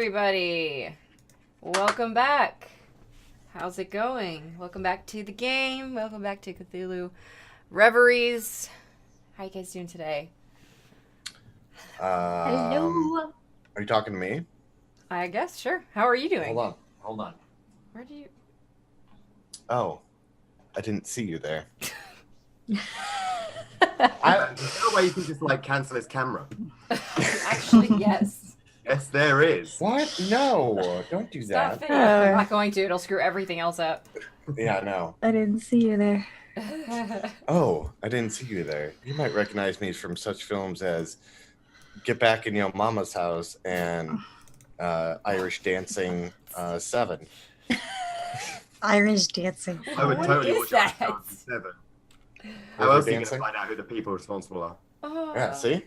everybody. Welcome back. How's it going? Welcome back to the game. Welcome back to Cthulhu Reveries. How you guys doing today? Hello. Are you talking to me? I guess, sure. How are you doing? Hold on. Where do you... Oh, I didn't see you there. There's no way you can just cancel his camera. Actually, yes. Yes, there is. What? No, don't do Stop that. it. I'm not going to. It'll screw everything else up. Yeah, I know. I didn't see you there. Oh, I didn't see you there. You might recognize me from such films as Get Back in Your Mama's House and Irish Dancing 7. Irish dancing. I would What totally is watch that? Chaosium 7. River How else are you going to dancing? find out who the people responsible are? Oh. Yeah, see?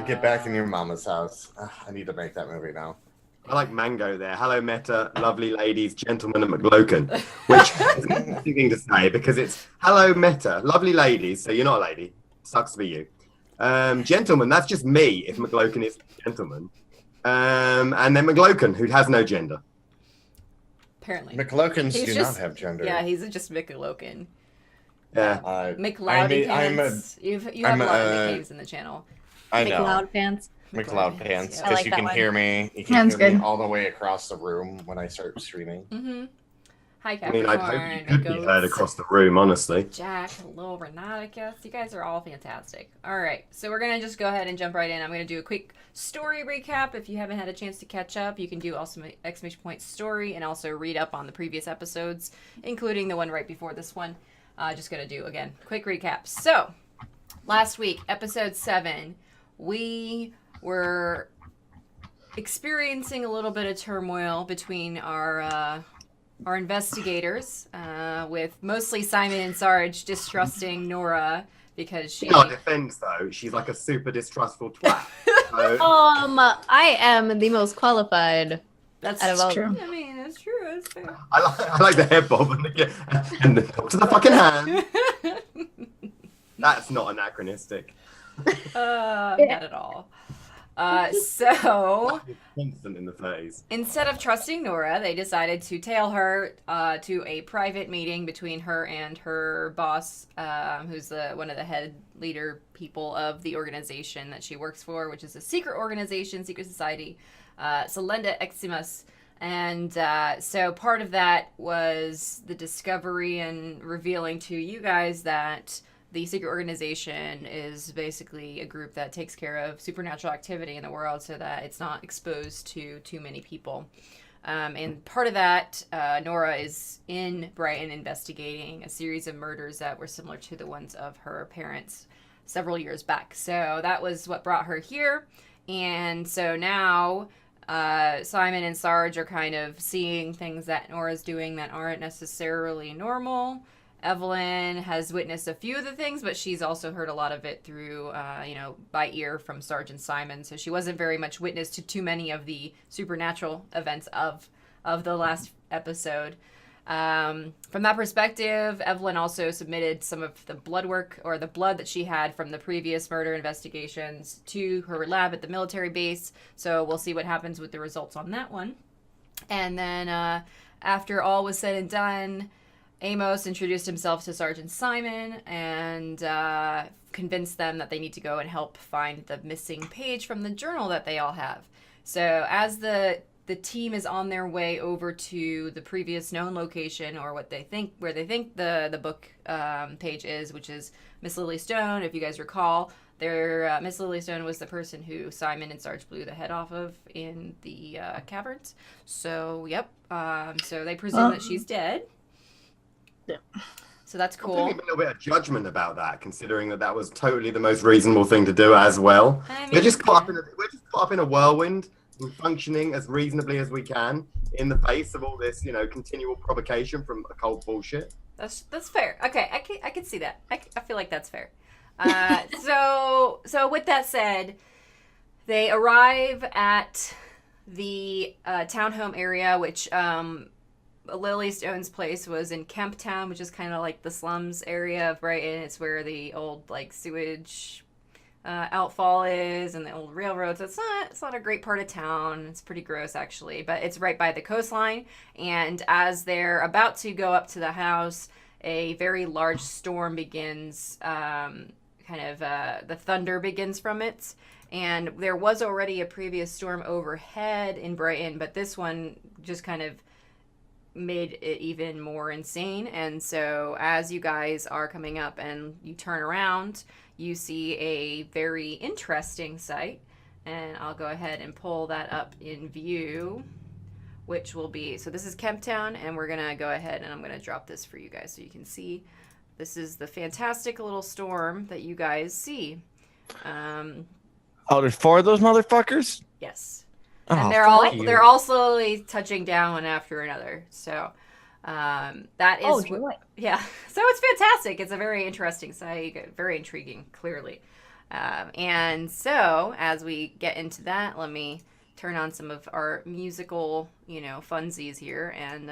Get Back in Your Mama's House. I need to make that movie now. I like Mango there. Hello, Meta, lovely ladies, gentlemen, and McLocan. Which is an interesting thing to say because it's hello, Meta, lovely ladies. So you're not a lady. Sucks for you. Gentlemen, that's just me if McLocan is a gentleman. And then McLocan, who has no gender. Apparently. McLokins He's do just- not have gender. Yeah, he's just McLocan. Yeah. McLoudy pants. You have a lot of McCaves in the channel. I know. Loud pants. McLeod pants, Yeah. I because like you that can one. hear me. You Sounds can hear me good. all the way across the room when I start streaming. Mm-hmm. Hi, I mean, I'd Capricorn. hope you could be Goats, heard across the room, honestly. Jack, hello, Renaticus. You guys are all fantastic. All right, so we're going to just go ahead and jump right in. I'm going to do a quick story recap. If you haven't had a chance to catch up, you can do also exclamation point story and also read up on the previous episodes, including the one right before this one. Just going to do, again, quick recap. So, last week, episode 7, we were experiencing a little bit of turmoil between our investigators, with mostly Simon and Sarge distrusting Nora because she... In our defense, though, she's like a super distrustful twat. So, I am the most qualified. That's out of all- true. I mean, it's true. It's fair. I like the head bob and the top to the fucking hand. That's not anachronistic. Not at all. So... Constant in the phase. Instead of trusting Nora, they decided to tail her to a private meeting between her and her boss, who's one of the head leader people of the organization that she works for, which is a secret organization, secret society, Solenda Eximus. And so part of that was the discovery and revealing to you guys that the secret organization is basically a group that takes care of supernatural activity in the world so that it's not exposed to too many people. And part of that, Nora is in Brighton investigating a series of murders that were similar to the ones of her parents several years back. So that was what brought her here. And so now Simon and Sarge are kind of seeing things that Nora's doing that aren't necessarily normal. Evelyn has witnessed a few of the things, but she's also heard a lot of it through, by ear from Sarge and Simon. So she wasn't very much witness to too many of the supernatural events of the last episode. From that perspective, Evelyn also submitted some of the blood work or the blood that she had from the previous murder investigations to her lab at the military base. So we'll see what happens with the results on that one. And then after all was said and done, Amos introduced himself to Sergeant Simon and convinced them that they need to go and help find the missing page from the journal that they all have. So as the team is on their way over to the previous known location, or where they think the book page is, which is Miss Lily Stone. If you guys recall, Miss Lily Stone was the person who Simon and Sarge blew the head off of in the caverns. So yep. So they presume that she's dead. Yeah. So that's I'm cool. thinking a little bit of judgment about that, considering that was totally the most reasonable thing to do as well. I mean, We're just caught up in a whirlwind and functioning as reasonably as we can in the face of all this, continual provocation from occult bullshit. That's fair. Okay, I can see that. I feel like that's fair. So with that said, they arrive at the townhome area, which Lily Stone's place was in Kemp Town, which is kind of like the slums area of Brighton. It's where the old sewage outfall is and the old railroads. It's not a great part of town. It's pretty gross actually, but it's right by the coastline. And as they're about to go up to the house, a very large storm begins. The thunder begins from it. And there was already a previous storm overhead in Brighton, but this one just kind of made it even more insane. And so as you guys are coming up and you turn around, you see a very interesting sight. And I'll go ahead and pull that up in view, which will be, so this is Kemptown, and we're going to go ahead and I'm going to drop this for you guys so you can see. This is the fantastic little storm that you guys see. Oh, there's 4 of those motherfuckers? Yes. Oh, And they're all slowly touching down one after another. So that is joy. yeah. So it's fantastic. It's a very interesting sight, very intriguing, clearly. And so as we get into that, let me turn on some of our musical, funsies here, and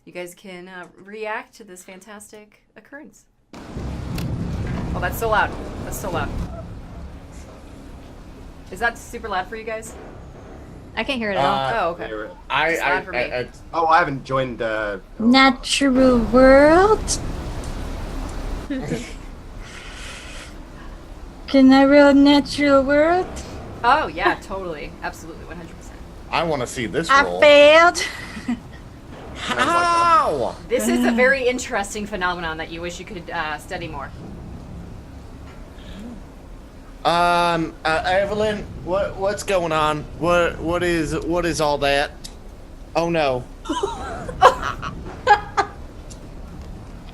you guys can react to this fantastic occurrence. Oh, that's so loud. That's so loud. Is that super loud for you guys? I can't hear it at all. Oh, okay. It's loud for me. I haven't joined. Natural world. Can I roll natural world? Oh, yeah, totally. Absolutely, 100%. I want to see this I roll. failed. How? This is a very interesting phenomenon that you wish you could study more. Evelyn, what's going on? What is all that? Oh no.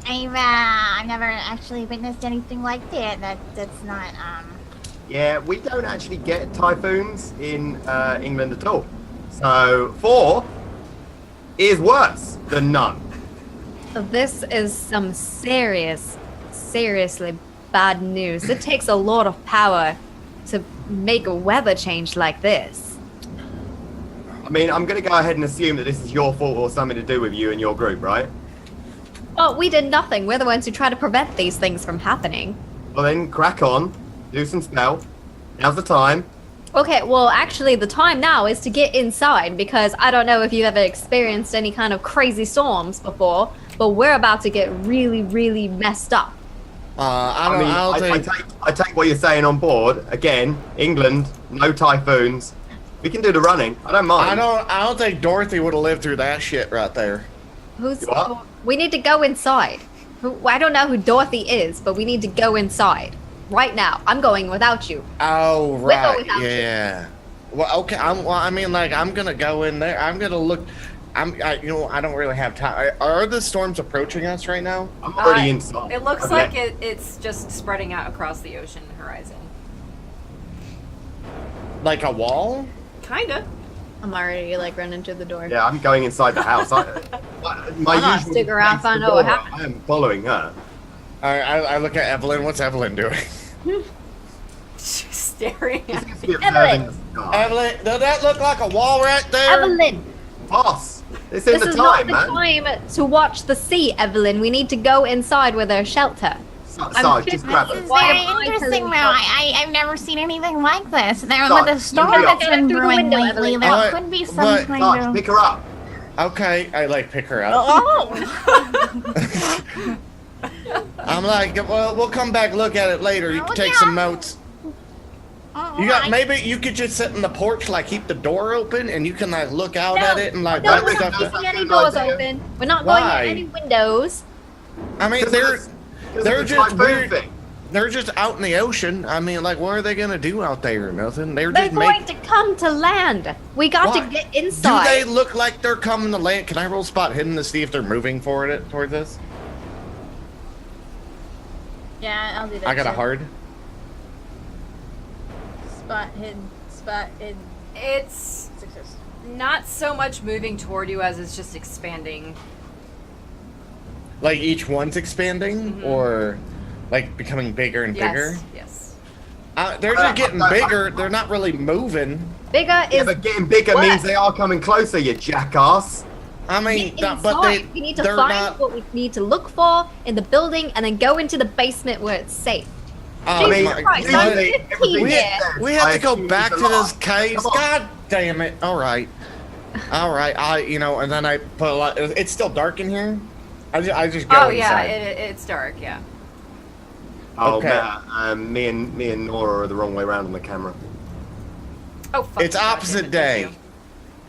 I've never actually witnessed anything like that. That's not Yeah, we don't actually get typhoons in England at all. So 4 is worse than none. This is some seriously bad news. It takes a lot of power to make a weather change like this. I mean, I'm going to go ahead and assume that this is your fault or something to do with you and your group, right? Oh, we did nothing. We're the ones who try to prevent these things from happening. Well then, crack on. Do some spell. Now's the time. Okay, well, actually, the time now is to get inside, because I don't know if you've ever experienced any kind of crazy storms before, but we're about to get really, really messed up. I take what you're saying on board. Again, England, no typhoons. We can do the running. I don't mind. I don't think Dorothy would have lived through that shit right there. What? We need to go inside. I don't know who Dorothy is, but we need to go inside. Right now. I'm going without you. Oh, We'll go right. without you. Yeah. Well, okay. I'm gonna go in there. I'm gonna look. I don't really have time. Are the storms approaching us right now? I'm already inside. It looks like it's just spreading out across the ocean horizon. Like a wall? Kinda. I'm already running to the door. Yeah, I'm going inside the house. I'm not stick around, find out what happened. I am following her. I look at Evelyn. What's Evelyn doing? She's staring at me. Evelyn! Evelyn, does that look like a wall right there? Evelyn! Boss, it's in This the is time, not the man. time to watch the sea, Evelyn. We need to go inside with our shelter. Sorry, just grab It's it. Why very am I interesting, telling though. you? I've never seen anything like this. There, Sarge, with the storm pick her that's up. been Through the brewing window, lately, Evelyn. there could be some but- kind Sarge, of... pick her up. Okay, I pick her up. Oh! I'm like, well, we'll come back look at it later. You Oh, can take yeah. some notes. Oh, You got I- maybe you could just sit in the porch, keep the door open, and you can look out No. at it and No, write we're not stuff. keeping any Good doors idea. open. We're not going Why? in any windows. I mean, Because they're of the just typhoon weird. thing. They're just out in the ocean. I mean, what are they gonna do out there? Nothing. They're They're just going to come to land. We got Why? to get Do inside. they look like they're coming to land? Can I roll spot hidden to see if they're moving towards us? Yeah, I'll do that. I got a too. hard. Spot hidden. It's Success. not so much moving toward you as it's just expanding. Like each one's expanding, or becoming bigger and bigger. Yes. They're just getting bigger. They're not really moving. Bigger Yeah, is but getting bigger what? means they are coming closer, you jackass. I mean, get but inside. We need to they're find not. what we need to look for in the building and then go into the basement where it's safe. Oh, Jesus my Christ, God. I'm 15 We, here. we have to go assume back he's to those alive. caves. Come on. God damn it! All right. And then I put a lot. It's still dark in here. I just go Oh yeah, inside. it's dark. Yeah. Oh, Okay. Matt, me and Nora are the wrong way around on the camera. Oh fuck. It's you, God, opposite damn it,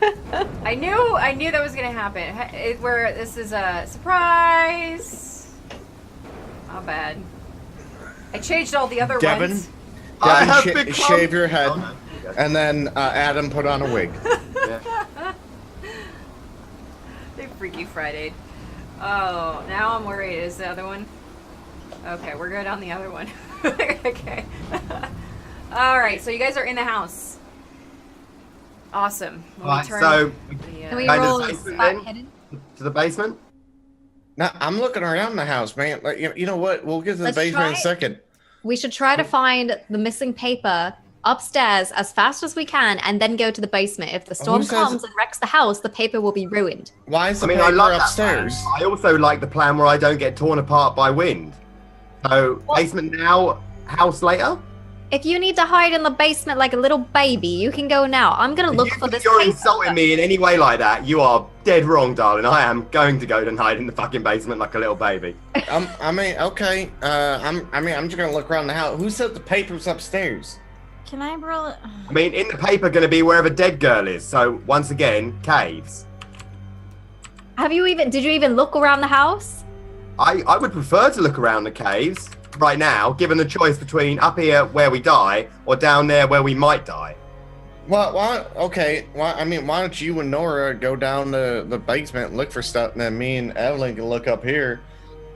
day. thank you. I knew that was gonna happen. Where this is a surprise. How bad. I changed all the other Devin, ones. I have Devin become- shave your head, Oh, no. Okay. and then Adam put on a wig. Yeah. They Freaky Friday. Oh, now I'm worried. Is the other one? Okay, we're good on the other one. Okay. All right, so you guys are in the house. Awesome. Let me Right, turn so Can we Guys, roll it's a open spot then? hidden? to the basement. Now I'm looking around the house, man. Like, you know what? We'll get to the Let's basement in a try- second. We should try to find the missing paper upstairs as fast as we can and then go to the basement. If the storm says- comes and wrecks the house, the paper will be ruined. Why is I the mean, I paper love upstairs? that plan. I also like the plan where I don't get torn apart by wind. So Well- basement now, house later. If you need to hide in the basement like a little baby, you can go now. I'm gonna look for this You're paper. insulting me in any way like that. You are dead wrong, darling. I am going to go and hide in the fucking basement like a little baby. I mean, okay. I'm just gonna look around the house. Who said the paper's upstairs? Can I roll? I mean, in the paper, going to be wherever dead girl is. So once again, caves. Did you even look around the house? I would prefer to look around the caves right now, given the choice between up here where we die or down there where we might die. Well, why? Okay. Why? I mean, why don't you and Nora go down to the basement and look for stuff, and then me and Evelyn can look up here?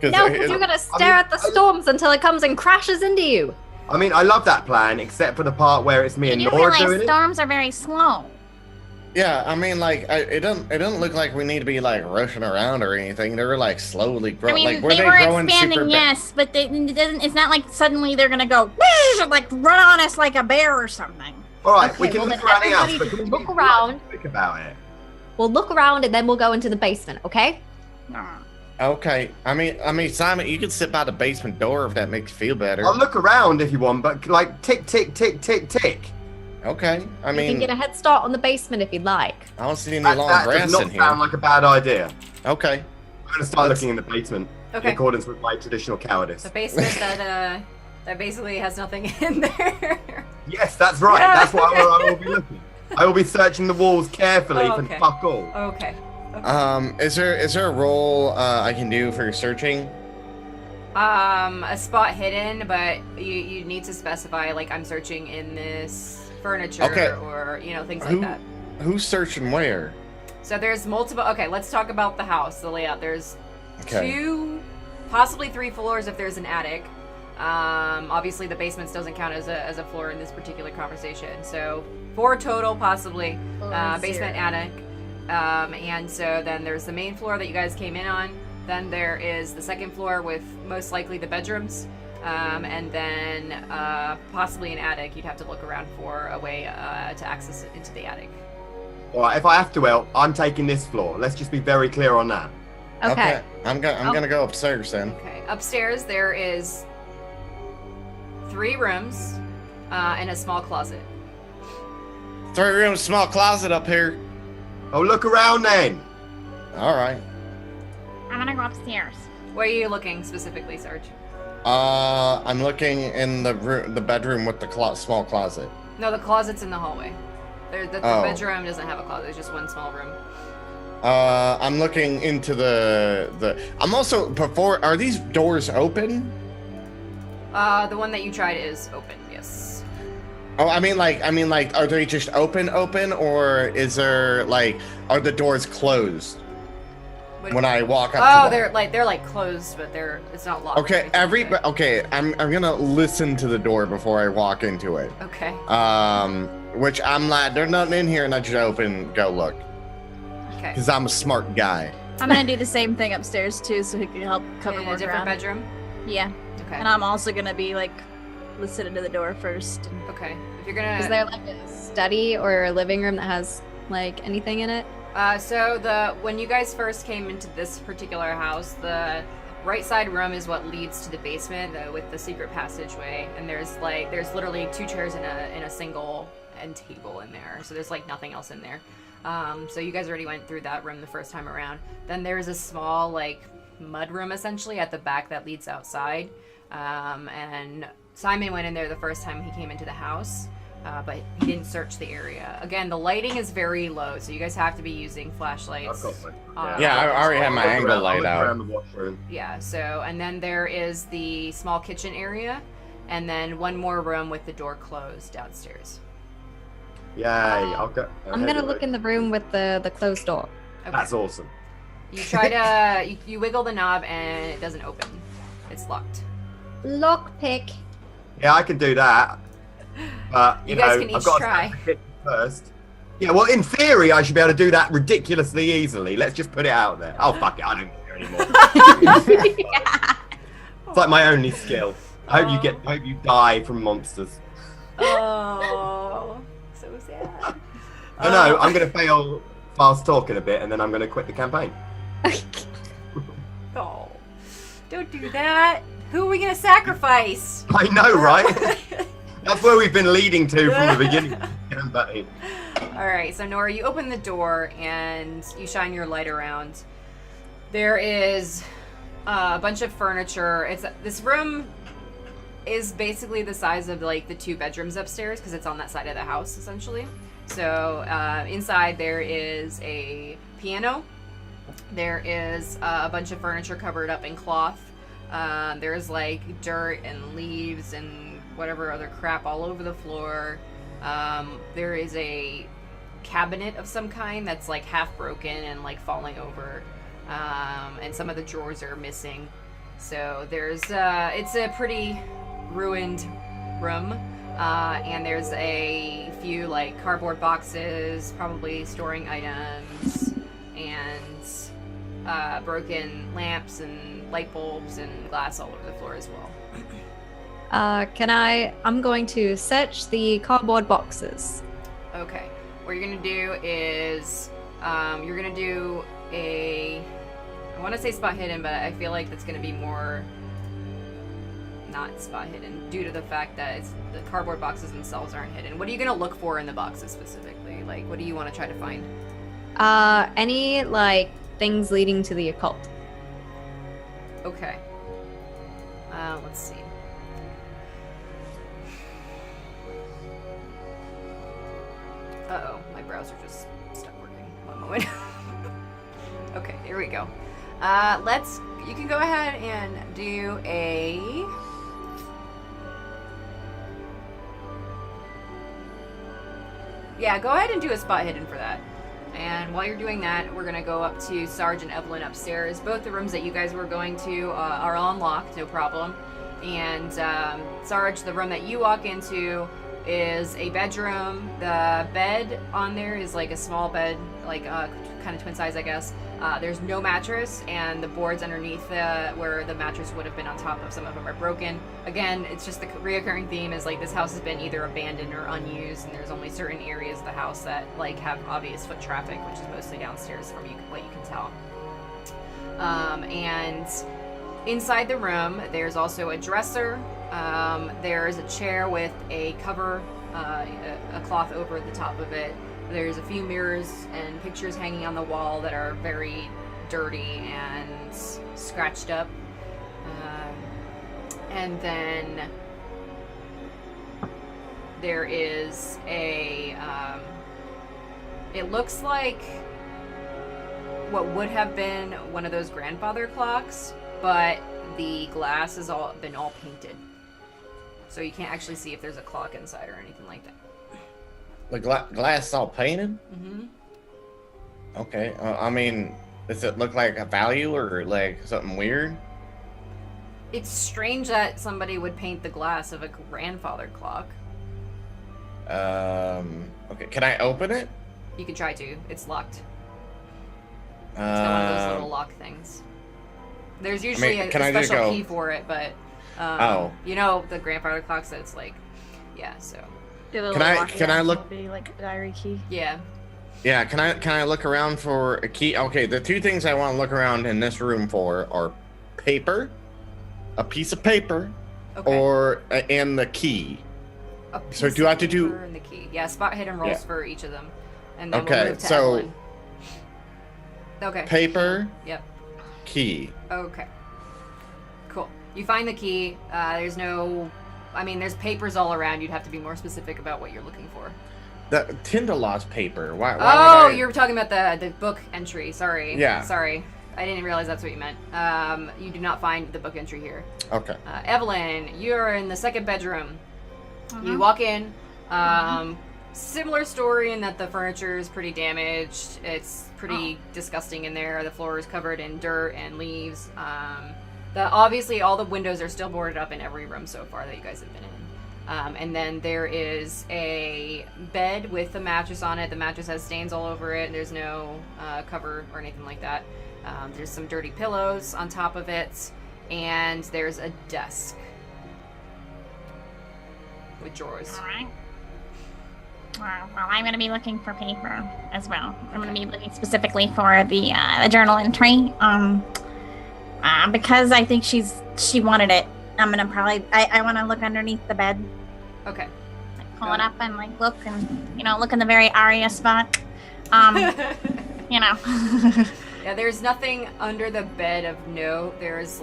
No, because you're gonna stare at the storms until it comes and crashes into you. I mean, I love that plan, except for the part where it's me You and do Nora realize doing it. storms are very slow. Yeah, I mean, like, it doesn't look like we need to be like rushing around or anything. They're like slowly I growing. mean, Like, were they they were growing expanding, super yes, but it doesn't. It's not like suddenly they're gonna go "Whoosh," like run on us like a bear or something. All right, Okay, we can well, look then around the house, everybody but can we look be around. quick about it? We'll look around and then we'll go into the basement, okay? Okay. I mean, Simon, you can sit by the basement door if that makes you feel better. I'll look around if you want, but like tick, tick, tick, tick, tick. Okay. I You can mean, get a head start on the basement if you'd like. I don't see any That, long that does grass not in here. sound like a bad idea. Okay. I'm going to start Let's- looking in the basement in Okay. accordance with my traditional cowardice. The basement that basically has nothing in there. Yes, that's right. Yeah, That's what okay. I will be looking. I will be searching the walls carefully Oh, for okay. fuck all. Okay. Is there a role I can do for searching? A spot hidden, but you need to specify like I'm searching in this furniture Okay. or things like Who that. who's searching where? So there's multiple. Okay, let's talk about the house, the layout. There's Okay. 2, possibly 3 floors if there's an attic. Obviously the basements doesn't count as a floor in this particular conversation. So 4 total, possibly basement, attic. And so then there's the main floor that you guys came in on. Then there is the second floor with most likely the bedrooms. And then possibly an attic. You'd have to look around for a way to access it into the attic. All right, if I have to, well, I'm taking this floor. Let's just be very clear on that. Okay. I'm gonna go upstairs then. Okay. Upstairs there is 3 rooms and a small closet. 3 rooms, small closet up here. Oh, look around then. All right. I'm gonna go upstairs. Where are you looking specifically, Sarge? I'm looking in the bedroom with the small closet. No, the closet's in the hallway. The Oh. bedroom doesn't have a closet. It's just one small room. I'm looking into the. I'm also before. Are these doors open? The one that you tried is open. Yes. Oh, I mean, like, are they just open, or is there like, are the doors closed when I walk up? Oh, to them? they're like closed, but it's not locked. Okay, okay. I'm gonna listen to the door before I walk into it. Okay. Which I'm like, there's nothing in here, and I just open, go look, Okay. because I'm a smart guy. I'm gonna do the same thing upstairs too, so he can help cover In more a different ground. bedroom. Yeah, Okay. and I'm also gonna be like listening to the door first. Okay. If you're gonna. Is there like a study or a living room that has like anything in it? So when you guys first came into this particular house, the right side room is what leads to the basement with the secret passageway, and there's literally 2 chairs and a single end table in there, so there's like nothing else in there. So you guys already went through that room the first time around. Then there's a small like mud room essentially at the back that leads outside, and Simon went in there the first time he came into the house, but he didn't search the area. Again, the lighting is very low, so you guys have to be using flashlights. Yeah, I already have my angle light out. Around the washroom. Yeah, so, and then there is the small kitchen area, and then one more room with the door closed downstairs. Yay, I'll go. I'm gonna look in the room with the closed door. Okay. That's awesome. You try to, you wiggle the knob and it doesn't open. It's locked. Lockpick. Yeah, I can do that. But, You guys can I've each got try. to hit first. Yeah, well, in theory, I should be able to do that ridiculously easily. Let's just put it out there. Oh, fuck it, I don't care anymore. It's like my only skill. I hope you die from monsters. Oh, so sad. No, I'm going to fail fast talking a bit, and then I'm going to quit the campaign. Oh, don't do that. Who are we gonna sacrifice? I know, right? That's where we've been leading to from the beginning of the campaign. All right, so Nora, you open the door and you shine your light around. There is a bunch of furniture. This room is basically the size of like the 2 bedrooms upstairs because it's on that side of the house essentially. So inside there is a piano. There is a bunch of furniture covered up in cloth. There's like dirt and leaves and whatever other crap all over the floor. There is a cabinet of some kind that's like half broken and like falling over. And some of the drawers are missing. So there's it's a pretty ruined room. And there's a few like cardboard boxes, probably storing items, and broken lamps and light bulbs and glass all over the floor as well. I'm going to search the cardboard boxes. Okay. What you're gonna do is you're gonna do I want to say spot hidden, but I feel like that's gonna be more not spot hidden due to the fact that the cardboard boxes themselves aren't hidden. What are you gonna look for in the boxes specifically? Like, what do you want to try to find? Any like things leading to the occult. Okay. Let's see. Uh-oh, my browser just stopped working. One moment. Okay, here we go. You can go ahead and do Yeah, go ahead and do a spot hidden for that. And while you're doing that, we're gonna go up to Sarge and Evelyn upstairs. Both the rooms that you guys were going to are unlocked, no problem. And Sarge, the room that you walk into is a bedroom. The bed on there is like a small bed, like kind of twin size, I guess. There's no mattress, and the boards underneath where the mattress would have been on top of, some of them are broken. Again, it's just the reoccurring theme is like this house has been either abandoned or unused, and there's only certain areas of the house that like have obvious foot traffic, which is mostly downstairs from what you can tell. And inside the room, there's also a dresser. There's a chair with a cover, a cloth over the top of it. There's a few mirrors and pictures hanging on the wall that are very dirty and scratched up. And then there is it looks like what would have been one of those grandfather clocks, but the glass has been all painted. So you can't actually see if there's a clock inside or anything like that. The glass is all painted? Mm-hmm. Okay. I mean, does it look like a value or like something weird? It's strange that somebody would paint the glass of a grandfather clock. Okay. Can I open it? You can try to. It's locked. It's got one of those little lock things. There's usually a special key for it, but you know the grandfather clocks that it's like, yeah. So can I look? Be like a diary key. Yeah. Yeah. Can I look around for a key? Okay. The 2 things I want to look around in this room for are paper, a piece of paper, Okay. and the key. A So piece do I of have to do- paper and the key? Yeah, spot hidden rolls Yeah. for each of them, and then Okay, we'll move to so- Evelyn. Okay. Paper, Yep. key. Okay. Cool. You find the key. There's there's papers all around. You'd have to be more specific about what you're looking for. The Tyndall's paper. Why Oh, would I... you're talking about the book entry. Sorry. Yeah. Sorry. I didn't realize that's what you meant. You do not find the book entry here. Okay. Evelyn, you're in the second bedroom. You walk in. Similar story in that the furniture is pretty damaged. It's pretty disgusting in there. The floor is covered in dirt and leaves. Obviously, all the windows are still boarded up in every room so far that you guys have been in. And then there is a bed with a mattress on it. The mattress has stains all over it. There's no cover or anything like that. There's some dirty pillows on top of it. And there's a desk with drawers. All right. Well, I'm going to be looking for paper as well. I'm going to be looking specifically for the journal entry. Because I think she wanted it. I'm going to probably I want to look underneath the bed. Okay. Like, pull it up and like look and look in the very Aria spot. Yeah, there's nothing under the bed of note. There's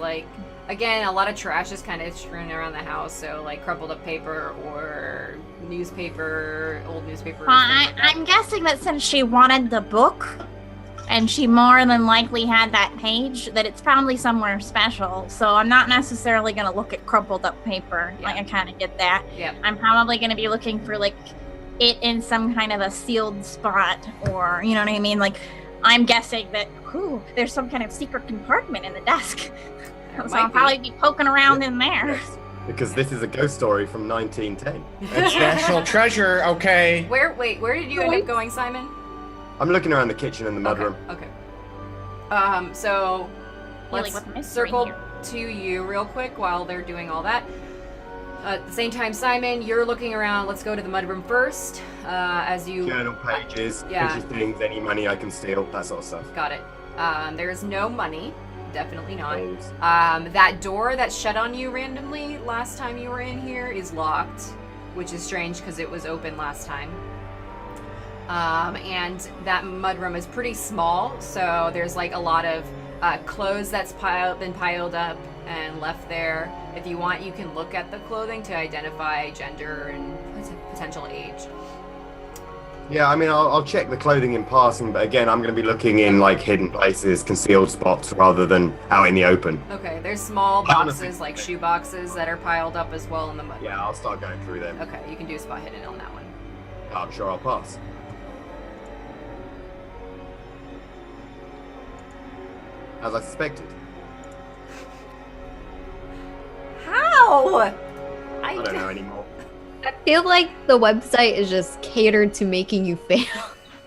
again, a lot of trash is kind of strewn around the house, so crumpled up paper or newspaper, old newspaper. Well, I'm guessing that since she wanted the book, and she more than likely had that page, that it's probably somewhere special. So I'm not necessarily going to look at crumpled up paper. Yeah. I kind of get that. Yeah. I'm probably going to be looking for it in some kind of a sealed spot, or you know what I mean. I'm guessing that there's some kind of secret compartment in the desk. So I'll probably be poking around in there. Because this is a ghost story from 1910. It's national treasure, okay. Where did you end up going, Simon? I'm looking around the kitchen and the mudroom. Okay. So Really, let's with mystery circle here. to you real quick while they're doing all that. At the same time, Simon, you're looking around. Let's go to the mudroom first. As you Journal pages, Yeah. pictures, things, any money I can steal, that sort of stuff. got it. There's no money. Definitely not. Clothes. That door that shut on you randomly last time you were in here is locked, which is strange because it was open last time. And that mudroom is pretty small, so there's a lot of clothes that's been piled up and left there. If you want, you can look at the clothing to identify gender and potential age. Yeah, I'll check the clothing in passing, but again, I'm going to be looking in hidden places, concealed spots, rather than out in the open. Okay, there's small Honestly. boxes, shoe boxes, that are piled up as well in the mud. Yeah, I'll start going through them. Okay, you can do spot hidden on that one. I'm sure I'll pass. As I suspected. How? I don't know anymore. I feel like the website is just catered to making you fail.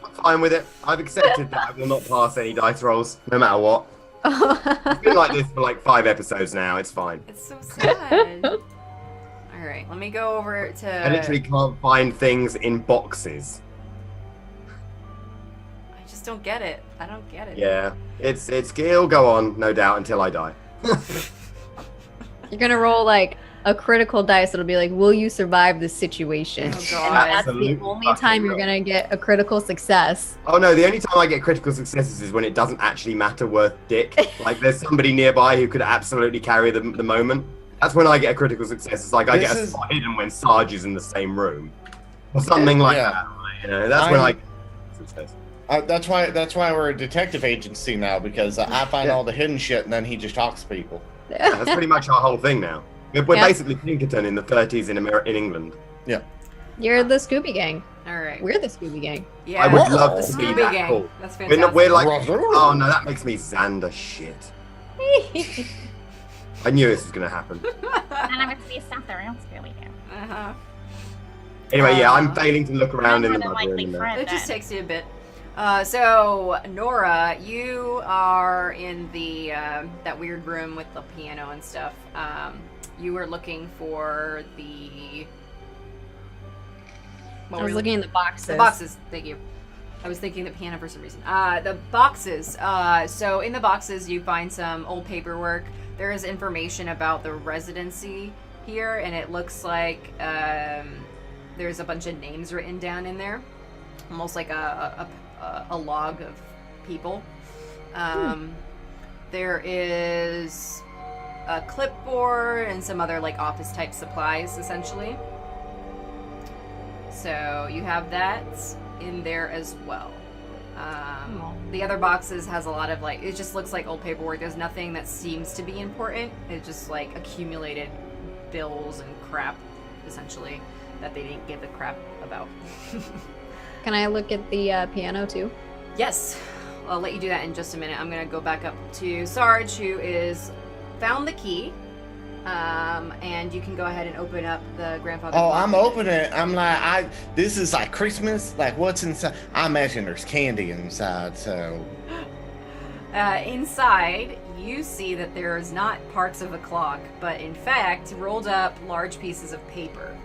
I'm fine with it. I've accepted that I will not pass any dice rolls, no matter what. It's been like this for 5 episodes now. It's fine. It's so sad. All right, let me go over to. I literally can't find things in boxes. I just don't get it. I don't get it. Yeah, it'll go on, no doubt, until I die. You're gonna roll a critical dice. It'll be will you survive this situation? Oh, And God. that's the Absolute only fucking time you're will. gonna get a critical success. Oh no, the only time I get critical successes is when it doesn't actually matter worth dick. There's somebody nearby who could absolutely carry the moment. That's when I get a critical success. It's I This get a is- spot hidden when Sarge is in the same room. Or something like Yeah. that. That's when I I'm- get success. That's why we're a detective agency now, because I find Yeah. all the hidden shit and then he just talks to people. Yeah, that's pretty much our whole thing now. We're Yeah. basically Pinkerton in the 30s in England. You're the Scooby Gang. All right. We're the Scooby Gang. Yeah. I would Whoa. love the to be Scooby that Gang. cool. That's We're, fantastic. we're oh no, that makes me Xander shit. I knew this was going to happen. And I would see something else really good. Uh-huh. Anyway, yeah, I'm failing to look around in More the than likely mudroom. Fred It just then. takes you a bit. So Nora, you are in the that weird room with the piano and stuff. You were looking for the. I was looking in the boxes. The boxes. Thank you. I was thinking the piano for some reason. The boxes. So in the boxes, you find some old paperwork. There is information about the residency here, and it looks like there's a bunch of names written down in there, almost like a log of people. There is a clipboard and some other like office type supplies, essentially. So you have that in there as well. The other boxes has a lot of like, it just looks like old paperwork. There's nothing that seems to be important. It's just like accumulated bills and crap, essentially, that they didn't give a crap about. Can I look at the piano too? Yes, I'll let you do that in just a minute. I'm gonna go back up to Sarge, who is found the key. And you can go ahead and open up the grandfather. Oh, I'm opening it. I'm like, this is like Christmas. Like, what's inside? I imagine there's candy inside. So, inside, you see that there's not parts of a clock, but in fact, rolled up large pieces of paper.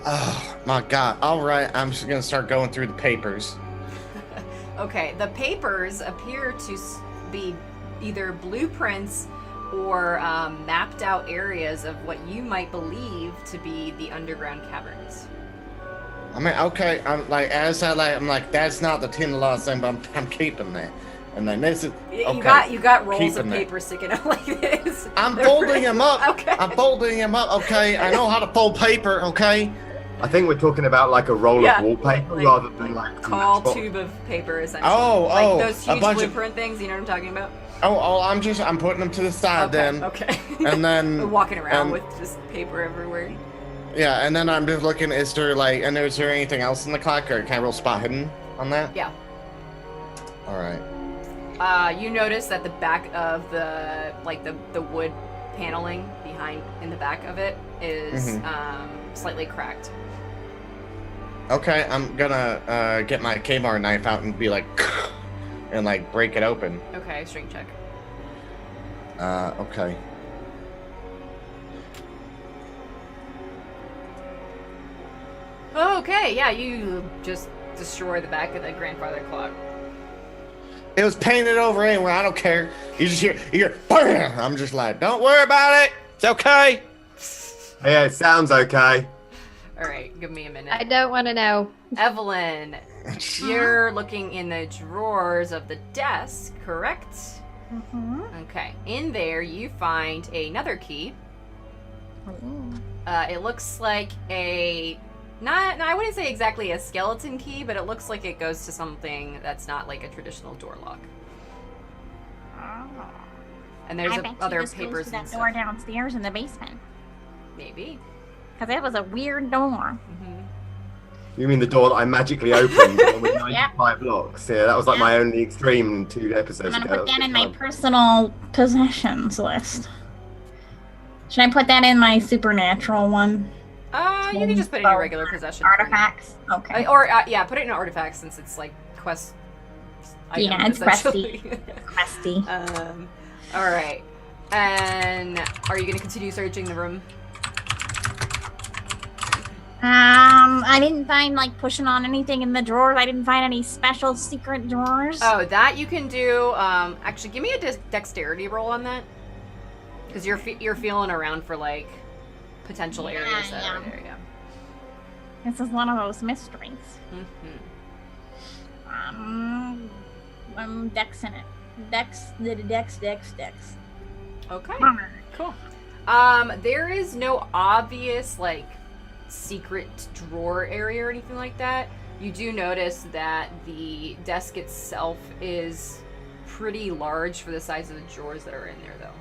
Oh my God! All right, I'm just gonna start going through the papers. Okay, the papers appear to be either blueprints or mapped out areas of what you might believe to be the underground caverns. I mean, okay, I'm like, I'm like, that's not the 10 lost thing, but I'm keeping that. And then this is okay. You got rolls of Keeping paper sticking out like this. I'm folding them up. Okay. I'm folding them up. Okay, I know how to fold paper. Okay. I think we're talking about like a roll of wallpaper rather than like tall tube of paper, essentially. Oh, like those a huge bunch blueprint things. You know what I'm talking about? Oh, I'm putting them to the side then. Okay. And then We're walking around with just paper everywhere. Yeah, and then I'm just looking. Is there like, and is there anything else in the clock, or can I roll spot hidden on that? Yeah. All right. You notice that the back of the wood paneling behind in the back of it is slightly cracked. Okay, I'm gonna get my Kmart knife out and be like, and like break it open. Okay, strength check. Okay. Okay, yeah, you just destroy the back of the grandfather clock. It was painted over anyway. I don't care. You hear, BAM! I'm just like, don't worry about it. It's okay. Yeah, it sounds okay. All right, give me a minute. I don't want to know. Evelyn, you're looking in the drawers of the desk, correct? Mm-hmm. Okay. In there, you find another key. It looks like I wouldn't say exactly a skeleton key, but it looks like it goes to something that's not like a traditional door lock. And there's I bet other this papers goes to that and door stuff. downstairs in the basement. Maybe. Because it was a weird door. You mean the door that I magically opened with 95 blocks? Yeah, that was like my only extreme 2 episodes I'm ago. gonna put that in my personal possessions list. Should I put that in my supernatural one? You can just put it in your regular possession. Artifacts? Okay. Yeah, put it in artifacts since it's like quest. Yeah, item, it's questy. essentially. Questy. All right. And are you going to continue searching the room? I didn't find like pushing on anything in the drawers. I didn't find any special secret drawers. Oh, that you can do. Actually, give me a dexterity roll on that, because you're feeling around for like potential areas that are there. Yeah. This is one of those mysteries. Dex in it. Dex. Okay. Cool. There is no obvious like secret drawer area or anything like that. You do notice that the desk itself is pretty large for the size of the drawers that are in there, though.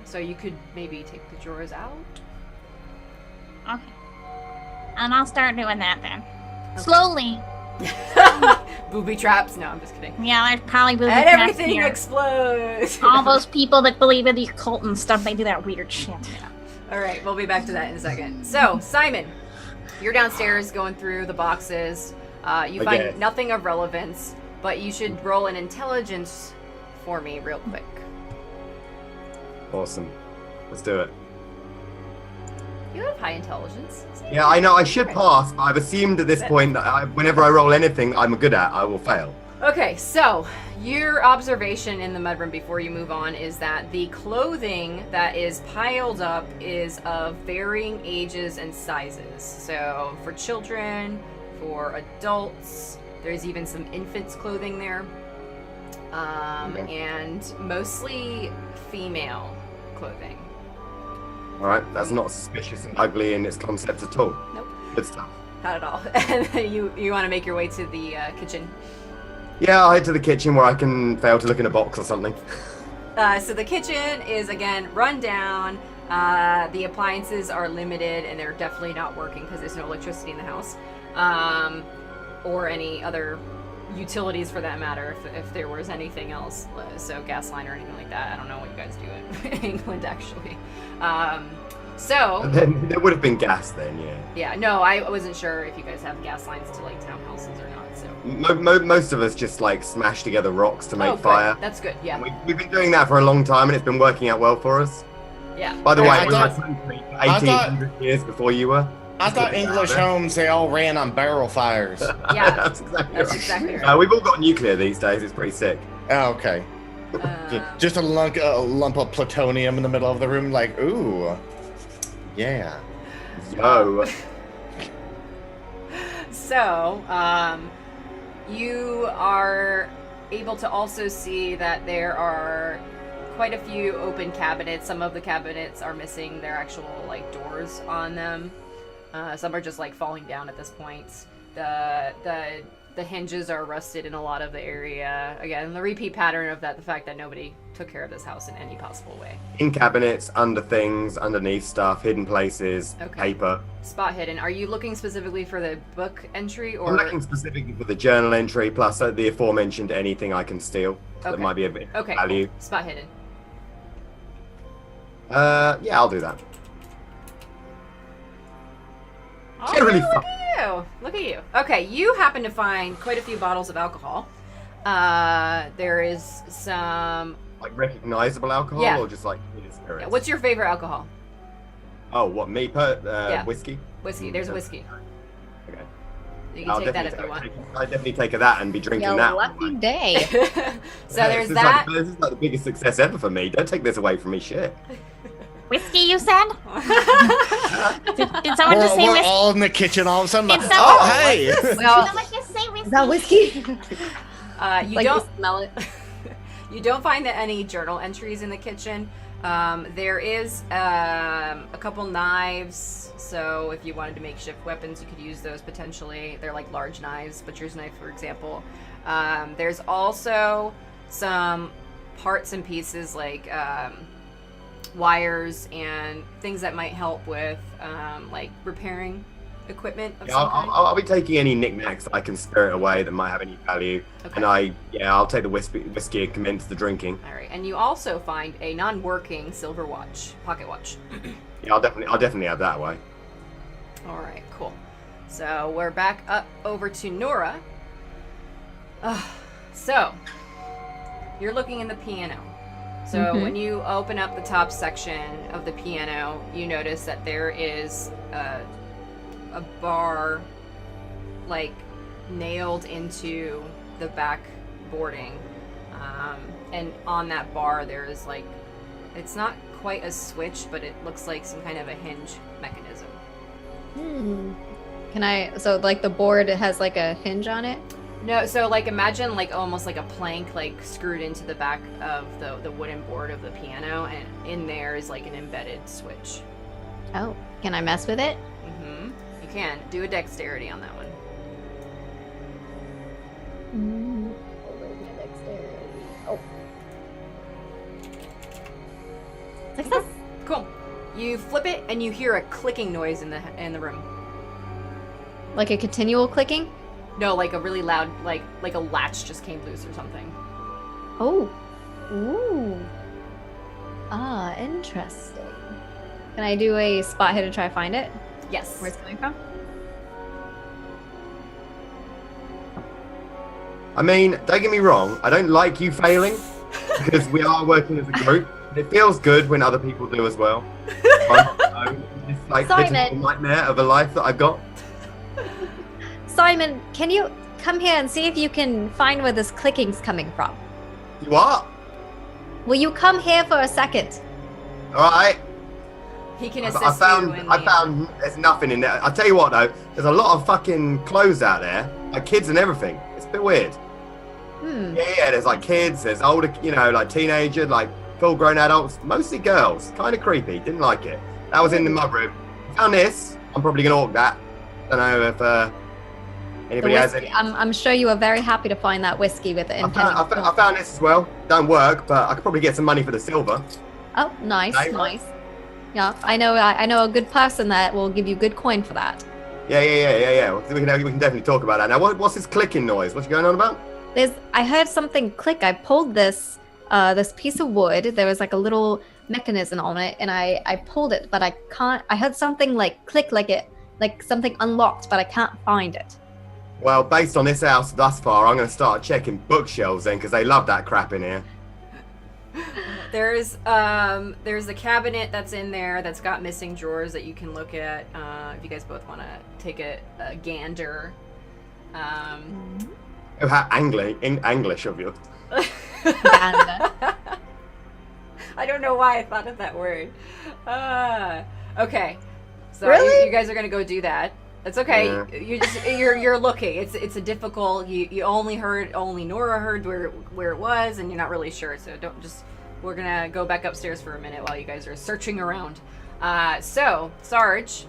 So you could maybe take the drawers out. Okay. And I'll start doing that then. Okay. Slowly. Booby traps? No, I'm just kidding. Yeah, there's probably booby and traps everything here. explodes. All those people that believe in the occult and stuff, they do that weird shit. Yeah. All right, we'll be back to that in a second. So, Simon, you're downstairs going through the boxes. You find nothing of relevance, but you should roll an intelligence for me real quick. Awesome. Let's do it. You have high intelligence. So Yeah, I know. I should Alright. pass, but I've assumed at this point that whenever I roll anything I'm good at, I will fail. Okay, so your observation in the mudroom before you move on is that the clothing that is piled up is of varying ages and sizes. So for children, for adults, there's even some infants' clothing there, and mostly female clothing. All right, that's not suspicious and ugly in its concept at all. Nope, Good stuff. not at all. And then you want to make your way to the kitchen. Yeah, I'll head to the kitchen where I can fail to look in a box or something. So the kitchen is again run down. The appliances are limited, and they're definitely not working because there's no electricity in the house, or any other utilities for that matter. If there was anything else, so gas line or anything like that. I don't know what you guys do in England actually. So Then there would have been gas then, yeah. yeah, no, I wasn't sure if you guys have gas lines to like townhouses or not. So Most of us just like smash together rocks to make good. fire. That's good. Yeah, We've been doing that for a long time and it's been working out well for us. yeah. By the Yeah, way, I we were thought- a country for I thought- 1800 years before you were. I thought English homes, they all ran on barrel fires. Yeah, That's exactly That's right. exactly right. We've all got nuclear these days. It's pretty sick. Oh, okay. Just a lump of plutonium in the middle of the room, like, ooh. Yeah. Yo. So, you are able to also see that there are quite a few open cabinets. Some of the cabinets are missing their actual like doors on them. Some are just like falling down at this point. The hinges are rusted in a lot of the area. Again, the repeat pattern of that, the fact that nobody took care of this house in any possible way. In cabinets, under things, underneath stuff, hidden places, Okay. paper. Spot hidden. Are you looking specifically for the book entry or? I'm looking specifically for the journal entry plus the aforementioned anything I can steal that Okay. might be a bit of Okay, value. cool. Spot hidden. Yeah, I'll do that. Oh, Generally look at you! Look at you. Okay, you happen to find quite a few bottles of alcohol. There is some. Like recognizable alcohol Yeah. or just like clear spirits? Yeah, what's your favorite alcohol? Oh, what, me? Whiskey? Whiskey. There's whiskey. Okay. You can take that if you want. I'd definitely take that and be drinking Your that. lucky day. So there's this is that. Like, this is like the biggest success ever for me. Don't take this away from me, shit. Whiskey, you said? Did someone just say We're whiskey? all in the kitchen all of a sudden. Did Like, someone- oh, hey! Well, Someone just say whiskey? is that whiskey? You like don't. you smell it. You don't find any journal entries in the kitchen. There is a couple knives, so if you wanted to make shift weapons, you could use those potentially. They're like large knives, butcher's knife, for example. There's also some parts and pieces like wires and things that might help with like repairing equipment of Yeah, some kind. I'll be taking any knickknacks that I can spirit away that might have any value. Okay. And I'll take the whiskey and commence the drinking. All right, and you also find a non-working silver watch, pocket watch. Yeah, I'll definitely have that away. All right, cool. So we're back up over to Nora. So you're looking in the piano. So when you open up the top section of the piano, you notice that there is a bar like nailed into the back boarding, and on that bar there is like, it's not quite a switch, but it looks like some kind of a hinge mechanism. Can I? So like the board has like a hinge on it. No, so like imagine like almost like a plank like screwed into the back of the wooden board of the piano, and in there is like an embedded switch. Oh, can I mess with it? You can do a dexterity on that one. Where's my dexterity? Oh. Success. Cool. You flip it and you hear a clicking noise in the room. Like a continual clicking? No, like a really loud, like a latch just came loose or something. Oh. Ooh. Ah, interesting. Can I do a spot hit to try to find it? Yes. Where it's coming from? I mean, don't get me wrong, I don't like you failing because we are working as a group. It feels good when other people do as well. I'm This like Simon. pitiful nightmare of a life that I've got. Simon, can you come here and see if you can find where this clicking's coming from? You are? Will you come here for a second? All right. He can I assist found, you in I the, found there's nothing in there. I'll tell you what though, there's a lot of fucking clothes out there, like kids and everything. It's a bit weird. Yeah, there's like kids, there's older, like teenagers, like full-grown adults, mostly girls. Kind of creepy. Didn't like it. That was in the mud room. Found this. I'm probably gonna orc that. Don't know if anybody has any. I'm sure you are very happy to find that whiskey with it. I found this as well. Don't work, but I could probably get some money for the silver. Oh, nice. Yeah, I know a good person that will give you good coin for that. Yeah. We can definitely talk about that now. What's this clicking noise? What's going on about? I heard something click. I pulled this piece of wood. There was like a little mechanism on it, and I pulled it, but I can't. I heard something like click, like something unlocked, but I can't find it. Well, based on this house thus far, I'm going to start checking bookshelves then, because they love that crap in here. There's a cabinet that's in there that's got missing drawers that you can look at if you guys both want to take a gander. Oh, how English of you. I don't know why I thought of that word. Okay, so Really? you guys are gonna go do that. It's okay. Yeah. You're looking. It's a difficult. You only Nora heard where it was, and you're not really sure. So don't just. We're gonna go back upstairs for a minute while you guys are searching around. So Sarge,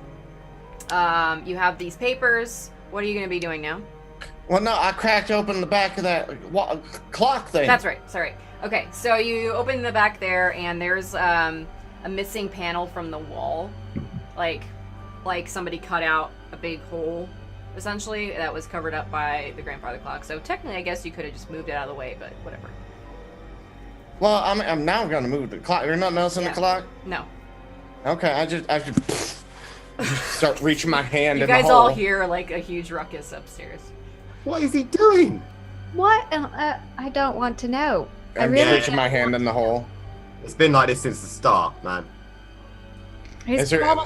you have these papers. What are you gonna be doing now? Well, no, I cracked open the back of that clock thing. That's right. Sorry. Okay, so you open the back there, and there's a missing panel from the wall, like somebody cut out a big hole, essentially, that was covered up by the grandfather clock. So technically, I guess you could have just moved it out of the way, but whatever. Well, I'm now going to move the clock. There's nothing else in the clock? No. Okay, I just start reaching my hand You in the guys hole. all hear like a huge ruckus upstairs. What is he doing? What? I don't want to know. I'm reaching my hand in the hole. It's been like this since the start, man. He's probably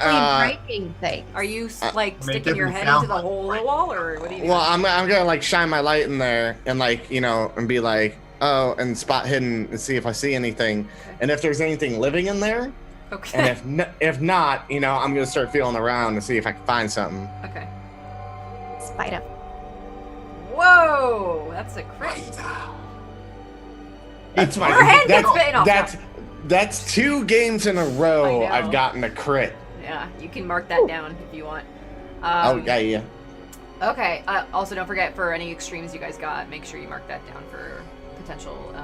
breaking things. Are you sticking your different head sound into the hole of the wall, or what are you doing? Well, I'm gonna like shine my light in there and and be like, oh, and spot hidden and see if I see anything, and if there's anything living in there. Okay. And if not, I'm gonna start feeling around to see if I can find something. Okay. Spider. Whoa, that's a crit. That's my. Your head gets bitten off. That's 2 games in a row I know. I've gotten a crit. Yeah, you can mark that down if you want. Yeah. Okay. Also, don't forget for any extremes you guys got, make sure you mark that down for potential.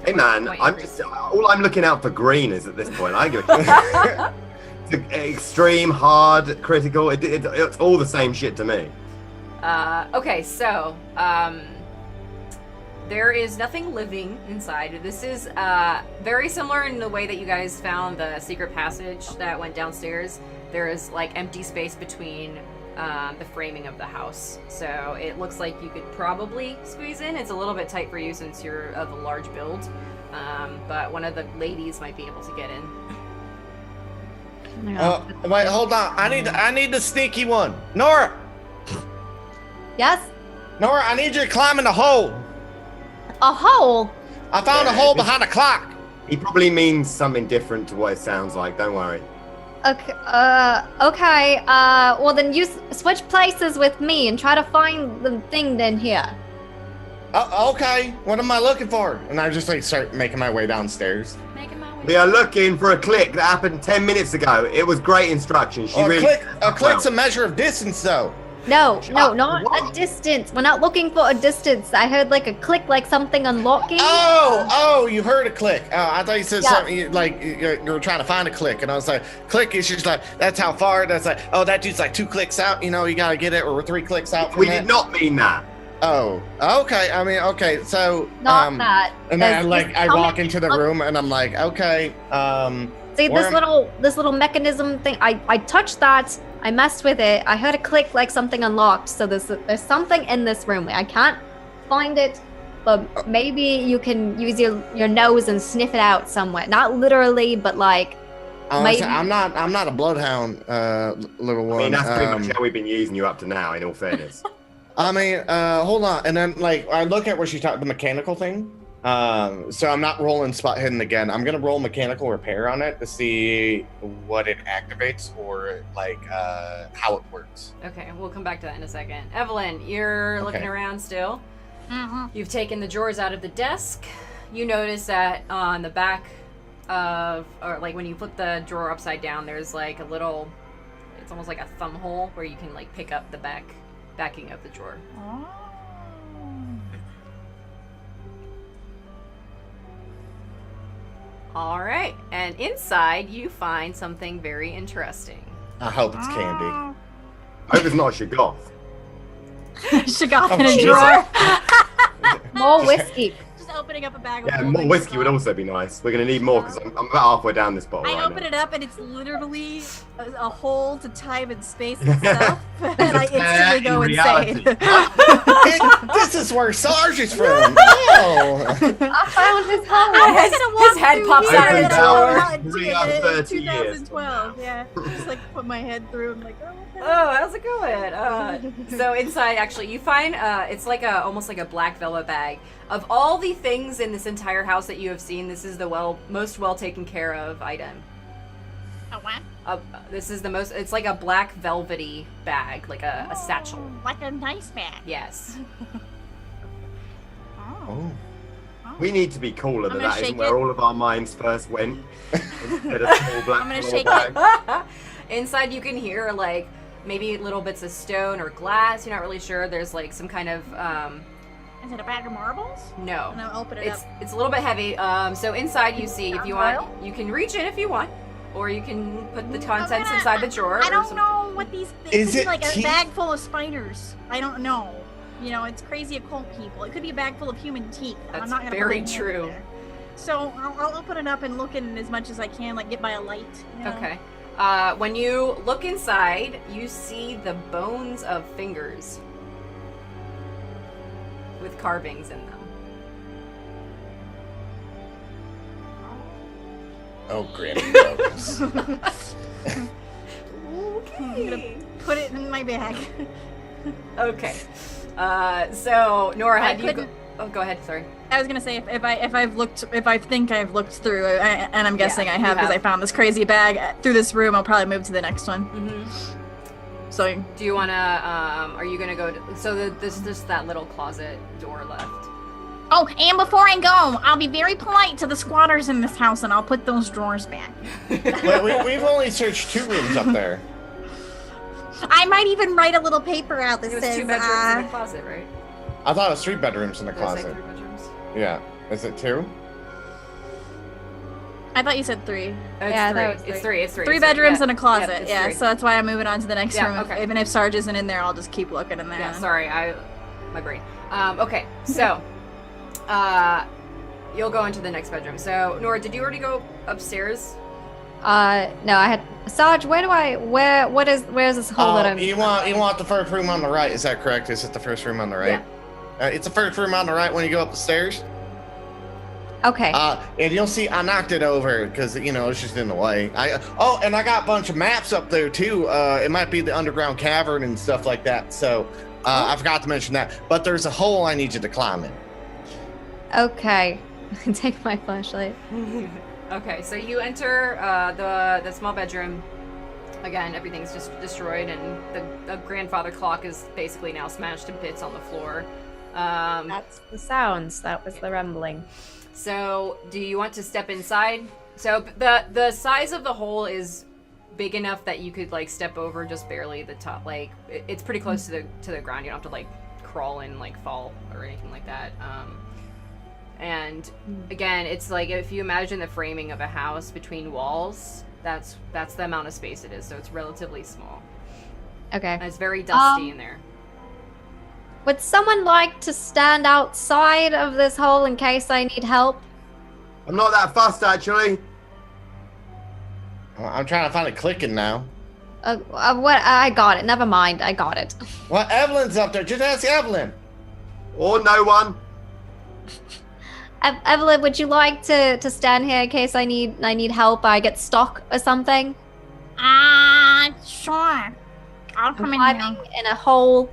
Hey man, all I'm looking out for green is at this point. I give it. It's extreme, hard, critical. It's all the same shit to me. Okay, so there is nothing living inside. This is very similar in the way that you guys found the secret passage that went downstairs. There is like empty space between the framing of the house, so it looks like you could probably squeeze in. It's a little bit tight for you since you're of a large build, but one of the ladies might be able to get in. Wait, hold on. I need the sneaky one. Nora! Yes? Nora, I need you to climb in the hole. A hole? I found a hole behind a clock. He probably means something different to what it sounds like. Don't worry. Okay. Okay. Well then you switch places with me and try to find the thing in here. Okay. What am I looking for? And I just start making my way downstairs. We are looking for a click that happened 10 minutes ago. It was great instructions. A click's a measure of distance, though. No, not a distance. We're not looking for a distance. I heard like a click, like something unlocking. Oh, you heard a click. Oh, I thought you said something like you were trying to find a click, and I was like, click is just like, that's how far. That's like, oh, that dude's like 2 clicks out. You gotta get it, or 3 clicks out. We did not mean that. Oh, okay. I mean, okay. So not that. And then I walk into the room, and I'm like, okay. See this little mechanism thing. I touched that. I messed with it. I heard a click like something unlocked. So there's something in this room. I can't find it, but maybe you can use your nose and sniff it out somewhere. Not literally, but like Honestly, I'm not a bloodhound, little one. I mean, that's pretty much how we've been using you up to now, in all fairness. I mean, hold on. And then, like, I look at where she talked the mechanical thing. So I'm not rolling spot hidden again. I'm going to roll mechanical repair on it to see what it activates or, like, how it works. Okay, we'll come back to that in a second. Evelyn, you're looking around still. You've taken the drawers out of the desk. You notice that on the back of, or like when you flip the drawer upside down, there's like a little, it's almost like a thumb hole where you can like pick up the backing of the drawer. All right, and inside you find something very interesting. I hope it's candy. I hope it's not Shoggoth. Shoggoth in a Jesus. drawer. More whiskey. Just opening up a bag of Yeah, holding more whiskey stuff. would also be nice. We're going to need more because I'm about halfway down this bottle I right open now. it up and it's literally a hole to time and space itself, and I instantly go In reality. insane. This is where Sarge is from. Oh. I found his hole. His head pops out of the Opened drawer. out 30 years. 2012, yeah. Just like put my head through and like, oh, what the hell? Oh, how's it going? So inside, actually, you find it's like almost like a black velvet bag. Of all the things in this entire house that you have seen, this is the most well taken care of item. A what? This is the most. It's like a black velvety bag, like a satchel. Like a nice bag. Yes. Oh. We need to be cooler I'm than gonna that, isn't shake where it. all of our minds first went. Instead of small black I'm gonna floor shake bag. Inside, you can hear like maybe little bits of stone or glass. You're not really sure. There's like some kind of Is it a bag of marbles? no. And I'll open it up. It's a little bit heavy. So inside you see if you want, you can reach in if you want, or you can put the contents inside the drawer. I or don't something. know what these things. Is It could it be like a teeth? bag full of spiders. I don't know. You know, it's crazy occult people. It could be a bag full of human teeth. That's I'm not gonna very put my hand true. there. So I'll open it up and look in as much as I can, like get by a light. You know? Okay. When you look inside, you see the bones of fingers with carvings in them. Oh, Granny knows. I'm gonna put it in my bag. Okay. So Nora, I had you? couldn't- Oh, go ahead. Sorry. I was gonna say if I think I've looked through, and I'm guessing I you have because I have. found this crazy bag through this room, I'll probably move to the next one. Mm-hmm. So Do you wanna? Are you gonna go? There's just that little closet door left. oh, and before I go, I'll be very polite to the squatters in this house, and I'll put those drawers back. Well, we've only searched 2 rooms up there. I might even write a little paper out that It was says 2 bedrooms in a closet, right? I thought it was 3 bedrooms in the Did I say closet. 3 bedrooms? Yeah. Is it 2? I thought you said 3. It's Yeah, I three. thought it was It's 3. 3. It's 3. 3 It's bedrooms yeah. and a closet. it's Yeah, 3. so that's why I'm moving on to the next Yeah, room. okay. Even if Sarge isn't in there, I'll just keep looking in there. Yeah, sorry, my brain. Okay, so, you'll go into the next bedroom. So, Nora, did you already go upstairs? No, I had Sarge. Where's this hole that I'm? You want the first room on the right? Is that correct? Is it the first room on the right? It's the first room on the right when you go up the stairs. Okay. And you'll see I knocked it over because it's just in the way. And I got a bunch of maps up there too. It might be the underground cavern and stuff like that. So I forgot to mention that. But there's a hole I need you to climb in. Okay. Take my flashlight. Okay, so you enter the small bedroom. Again, everything's just destroyed, and the grandfather clock is basically now smashed to bits on the floor. That's the sounds. That was the rumbling. So, do you want to step inside? So the size of the hole is big enough that you could like step over just barely the top. Like it's pretty close to the ground. You don't have to like crawl and like fall or anything like that. And again, it's like if you imagine the framing of a house between walls, that's the amount of space it is. So it's relatively small. Okay. And it's very dusty in there. Would someone like to stand outside of this hole in case I need help? I'm not that fussed, actually. I'm trying to find it clicking now. What? I got it. Never mind. I got it. Well, Evelyn's up there. Just ask Evelyn. Or no one. Evelyn, would you like to stand here in case I need help? I get stuck or something. Sure. I'll come in Hiding here. in a hole.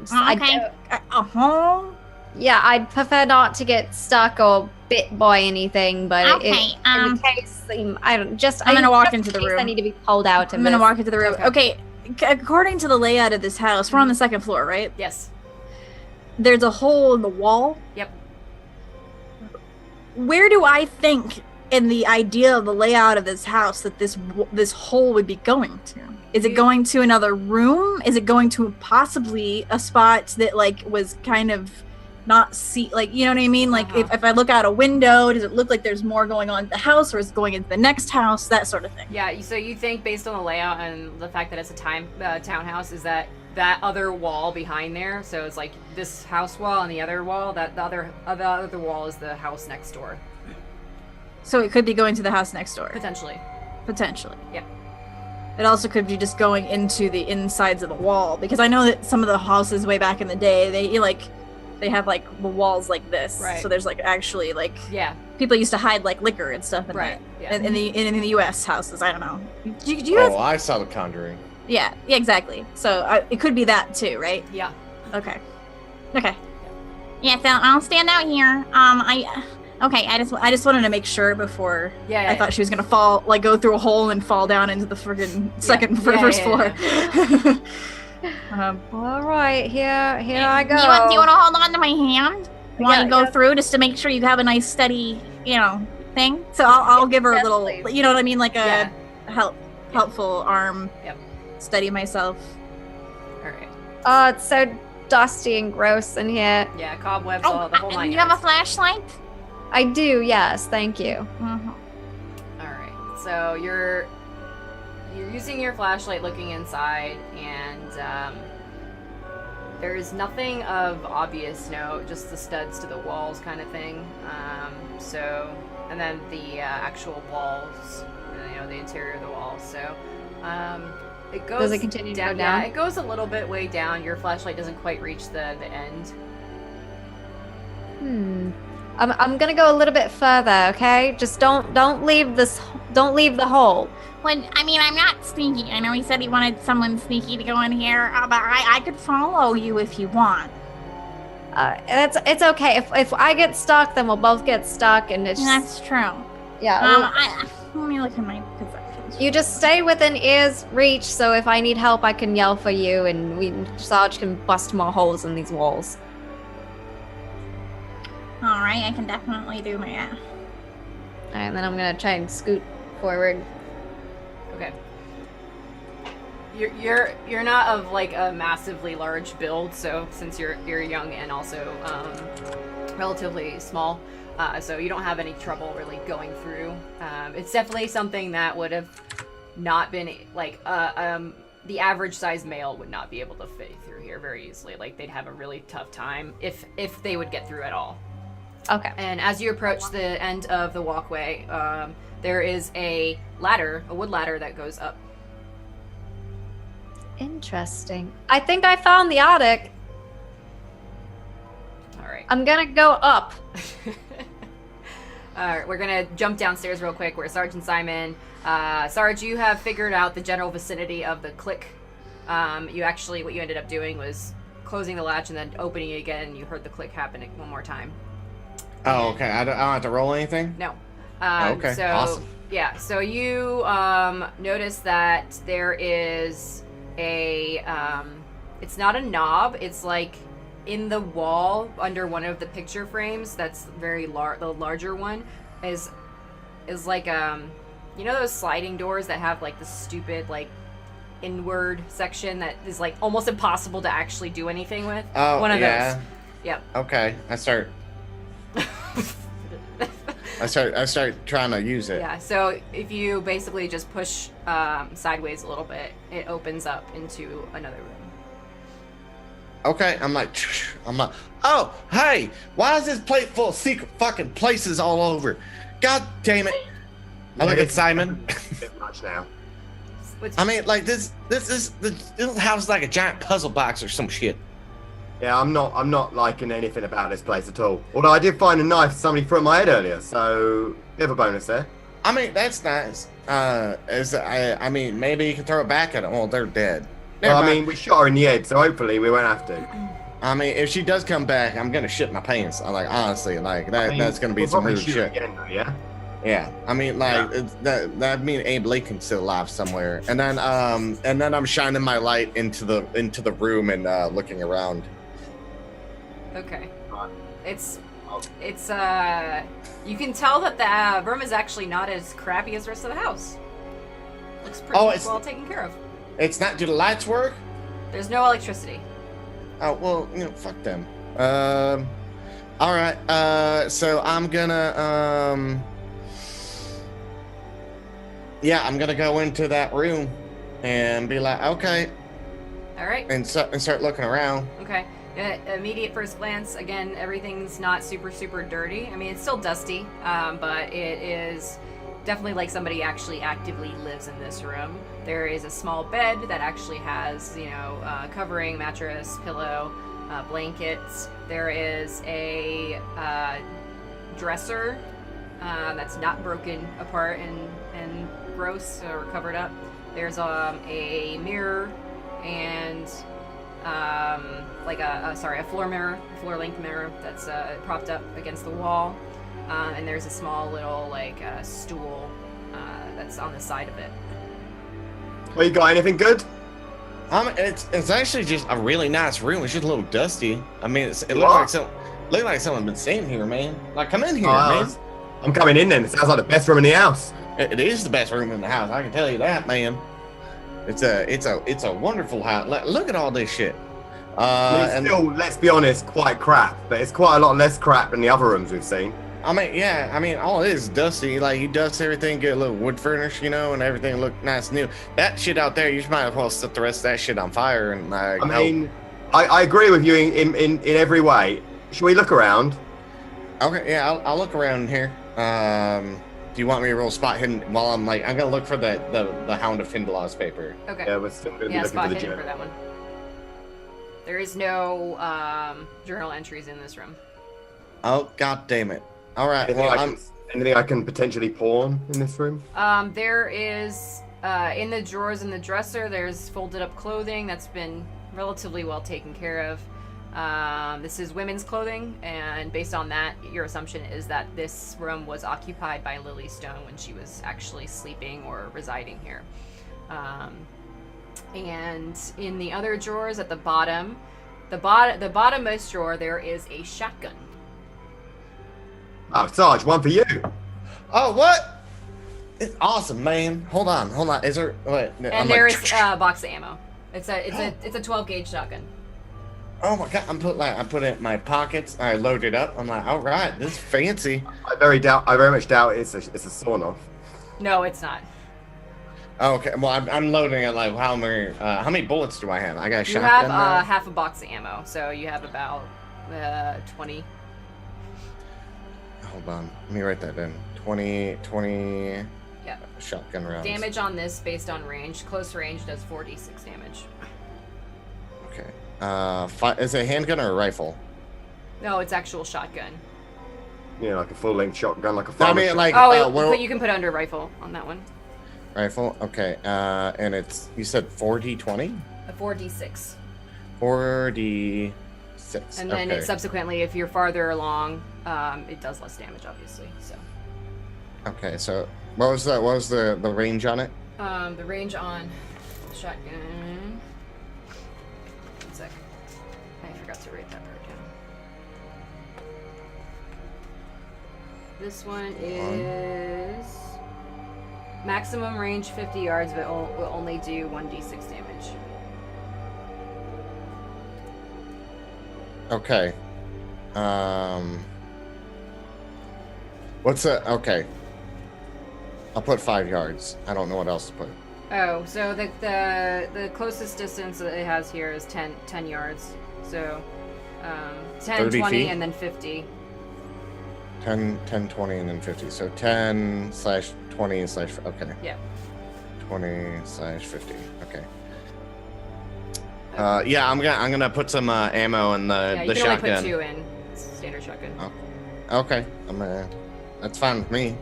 Okay. A hole? Yeah, I'd prefer not to get stuck or bit by anything, but Okay, in case I don't just. I'm gonna walk just into the in case room. I need to be pulled out. I'm gonna walk into the room. Okay. According to the layout of this house, we're on the second floor, right? Yes. There's a hole in the wall. Yep. Where do I think in the idea of the layout of this house that this hole would be going to? Is it going to another room? Is it going to possibly a spot that like was kind of not like, you know what I mean? Like if I look out a window, does it look like there's more going on in the house, or is it going into the next house? That sort of thing. Yeah. So you think based on the layout and the fact that it's a townhouse, is that other wall behind there? So it's like this house wall and the other wall. That the other wall is the house next door. So it could be going to the house next door. Potentially. Yeah. It also could be just going into the insides of the wall, because I know that some of the houses way back in the day, they have like the walls like this. Right. So there's like actually like Yeah. people used to hide like liquor and stuff in Right. that. Yeah. In the U.S. houses. I don't know. Do you guys? I saw The Conjuring. Yeah. Exactly. So it could be that too, right? Yeah. Okay. Yeah. So I'll stand out here. I just wanted to make sure before. Yeah. I thought she was gonna fall, like go through a hole and fall down into the friggin' first floor. All right, here I go. Do you want to hold on to my hand? Want to go yeah. through just to make sure you have a nice steady, thing? So I'll give her a little, please. you know what I mean, like a Yeah. helpful arm. Yep. Steady myself. All right. Oh, it's so dusty and gross in here. Yeah. Cobwebs, all the whole do nine you have a yards. flashlight? I do, yes, thank you. Mm-hmm. All right. So you're using your flashlight, looking inside, and there's nothing of obvious note, just the studs to the walls kind of thing. And then the actual walls, the interior of the walls. So it goes. Does it continue to go down? Yeah, it goes a little bit way down. Your flashlight doesn't quite reach the end. I'm gonna go a little bit further, okay? Just don't leave the hole. Well, I mean, I'm not sneaky. I know he said he wanted someone sneaky to go in here, but I could follow you if you want. It's okay. If I get stuck, then we'll both get stuck, and it's That's true. yeah. Let me look at my possessions. You just stay within ear's reach, so if I need help, I can yell for you, and Sarge can bust more holes in these walls. All right, I can definitely do that. All right, and then I'm gonna try and scoot forward. Okay. You're not of like a massively large build, so since you're young and also relatively small, so you don't have any trouble really going through. It's definitely something that would have not been like the average size male would not be able to fit through here very easily. Like they'd have a really tough time if they would get through at all. Okay. And as you approach the end of the walkway, there is a wood ladder that goes up. Interesting. I think I found the attic. All right. I'm gonna go up. All right, we're gonna jump downstairs real quick. Where Sergeant Simon, Sarge, you have figured out the general vicinity of the click. What you ended up doing was closing the latch and then opening it again. And you heard the click happen one more time. Oh, okay. I don't have to roll anything? No. Okay, So, awesome. Yeah, so you notice that there is it's not a knob, it's like in the wall under one of the picture frames that's very the larger one is like those sliding doors that have like the stupid like inward section that is like almost impossible to actually do anything with. Oh, one of yeah. those. Yep. Okay, I start trying to use it. Yeah, so if you basically just push sideways a little bit, it opens up into another room. Okay, I'm like, oh, hey, why is this plate full of secret fucking places all over? God damn it. I look at Simon. A bit much now. What's- I mean, like, this house is like a giant puzzle box or some shit. Yeah, I'm not liking anything about this place at all. Although I did find a knife somebody threw at my head earlier, so bit of a bonus there. I mean, that's nice. I mean, maybe you can throw it back at them. Well, they're dead. Well, I Never mind. mean, we shot her in the head, so hopefully we won't have to. I mean, if she does come back, I'm gonna shit my pants. I like, honestly, like that. I mean, That's gonna be we'll some probably rude shoot shit. again, though, yeah. Yeah, I mean, like that mean Abe Lincoln's still alive somewhere. And then I'm shining my light into the room and looking around. Okay. Right. It's you can tell that the room is actually not as crappy as the rest of the house. Looks pretty well taken care of. It's not. Do the lights work? There's no electricity. Oh well, fuck them. All right. So I'm gonna yeah, I'm gonna go into that room and be like, okay, All right. and start looking around. Okay. Immediate first glance, again, everything's not super dirty. I mean, it's still dusty, but it is definitely like somebody actually actively lives in this room. There is a small bed that actually has, covering, mattress, pillow, blankets. There is a dresser that's not broken apart and gross or covered up. There's a mirror and a floor-length mirror that's propped up against the wall, and there's a small little stool that's on the side of it. Well, you got anything good? It's actually just a really nice room. It's just a little dusty. I mean, it What? looks like someone's been staying here, man. Like, come in here, Oh, man. I'm coming in then. It sounds like the best room in the house. It is the best room in the house. I can tell you that, man. It's a wonderful house. Look at all this shit. It's still, let's be honest, quite crap. But it's quite a lot less crap than the other rooms we've seen. I mean, all it is dusty. Like, you dust everything, get a little wood furnish, and everything look nice and new. That shit out there, you might as well set the rest of that shit on fire and I mean, I agree with you in every way. Should we look around? Okay, yeah, I'll look around here. Do you want me to roll spot hidden while I'm gonna look for the Hound of Findalaw's paper? Okay. Yeah, we're still going to be looking spot for the hidden gem. for that one. There is no journal entries in this room. Oh, god damn it. All right, Anything I can potentially pawn in this room? There is in the drawers in the dresser. There's folded up clothing that's been relatively well taken care of. This is women's clothing, and based on that, your assumption is that this room was occupied by Lily Stone when she was actually sleeping or residing here. And in the other drawers at the bottom, the bottommost drawer, there is a shotgun. Oh, Sarge, one for you. Oh, what? It's awesome, man. Hold on. Is there? Wait, And there is a box of ammo. It's a 12 gauge shotgun. Oh my god! I put it in my pockets. I load it up. I'm like, all right, this is fancy. I very much doubt it's a sawn-off. No, it's not. Oh, okay, well, I'm loading it. Like, how many bullets do I have? I got a You shotgun have now? half a box of ammo, so you have about 20. Hold on, let me write that in. 20 Yeah. shotgun rounds. Damage on this based on range. Close range does 4d6 damage. Okay. Is it a handgun or a rifle? No, it's actual shotgun. Yeah, like a full-length shotgun, like a I farmer's mean, shotgun. like, But you can put under rifle on that one. rifle. Okay. And it's, you said 4d20? A 4d6. 4d6. And then okay. it subsequently, if you're farther along, it does less damage, obviously. So. Okay. So what was the range on it? The range on shotgun. One sec. I forgot to write that part down. This one is maximum range 50 yards, but will only do 1d6 damage. Okay. What's the, okay. I'll put 5 yards. I don't know what else to put. Oh, so the closest distance that it has here is 10 yards. So 10, 30 20, feet? and then 50. 10, 20, and then 50. So 10/20/, okay. Yeah. 20/50. Okay. Yeah, I'm gonna put some ammo in Yeah, you the can shotgun. only put 2 in. Standard shotgun. Okay, that's fine with me.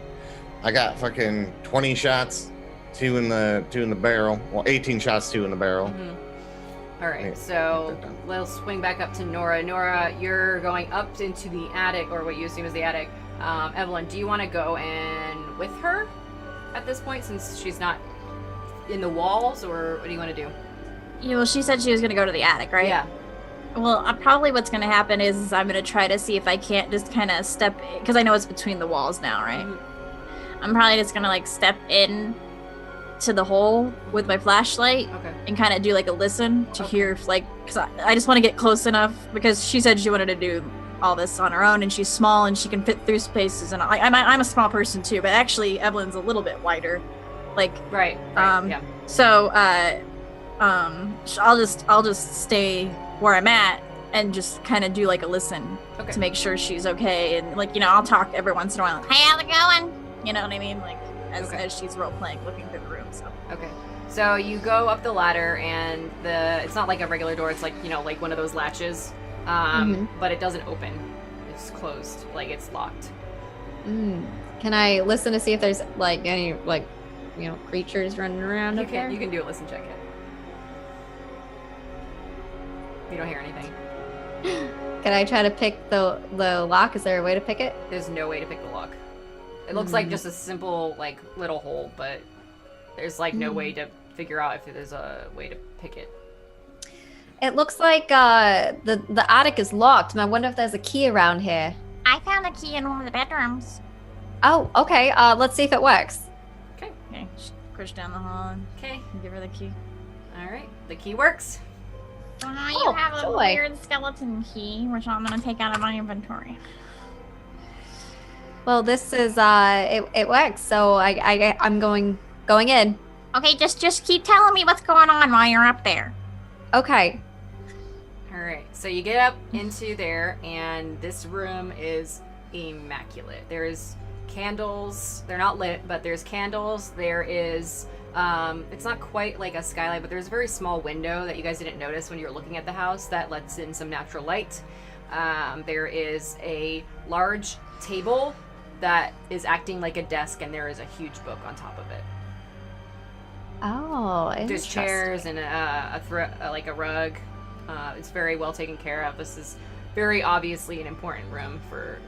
I got fucking 20 shots, 2 in the barrel. Well, 18 shots, 2 in the barrel. Mm-hmm. All right, Yeah, so get that done. let's swing back up to Nora. Nora, you're going up into the attic, or what you assume is the attic. Evelyn, do you want to go in with her at this point, since she's not in the walls, or what do you want to do? Yeah, well, she said she was gonna go to the attic, right? Yeah. Well, probably what's gonna happen is I'm gonna try to see if I can't just kind of step, because I know it's between the walls now, right? Mhm. I'm probably just gonna like step in to the hole with my flashlight Okay. and kind of do like a listen to Okay. hear if like, because I just want to get close enough, because she said she wanted to do all this on her own, and she's small and she can fit through spaces, and I'm a small person too, but actually Evelyn's a little bit wider, like Right. Yeah. so I'll just stay where I'm at and just kind of do like a listen Okay. to make sure she's okay, and like, you know, I'll talk every once in a while, like, hey, how's it going? You know what I mean? Like Okay. as she's role playing, looking through the room. So Okay. So you go up the ladder, and it's not like a regular door. It's like, you know, like one of those latches, but it doesn't open. It's closed, like it's locked. Can I listen to see if there's like any like, you know, creatures running around You up there? can do a listen check it. You don't hear anything. Can I try to pick the lock? Is there a way to pick it? There's no way to pick the lock. It looks like just a simple like little hole, but there's like no way to figure out if there's a way to pick it. It looks like the attic is locked, and I wonder if there's a key around here. I found a key in one of the bedrooms. Oh, okay. Let's see if it works. Okay. okay, just push down the hall and Okay. give her the key. All right. The key works. You Oh, have a joy. weird skeleton key, which I'm gonna take out of my inventory. Well, this is it works. So I'm going in. Okay, just keep telling me what's going on while you're up there. Okay. All right. So you get up into there, and this room is immaculate. There's candles. They're not lit, but there's candles. There is it's not quite like a skylight, but there's a very small window that you guys didn't notice when you were looking at the house that lets in some natural light. There is a large table that is acting like a desk, and there is a huge book on top of it. Oh, There's interesting. chairs and like a rug. It's very well taken care of. This is very obviously an important room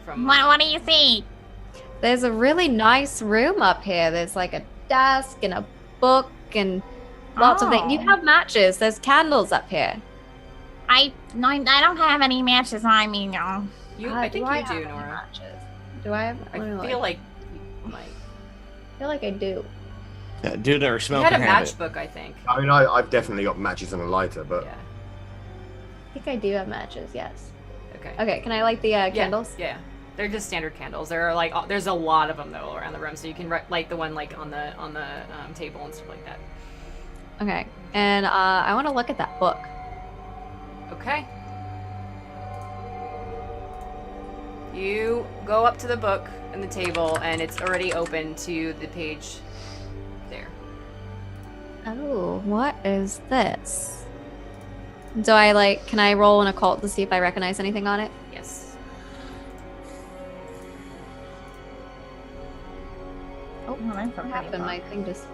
from. What do you see? There's a really nice room up here. There's like a desk and a book and lots of things. You have matches. There's candles up here. I don't have any matches on me, no. I think you have do, any Nora. matches? Do I have? I let me feel look. like you might. I feel like I do. Yeah, due to her You smoking had a habit. matchbook, I think. I mean, I've definitely got matches and a lighter, but Yeah. I think I do have matches. Yes. Okay. Okay. Can I light the candles? Yeah. They're just standard candles. There are like there's a lot of them though around the room, so you can light the one like on the table and stuff like that. Okay. And I want to look at that book. Okay. You go up to the book and the table, and it's already open to the page there. Oh, what is this? Do I can I roll an occult to see if I recognize anything on it? Yes. Oh, that's what happened? My thing just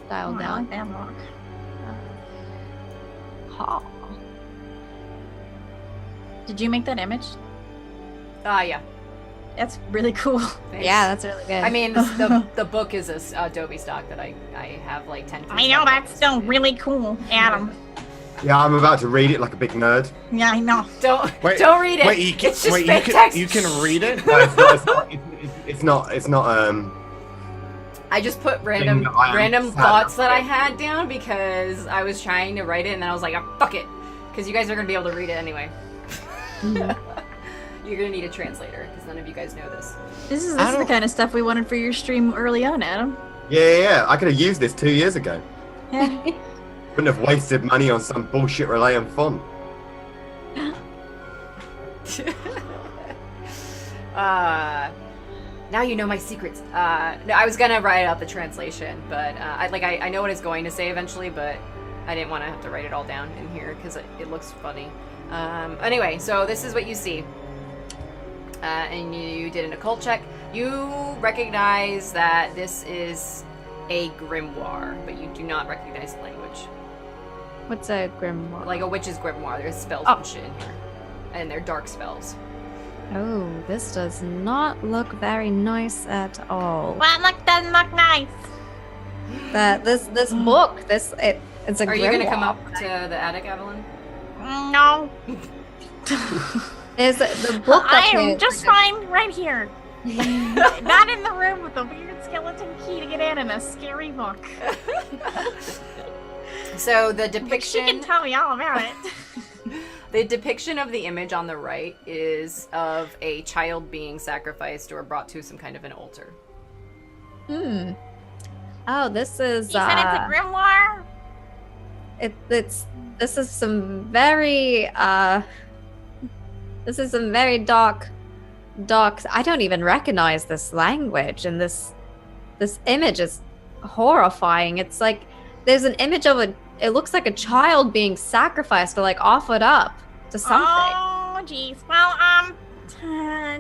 dialed I down. like that look. Ha. Did you make that image? Yeah. That's really cool. Thanks. Yeah, that's really good. I mean, the book is a Adobe stock that I have like 10. I know that's still really cool, Adam. yeah, I'm about to read it like a big nerd. Yeah, I know. Don't Wait, don't read it. Wait, you can, it's just wait, fake text. you can read it? No, it's not. I just put random Thing that I random understand. thoughts that I had down because I was trying to write it, and then I was like, oh, fuck it, because you guys are gonna be able to read it anyway. You're gonna need a translator because none of you guys know this. This is the kind of stuff we wanted for your stream early on, Adam. Yeah. I could have used this 2 years ago. Yeah. Wouldn't have wasted money on some bullshit relay and font. Now you know my secrets. No, I was gonna write out the translation, but I know what it's going to say eventually, but I didn't want to have to write it all down in here because it looks funny. Anyway, so this is what you see. And you did an occult check. You recognize that this is a grimoire, but you do not recognize the language. What's a grimoire? Like a witch's grimoire. There's spells and shit in here. And they're dark spells. Oh, this does not look very nice at all. What doesn't look nice? This book, it's a grimoire. Are you going to come up to the attic, Evelyn? No. Is the book I am just fine right here. Not in the room with a weird skeleton key to get in and a scary book. So the But she depiction... can tell me all about it. The depiction of the image on the right is of a child being sacrificed or brought to some kind of an altar. Oh, this is You said it's a grimoire? this is some very dark. I don't even recognize this language, and this image is horrifying. It's like there's an image of it looks like a child being sacrificed or like offered up to something. Oh, jeez. Well,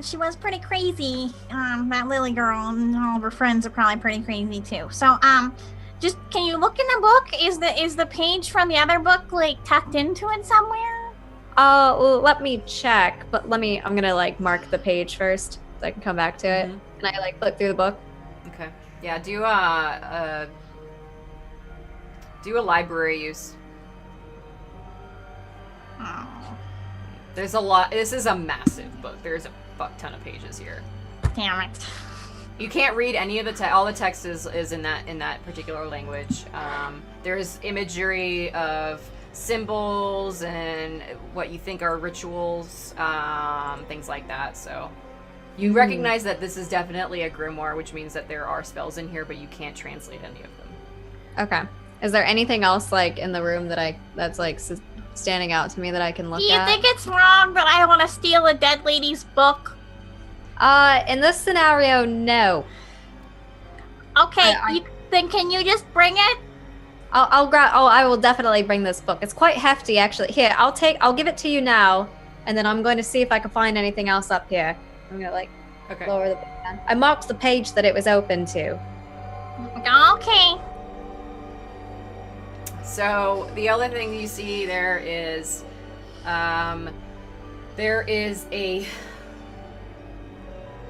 she was pretty crazy. That Lily girl and all of her friends are probably pretty crazy too. So, just can you look in the book? Is the page from the other book like tucked into it somewhere? Well, let me check, but I'm gonna like mark the page first so I can come back to it. And I like flip through the book. Okay. Yeah, do a library use. Oh, There's a lot. This is a massive book. There's a fuck ton of pages here. damn it. You can't read any of the all the text is in that particular language. There's imagery of symbols and what you think are rituals, things like that. So you recognize that this is definitely a grimoire, which means that there are spells in here, but you can't translate any of them. Okay. Is there anything else like in the room that's like standing out to me that I can look Do you at? think it's wrong that I want to steal a dead lady's book? In this scenario, no. Okay, then can you just bring it? I will definitely bring this book. It's quite hefty, actually. Here, I'll give it to you now, and then I'm going to see if I can find anything else up here. I'm gonna like lower the book down. I marked the page that it was open to. Okay. So the other thing you see there is a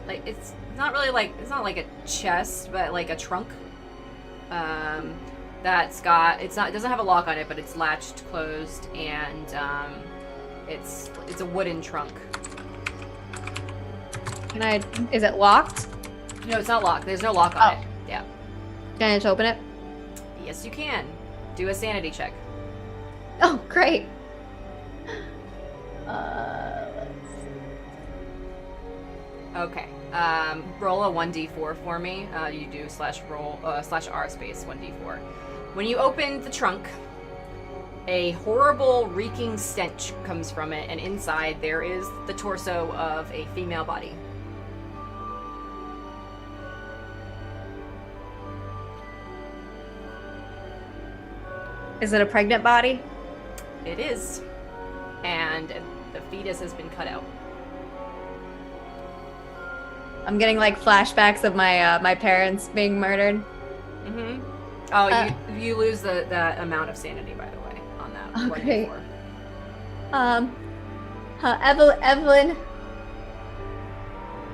like it's not like a chest, but like a trunk. That's got it doesn't have a lock on it, but it's latched closed, and it's a wooden trunk. Is it locked? No, it's not locked. There's no lock on it. Yeah. Can I just open it? Yes, you can. Do a sanity check. Oh, great. Okay. Roll a 1d4 for me. You do /R space 1d4. When you open the trunk, a horrible reeking stench comes from it, and inside there is the torso of a female body. Is it a pregnant body? It is. And the fetus has been cut out. I'm getting like flashbacks of my parents being murdered. Mm-hmm. Oh, you lose the amount of sanity, by the way, on that. Okay. 1d4.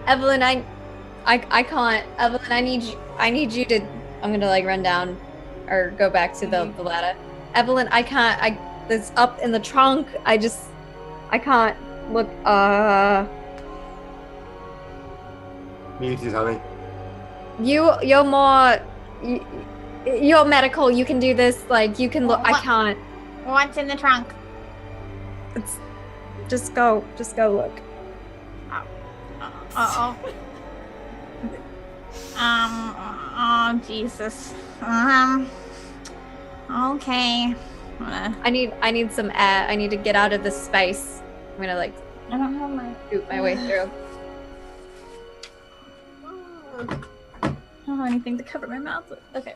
Evelyn, I can't. Evelyn, I need you to. I'm gonna like run down, or go back to the ladder. Evelyn, I can't. It's up in the trunk. I can't look. Muted, honey. You're more. You're medical. You can do this. Like you can look. I can't. What's in the trunk? It's. Just go look. Oh. Oh Jesus. Okay. I need some air. I need to get out of this space. I'm gonna like. I don't have my. Shoot my way through. I don't have anything to cover my mouth with. Okay.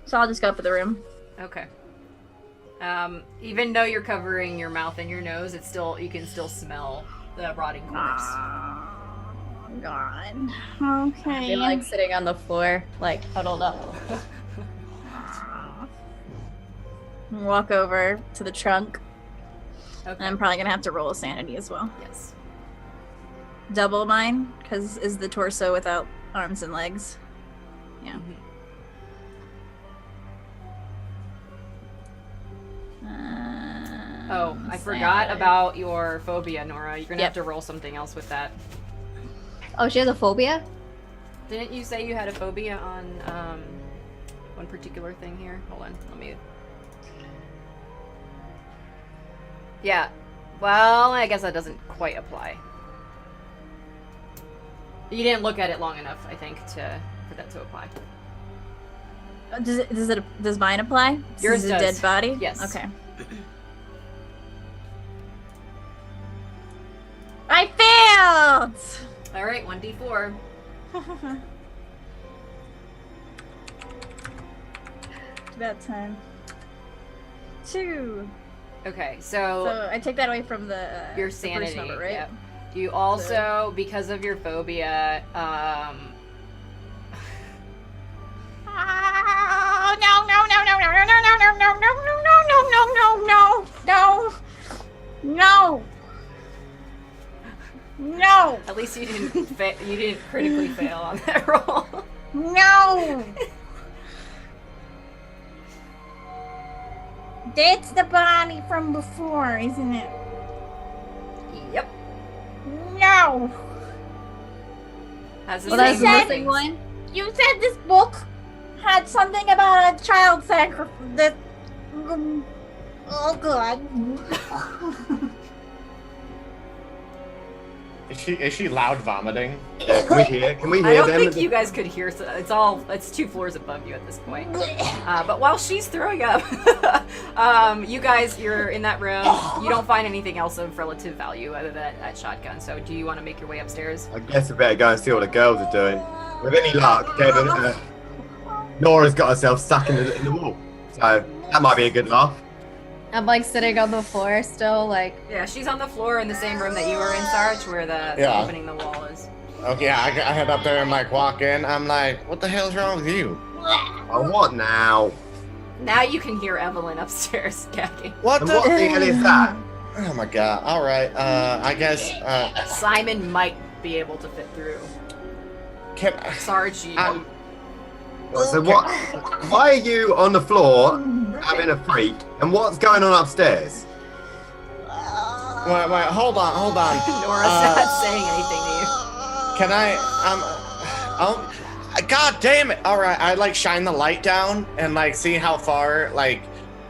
So I'll just go up to the room. Okay. Even though you're covering your mouth and your nose, it's still you can still smell the rotting corpse. Oh, God. I'd Okay. be like sitting on the floor, like huddled up. Walk over to the trunk. Okay. And I'm probably gonna have to roll a sanity as well. Yes. Double mine, because is the torso without arms and legs. Yeah. Oh, I forgot about your phobia, Nora. You're gonna have to roll something else with that. Oh, she has a phobia? Didn't you say you had a phobia on one particular thing here? Hold on, let me. Yeah. Well, I guess that doesn't quite apply. You didn't look at it long enough, I think, for that to apply. Does mine apply? Yours Is it a does. dead body? Yes. Okay. I failed. All right, 1d4. About time. 2. Okay, So I take that away from the your the first sanity, number, right? Yep. You also, because of your phobia, Oh, no, no, no, no, no, no, no, no, no, no, no, no, no, no, no, no, no, at least you didn't you didn't critically fail on that roll. no. That's the body from before, isn't it? Yep. No. Has the Well, that's same the said- missing one. You said this book had something about a child sacrifice. That. Oh God. Is she loud vomiting? Yeah, can we hear? Can we I hear don't them? think you guys could hear. So it's 2 floors above you at this point. But while she's throwing up, you guys, you're in that room. You don't find anything else of relative value other than that shotgun. So do you want to make your way upstairs? I guess we better go and see what the girls are doing. With any luck, Devin, Nora's got herself stuck in the wall. So that might be a good laugh. I'm like sitting on the floor still, like. Yeah, she's on the floor in the same room that you were in, Sarge, where the Yeah. opening the wall is. Okay, I head up there and like walk in. I'm like, what the hell's wrong with you? Oh, what now? Now you can hear Evelyn upstairs gagging. What And the? what the hell is that? Oh my god. All right. I guess. Simon might be able to fit through. Can Sarge, you. So what? Why are you on the floor having a freak? And what's going on upstairs? wait, hold on. Nora's not saying anything to you. Can I? God damn it! All right, I like shine the light down and like see how far like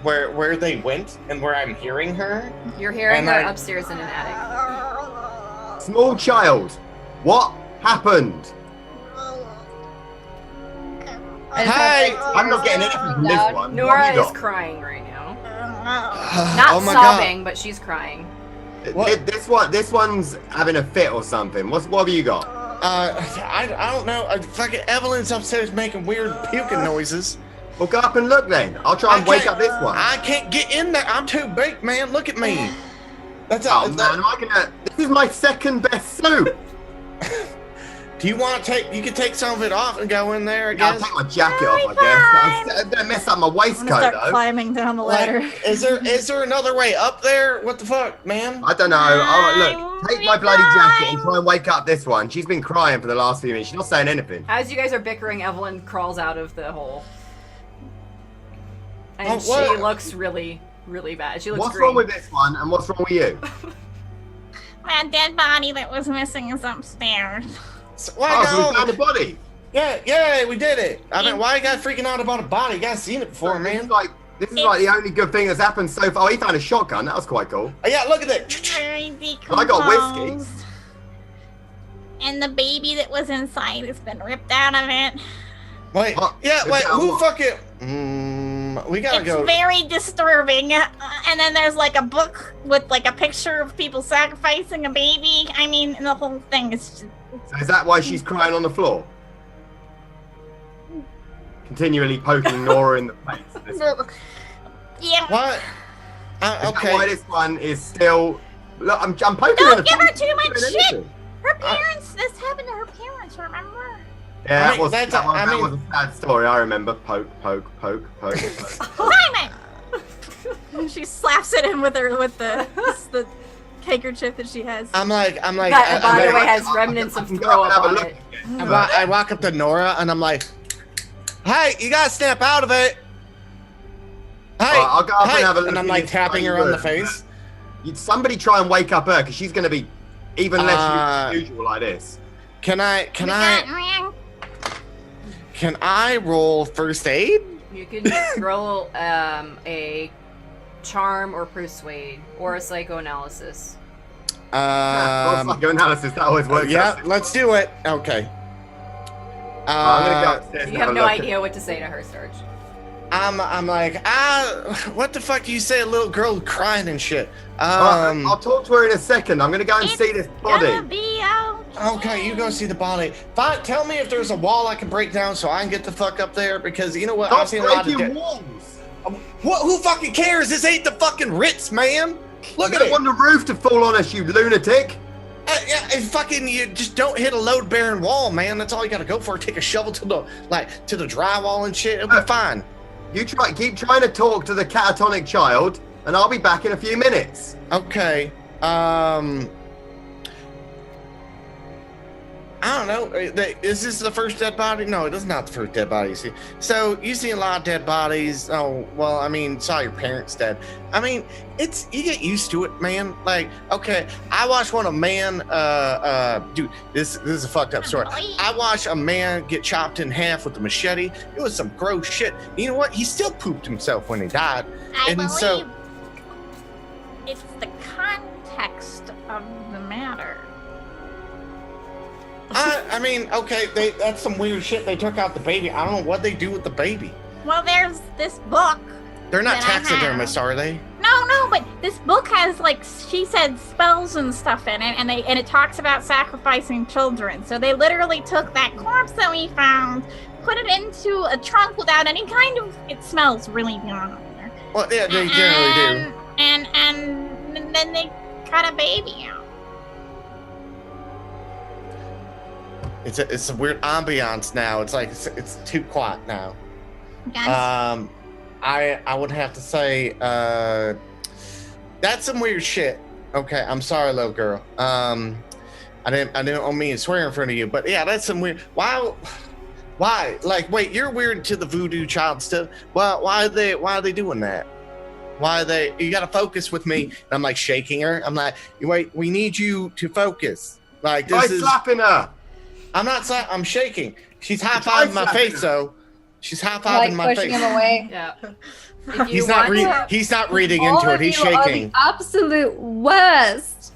where they went and where I'm hearing her. You're hearing And her I- upstairs in an attic. Small child, what happened? Hey! I'm not getting anything from this one. What Nora have you is got? crying right now. Not Oh my sobbing, but she's crying. What? This one's having a fit or something. What have you got? I don't know. Fucking Evelyn's upstairs making weird puking noises. Well, go up and look then. I'll try and wake up this one. I can't get in there. I'm too big, man. Look at me. That's Oh man, am I gonna? This is my second best suit. Do you want to take? You can take some of it off and go in there. I Yeah, I'll guess. take my jacket off. I guess. Don't mess up my I'm gonna waistcoat start though. climbing down the ladder. Like, is there another way up there? What the fuck, man? I don't know. Oh, look, take my bloody jacket and try and wake up this one. She's been crying for the last few minutes. She's not saying anything. As you guys are bickering, Evelyn crawls out of the hole. And Oh, she what? looks really, really bad. She looks What's green. wrong with this one and what's wrong with you? That dead body that was missing is upstairs. So, why Oh, so we go? found the body. Yeah, we did it. I mean, why you guys freaking out about a body? You guys seen it before, This is man. like the only good thing that's happened so far. Oh, he found a shotgun. That was quite cool. Oh, yeah, look at that. Very I got whiskey. decomposed. And the baby that was inside has been ripped out of it. Wait, What? yeah, wait, About who what? fucking? We gotta It's go. very disturbing. And then there's like a book with like a picture of people sacrificing a baby. I mean, the whole thing is just, So is that why she's crying on the floor? Continually poking Nora in the face. yeah. What? Okay. Why this one is still? Look, I'm poking. Don't in the give her face. too much Doing shit. anything. Her parents. This happened to her parents. Remember? Yeah, I mean, that was a sad story. I remember. Poke. Simon. She slaps at him with the handkerchief that she has. I'm like. That, by the way, has remnants of throw up on it. I walk up to Nora and I'm like, "Hey, you gotta snap out of it." Hey, I'll go up hey. and have a look. And I'm in like this tapping her tiny on the room. face. Somebody try and wake up her because she's going to be even less usual like this. Can I roll first aid? You can roll a charm or persuade or a psychoanalysis. Psychoanalysis, that always works. Yeah, let's do it. Okay. I'm going to go upstairs. You have no idea what to say to her, Starch. I'm like, what the fuck do you say? A little girl crying and shit. I'll talk to her in a second. I'm going to go and see this body. Gonna be Okay, you go see the body. Fine, tell me if there's a wall I can break down so I can get the fuck up there, because you know what? Stop I've seen a lot of breaking walls. What? Who fucking cares? This ain't the fucking Ritz, man. Look You at don't it. want the roof to fall on us, you lunatic. Yeah, you just don't hit a load-bearing wall, man. That's all you gotta go for. Take a shovel to the drywall and shit. It'll be fine. You keep trying to talk to the catatonic child, and I'll be back in a few minutes. Okay. I don't know. Is this the first dead body? No, it is not the first dead body you see. So you see a lot of dead bodies. Oh, well, I mean, saw your parents dead. I mean, you get used to it, man. Like, okay, I watched a man, dude, this is a fucked up story. I watched a man get chopped in half with a machete. It was some gross shit. You know what? He still pooped himself when he died. I And believe so- it's the context of the matter. I mean, okay, that's some weird shit. They took out the baby. I don't know what they do with the baby. Well, there's this book. They're not that I have. taxidermists, are they? No, but this book has, like, she said spells and stuff in it, and it talks about sacrificing children. So they literally took that corpse that we found, put it into a trunk without any kind of. It smells really bad. Well, yeah, they generally do. And then they cut a baby out. It's a weird ambiance now. It's like it's too quiet now. Guys, I would have to say that's some weird shit. Okay, I'm sorry, little girl. I didn't mean to swear in front of you, but yeah, that's some weird. Why? Like, wait, you're weird to the voodoo child stuff. Well, why are they doing that? You gotta focus with me. And I'm like shaking her. I'm like, wait, we need you to focus. Like, this is slapping her. I'm not slapping, I'm shaking. She's high-fiving my face, though. She's high-fiving my face. pushing him away. Yeah. If you He's not want he's not reading All into it. of He's you are shaking. the absolute worst.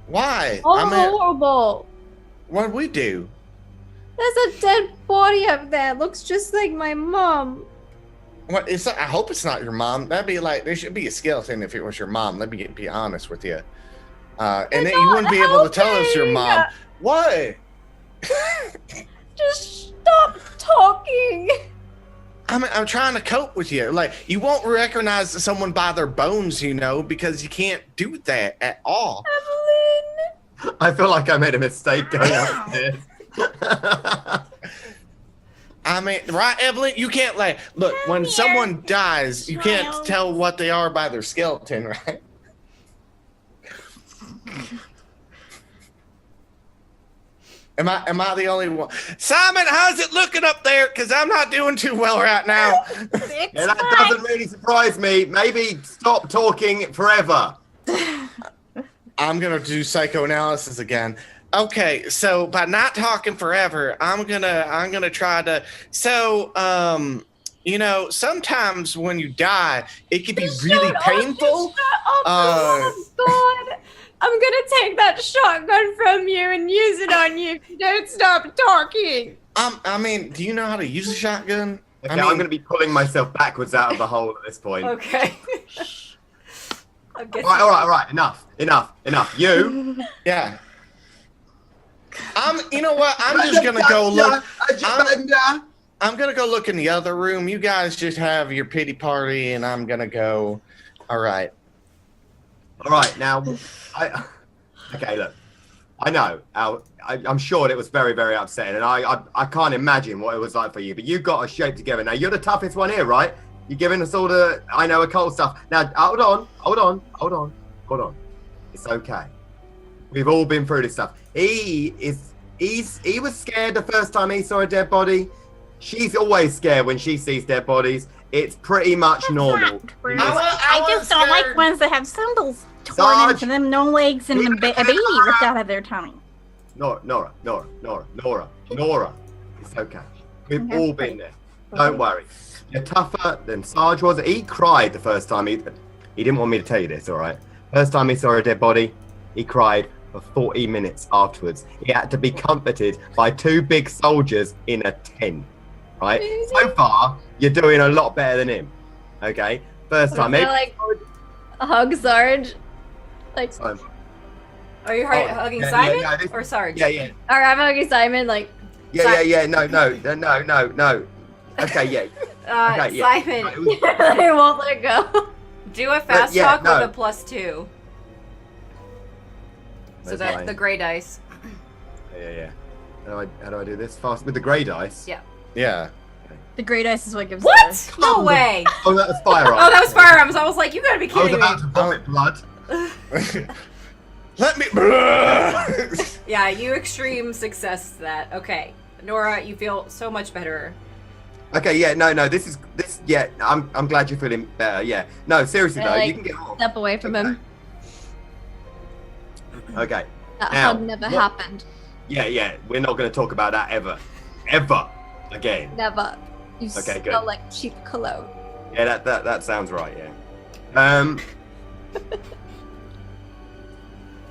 Why? Horrible. What'd we do? There's a dead body up there. Looks just like my mom. What? I hope it's not your mom. That'd be like, there should be a skeleton if it was your mom. Let me be honest with you. And then you wouldn't be able to tell us your mom. What? Just stop talking. I'm trying to cope with you. Like, you won't recognize someone by their bones, because you can't do that at all. Evelyn. I feel like I made a mistake going upstairs. I mean, right, Evelyn? You can't look, when someone dies, you can't tell what they are by their skeleton, right? Am I the only one? Simon, how's it looking up there? Because I'm not doing too well right now. Yeah, that doesn't really surprise me. Maybe stop talking forever. I'm gonna do psychoanalysis again. Okay, so by not talking forever, I'm gonna try to. So, sometimes when you die, it can be really painful. Oh God! I'm gonna take that shotgun from you and use it on you if you don't stop talking. I mean, do you know how to use a shotgun? Okay, I mean, I'm going to be pulling myself backwards out of the hole at this point. Okay. All right. Enough. You. Yeah. You know what? I'm just gonna go look. I'm gonna go look in the other room. You guys just have your pity party, and I'm gonna go All right. All right, now, okay, look, I know, I'm sure it was very, very upsetting, and I can't imagine what it was like for you, but you got a shape together. Now, you're the toughest one here, right? You're giving us all the, I know, occult stuff. Now, hold on. It's okay. We've all been through this stuff. He was scared the first time he saw a dead body. She's always scared when she sees dead bodies. It's pretty much normal. I just don't like ones that have symbols torn into them, no legs, and a baby ripped out of their tummy. Nora. It's okay. We've all been there. Don't worry. You're tougher than Sarge was. He cried the first time. He didn't want me to tell you this, all right? First time he saw a dead body, he cried for 40 minutes afterwards. He had to be comforted by 2 big soldiers in a tent, right? So far, you're doing a lot better than him, okay? First time. Like, hug Sarge. Like, Are you hugging Simon or Sarge? Yeah. Or I'm hugging Simon, like. Yeah. No. Okay, yeah. Simon. I won't let go. Do a fast talk with a +2. So that's the gray dice. Yeah. How do I do this? Fast with the grey dice? Yeah. Yeah. The gray dice is what gives What? No way! Oh, that was firearms. Oh, that was firearms. I was like, you gotta be I was kidding me. about to vomit blood. Let me. Yeah, you extreme success that. Okay. Nora, you feel so much better. Okay, yeah, no, yeah, I'm glad you're feeling better, yeah. No, seriously though, you can get off. Step away from him. Okay. That Now, hug never happened. Yeah, we're not going to talk about that ever again. Never. You Okay, smell good. like cheap cologne. Yeah, that sounds right, yeah.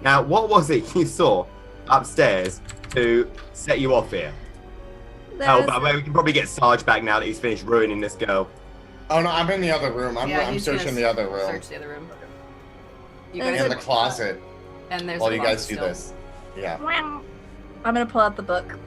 Now, what was it you saw upstairs to set you off here? There's- By the way, we can probably get Sarge back now that he's finished ruining this girl. Oh no, I'm in the other room. I'm he's searching gonna the other room. Search the other room. You And guys In the closet. and there's While a you lock guys do still. this. Yeah. Well, I'm gonna pull out the book.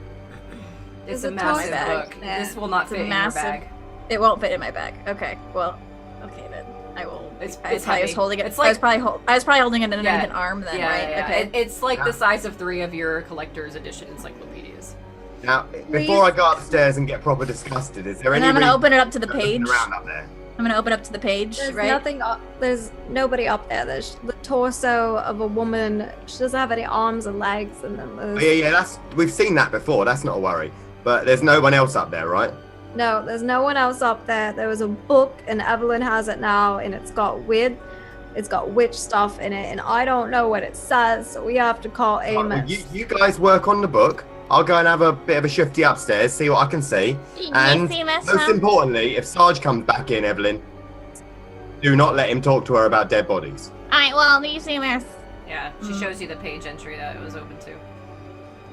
It's There's a a massive tote book. bag there. This will not It's a fit in massive- your bag. It won't fit in my bag. Okay, well, okay then. I will. It's I was heavy. holding it. It's I was like- probably holding it underneath Yeah. an arm then, Yeah, right? yeah. Okay. It's like Yeah. the size of 3 of your collector's edition encyclopedias. Now, before I go upstairs and get proper disgusted, is there And any I'm gonna reason open it up to the you're looking page. around up there? I'm gonna open up to the page, There's right? nothing up. There's nobody up there. There's the torso of a woman. She doesn't have any arms and legs, and then Oh, there's yeah, we've seen that before. That's not a worry. But there's no one else up there, right? no. There's no one else up there. There was a book, and Evelyn has it now, and it's got witch stuff in it, and I don't know what it says. So we have to call Right, well, Amos. you guys work on the book. I'll go and have a bit of a shifty upstairs, see what I can see. And you see this most one? importantly, if Sarge comes back in, Evelyn, do not let him talk to her about dead bodies. Alright, well, do you see this? Yeah, she shows you the page entry that it was open to.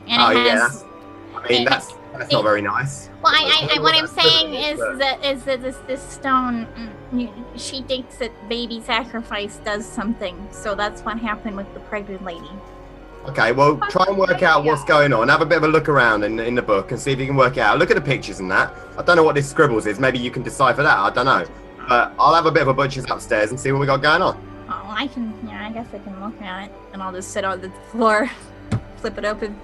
And Oh, it yeah, has. that's not very nice. Well, what I'm saying is that this stone, she thinks that baby sacrifice does something. So that's what happened with the pregnant lady. Okay, well, try and work out what's going on. Have a bit of a look around in the book and see if you can work it out. Look at the pictures and that. I don't know what this scribbles is. Maybe you can decipher that. I don't know. But I'll have a bit of a butcher's upstairs and see what we got going on. Oh, I guess I can look at it. And I'll just sit on the floor, flip it open,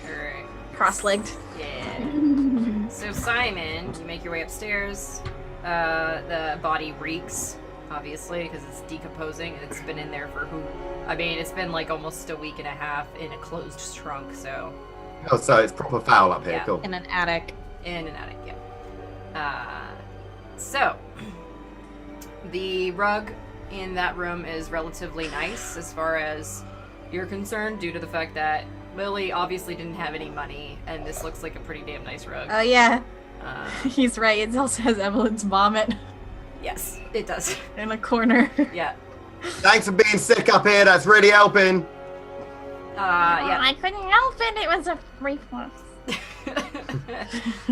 Alright. cross-legged. Yeah. So Simon, you make your way upstairs. The body reeks, obviously, because it's decomposing. It's been in there for it's been like almost a week and a half in a closed trunk, so. Oh, so it's proper foul up here. Yeah. Cool. In an attic. In an attic, yeah. So, the rug in that room is relatively nice as far as you're concerned, due to the fact that Lily obviously didn't have any money, and this looks like a pretty damn nice rug. Oh yeah, Uh, he's right. It also has Evelyn's vomit yes, it does. in a corner. Yeah. Thanks for being sick up here. That's really helping. Yeah. I couldn't help it. It was a reflux.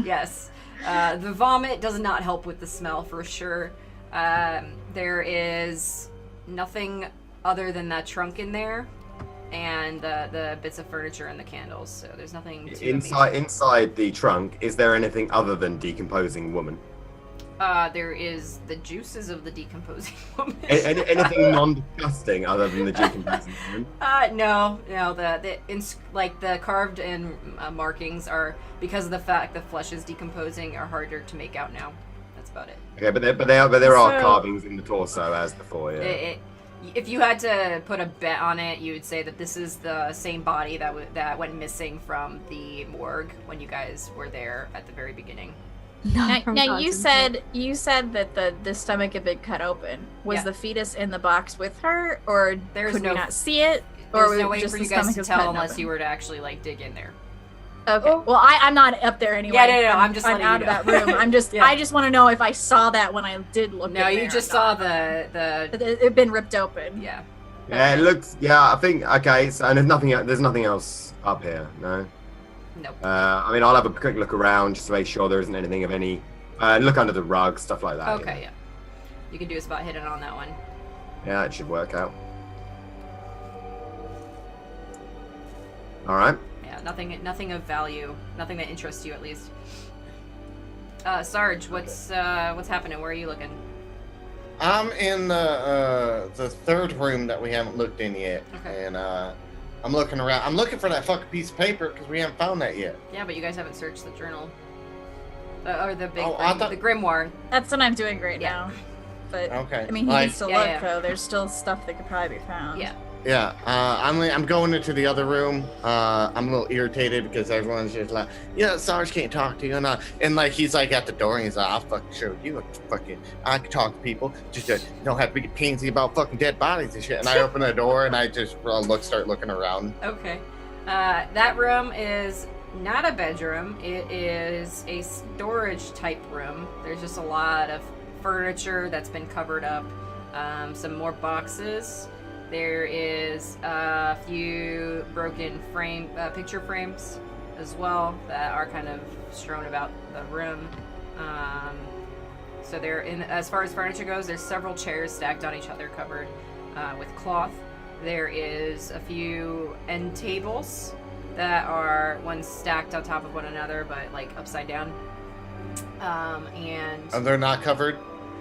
Yes. The vomit does not help with the smell for sure. There is nothing other than that trunk in there and the bits of furniture and the candles. So there's nothing too amazing. Inside the trunk, is there anything other than decomposing woman? There is the juices of the decomposing woman. Anything non-disgusting other than the decomposing woman? No. The carved and markings are, because of the fact the flesh is decomposing, are harder to make out now. That's about it. Okay, but there are carvings in the torso as before. Yeah. If you had to put a bet on it, you would say that this is the same body that went missing from the morgue when you guys were there at the very beginning. Now you said that the stomach had been cut open. Was the fetus in the box with her, or could we not see it? There's Or no way just for the you guys stomach to was tell cut unless open? you were to actually dig in there. Okay. Well, I'm not up there anyway. Yeah, no. I'm just I'm letting out you of know. that room. I'm just. Yeah. I just want to know if I saw that when I did look. No, in you there just or saw not. the. It had been ripped open. Yeah. Yeah, it looks. Yeah, I think. Okay, so and there's nothing else up here. No. Nope. I mean, I'll have a quick look around just to make sure there isn't anything of any. Look under the rug, stuff like that. Okay, yeah. You can do a spot hidden on that one. Yeah, it should work out. All right. Yeah, nothing of value, nothing that interests you at least. Sarge, what's happening? Where are you looking? I'm in the third room that we haven't looked in yet, Okay. and I'm looking around. I'm looking for that fucking piece of paper because we haven't found that yet. Yeah, but you guys haven't searched the journal. Or the big I the grimoire. That's what I'm doing right now. But Okay. I mean, he Like- needs to Yeah, look yeah. though. There's still stuff that could probably be found. Yeah. Yeah, I'm going into the other room. I'm a little irritated because everyone's just like, yeah, Sarge can't talk to you, and like he's like at the door and he's like, I'll fucking show you, I can talk to people, just don't have to be pansy about fucking dead bodies and shit. And I open the door and I just start looking around. Okay. That room is not a bedroom. It is a storage type room. There's just a lot of furniture that's been covered up. Some more boxes. There is a few broken picture frames as well that are kind of strewn about the room. So as far as furniture goes, there's several chairs stacked on each other covered with cloth. There is a few end tables that are one stacked on top of one another but like upside down. And they're not covered?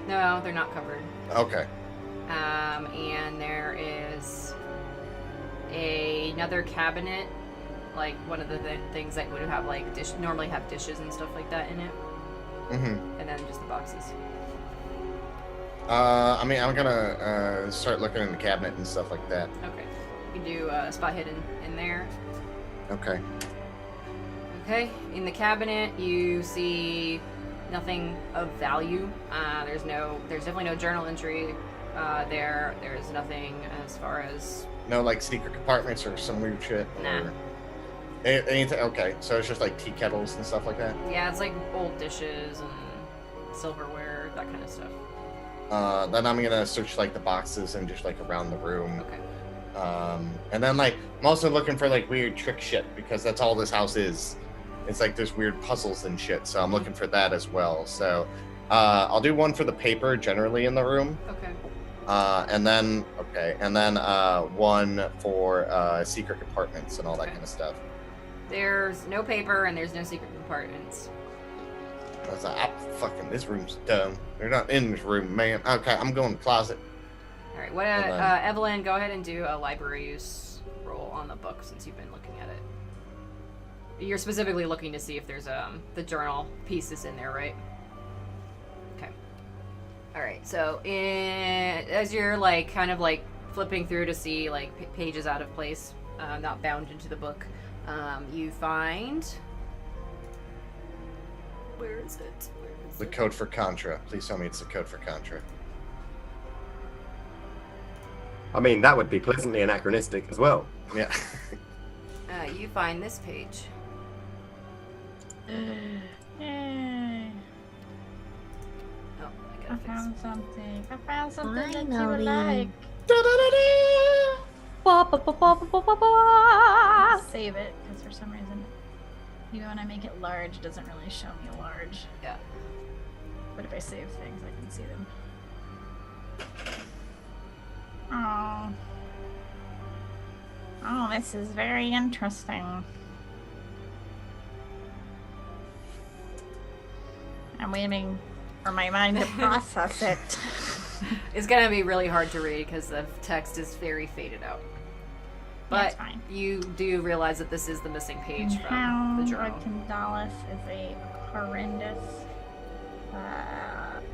no, they're not covered. Okay. And there is another cabinet, like one of the things that would have like normally have dishes and stuff like that in it. Mm-hmm. And then just the boxes. I mean, I'm gonna start looking in the cabinet and stuff like that. Okay. You can do a spot hidden in there. Okay. Okay. In the cabinet, you see nothing of value. There's definitely no journal entry. There's nothing as far as No, like secret compartments or some weird shit. Nah. Or anything. Okay, so it's just like tea kettles and stuff like that. yeah, it's like old dishes and silverware, that kind of stuff. Then I'm gonna search like the boxes and just like around the room. Okay. And then like I'm also looking for like weird trick shit because that's all this house is. It's like there's weird puzzles and shit, so I'm looking for that as well. So I'll do one for the paper generally in the room. Okay. And then one for secret compartments and all that Okay. kind of stuff. There's no paper and there's no secret compartments. I was like, fucking, this room's dumb. They're not in this room, man. Okay, I'm going to the closet. All right. What? Hold on. Evelyn, go ahead and do a library use roll on the book since you've been looking at it. You're specifically looking to see if there's the journal pieces in there, right? Okay. All right. So as you're like kind of like flipping through to see like pages out of place, not bound into the book, you find. Where is it? The code for Contra. Please tell me it's the code for Contra. I mean, that would be pleasantly anachronistic as well. Yeah. You find this page. Yay. Oh, I I gotta fix found something. I found something that you would Finally. like. Ba, ba, ba, ba, ba, ba, ba. Save it, because for some reason, even when I make it large, it doesn't really show me large. Yeah. But if I save things, I can see them. Oh. Oh, this is very interesting. I'm waiting for my mind to process it. It's gonna be really hard to read because the text is very faded out. But fine. you do realize that this is the missing page from Hound the of journal. Candalis is a horrendous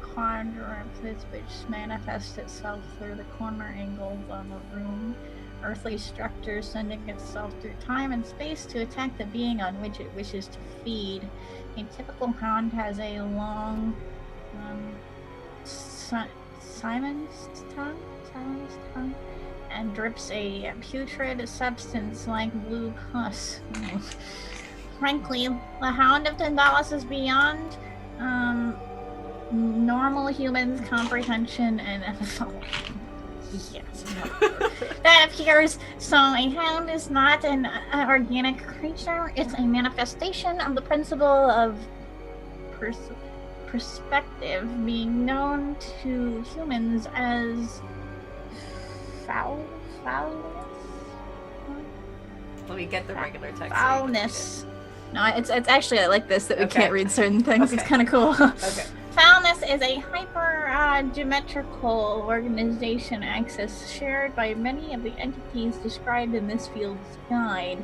quadruped which manifests itself through the corner angles of a room. Earthly structure sending itself through time and space to attack the being on which it wishes to feed. A typical hound has a long Simon's tongue and drips a putrid substance like blue pus. Frankly, the Hound of Tandalis is beyond normal humans' comprehension and yes, that appears. So a hound is not an organic creature. It's a manifestation of the principle of perspective, being known to humans as foulness. Let me get the regular text. Foulness. No, it's actually I like this that we Okay. can't read certain things. Okay. It's kind of cool. Okay. Foulness is a hyper-geometrical organization axis shared by many of the entities described in this field's guide.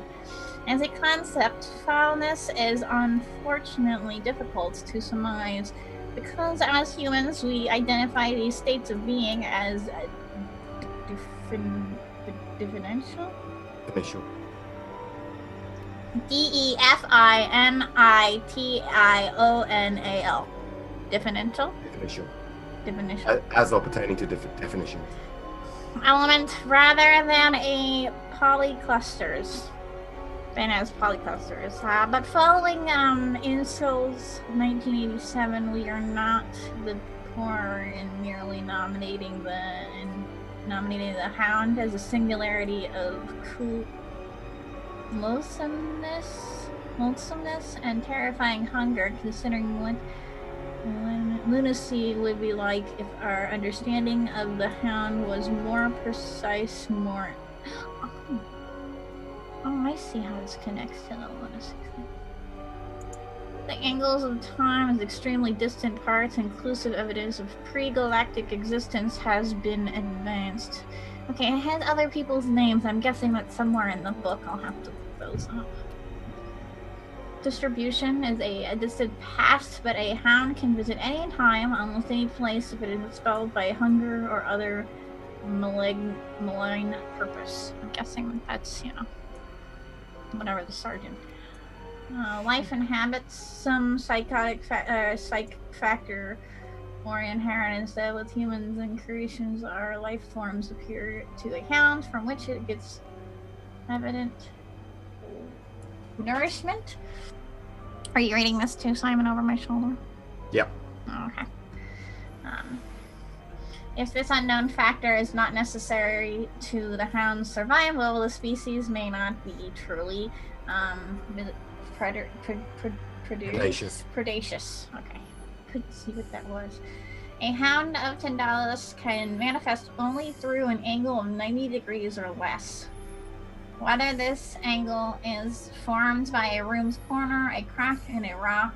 As a concept, foulness is unfortunately difficult to surmise because as humans we identify these states of being as differential? Initial. DEFINITIONAL. Differential? Definition. As or pertaining to definition. Element rather than a polyclusters. But following Insol's 1987, we are not the poor in merely nominating the hound as a singularity of loathsomeness and terrifying hunger, considering what lunacy would be like if our understanding of the hound was more precise, Oh, I see how this connects to the lunacy thing. The angles of time as extremely distant parts, inclusive evidence of pre-galactic existence, has been advanced. Okay, it has other people's names. I'm guessing that somewhere in the book I'll have to look those up. Distribution is a distant past, but a hound can visit any time, almost any place, if it is expelled by hunger or other malign purpose. I'm guessing that's, whatever the sergeant. Life inhabits some psychotic factor or inherent instead with humans and creations are life forms superior to the hound from which it gets evident nourishment. Are you reading this too, Simon, over my shoulder? Yep. Oh, okay. If this unknown factor is not necessary to the hound's survival, the species may not be truly predacious. Okay. Couldn't see what that was. A hound of Tandalis can manifest only through an angle of 90 degrees or less. Whether this angle is formed by a room's corner, a crack in a rock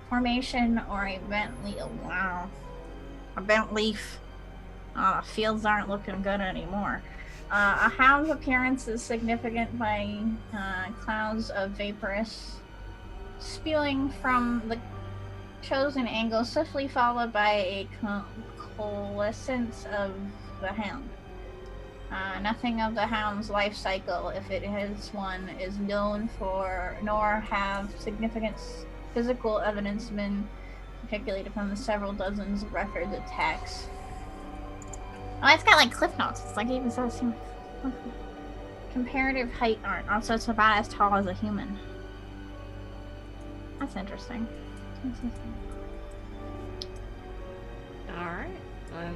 formation, or a bent leaf. Wow. A bent leaf. Oh, fields aren't looking good anymore. A hound's appearance is significant by clouds of vaporous spewing from the chosen angle, swiftly followed by a coalescence of the hound. Nothing of the hound's life cycle, if it has one, is known for, nor have significant physical evidence been articulated from the several dozens of records of texts. Oh, it's got like cliff notes. It's like it even says comparative height aren't. Also, it's about as tall as a human. That's interesting. All right.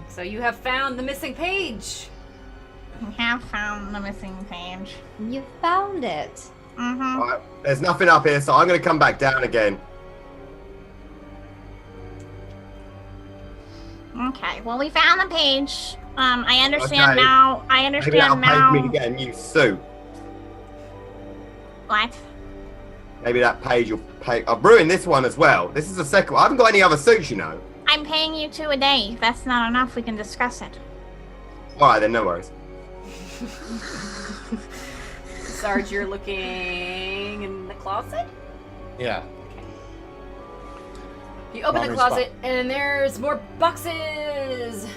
So you have found the missing page. We have found the missing page. You found it. Mm-hmm. Alright, there's nothing up here, so I'm going to come back down again. Okay. Well, we found the page. I understand Okay. now. I Maybe understand that'll now. pay me to get a new suit. What? Maybe that page will pay. I've ruined this one as well. This is the second one. I haven't got any other suits, you know. I'm paying you 2 a day. If that's not enough, we can discuss it. All right, then, no worries. Sarge, you're looking in the closet? Yeah. You open the Mommy closet, spot. and there's more boxes!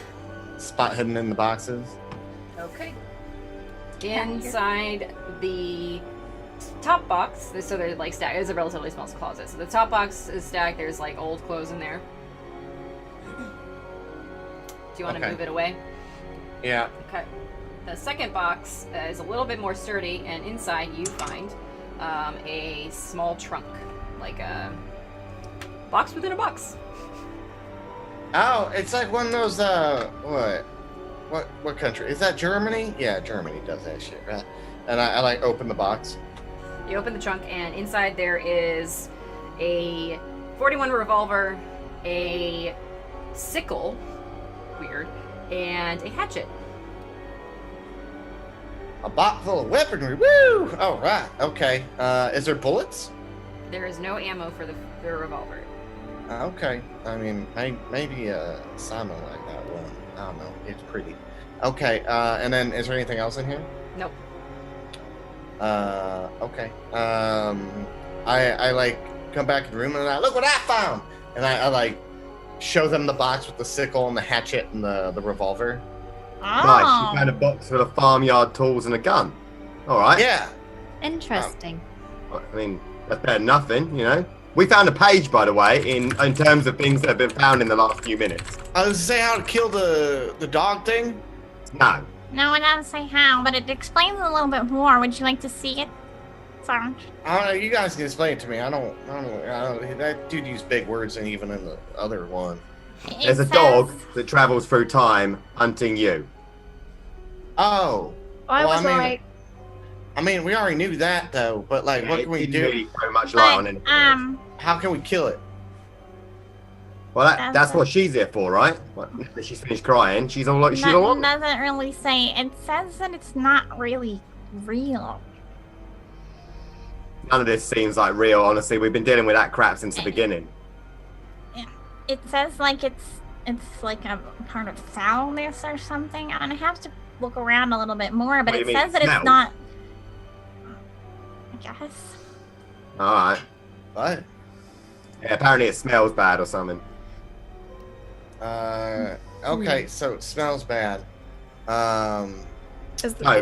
Spot hidden in the boxes. Okay. Inside the top box, so they're like stacked. It's a relatively small closet. So the top box is stacked. There's like old clothes in there. Do you want to move it away? Yeah. Okay. The second box is a little bit more sturdy, and inside you find a small trunk, like a box within a box. Oh, it's like one of those. What country is that? Germany? Yeah, Germany does that shit, right? And I like open the box. You open the trunk, and inside there is a 41 revolver, a sickle, weird, and a hatchet. A box full of weaponry. Woo! All right. Okay. Is there bullets? There is no ammo for the revolver. Okay. I mean, maybe Simon like that one. I don't know. It's pretty. Okay. And then is there anything else in here? Nope. Okay. I like come back in the room and I look what I found, and I like show them the box with the sickle and the hatchet and the revolver. Nice. You found a box full of farmyard tools and a gun. All right. Yeah. Interesting. I mean, that's better than nothing, you know. We found a page, by the way, in terms of things that have been found in the last few minutes. I was to say how to kill the dog thing. No. No, it doesn't say how, but it explains a little bit more. Would you like to see it, Sarge? I don't know. You guys can explain it to me. I don't. That dude used big words, and even in the other one. There's a dog that travels through time hunting you. Oh. I was right. I mean, we already knew that though, but like, what can we do? Really throw much light on anything else. How can we kill it? Well, that's what she's here for, right? She's finished crying. She's all like, she's all It doesn't really say. It says that it's not really real. None of this seems like real, honestly. We've been dealing with that crap since the beginning. It says like it's like a part of foulness or something. And I have to look around a little bit more, but it says that it's not. I guess. All right. What? Yeah, apparently it smells bad or something. Okay, so it smells bad. I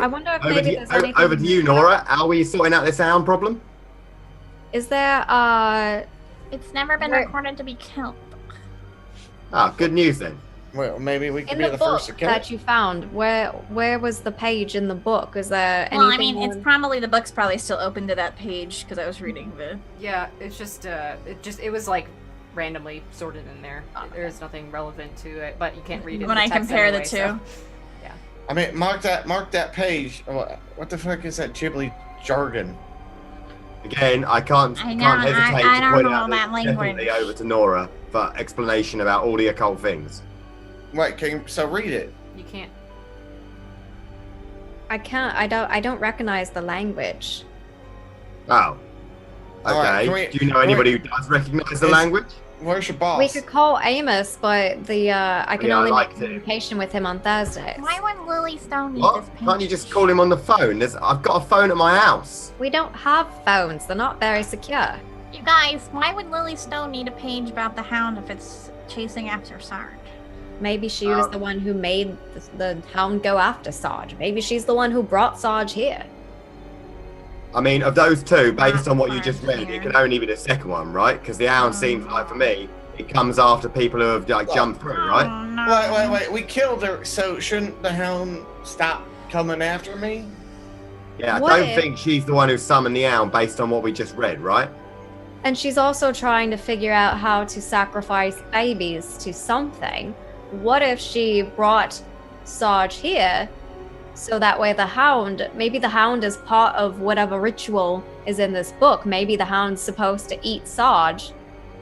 wonder if maybe there's anything. Over to you, Nora. Are we sorting out this sound problem? Is there It's never been recorded to be killed. Ah, good news then. Well, maybe we can in be the the first book to kill that it. you found? Where was the page in the book? Is there anything? Well, I mean, it's probably the book's probably still open to that page because I was reading the. Yeah, it's just it was like randomly sorted in there. There's nothing relevant to it, but you can't read it. When in I the text compare anyway, the two. so, yeah. I mean, mark that page. What the fuck is that Ghibli jargon? Again, I can't I know, hesitate I to don't point know out that that definitely language. over to Nora for explanation about all the occult things. Wait, so read it. You can't. I can't. I don't recognize the language. Oh. All right, Okay. can we- Do you know anybody who does recognize the language? Where's your boss? We could call Amos, but I can Yeah, I only like make it. communication with him on Thursdays. Why would Lily Stone need What? this page? Can't you just call him on the phone? I've got a phone at my house. We don't have phones. They're not very secure. You guys, why would Lily Stone need a page about the hound if it's chasing after Sarge? Maybe she was the one who made the hound go after Sarge. Maybe she's the one who brought Sarge here. I mean, of those two, based on what you Not just read, clear. it can only be the second one, right? Because the hound seems like, for me, it comes after people who have like jumped through, right? Oh, no. Wait. We killed her, so shouldn't the hound stop coming after me? Yeah, I What don't if- think she's the one who summoned the hound based on what we just read, right? And she's also trying to figure out how to sacrifice babies to something. What if she brought Sarge here so that way maybe the hound is part of whatever ritual is in this book. Maybe the hound's supposed to eat Sarge.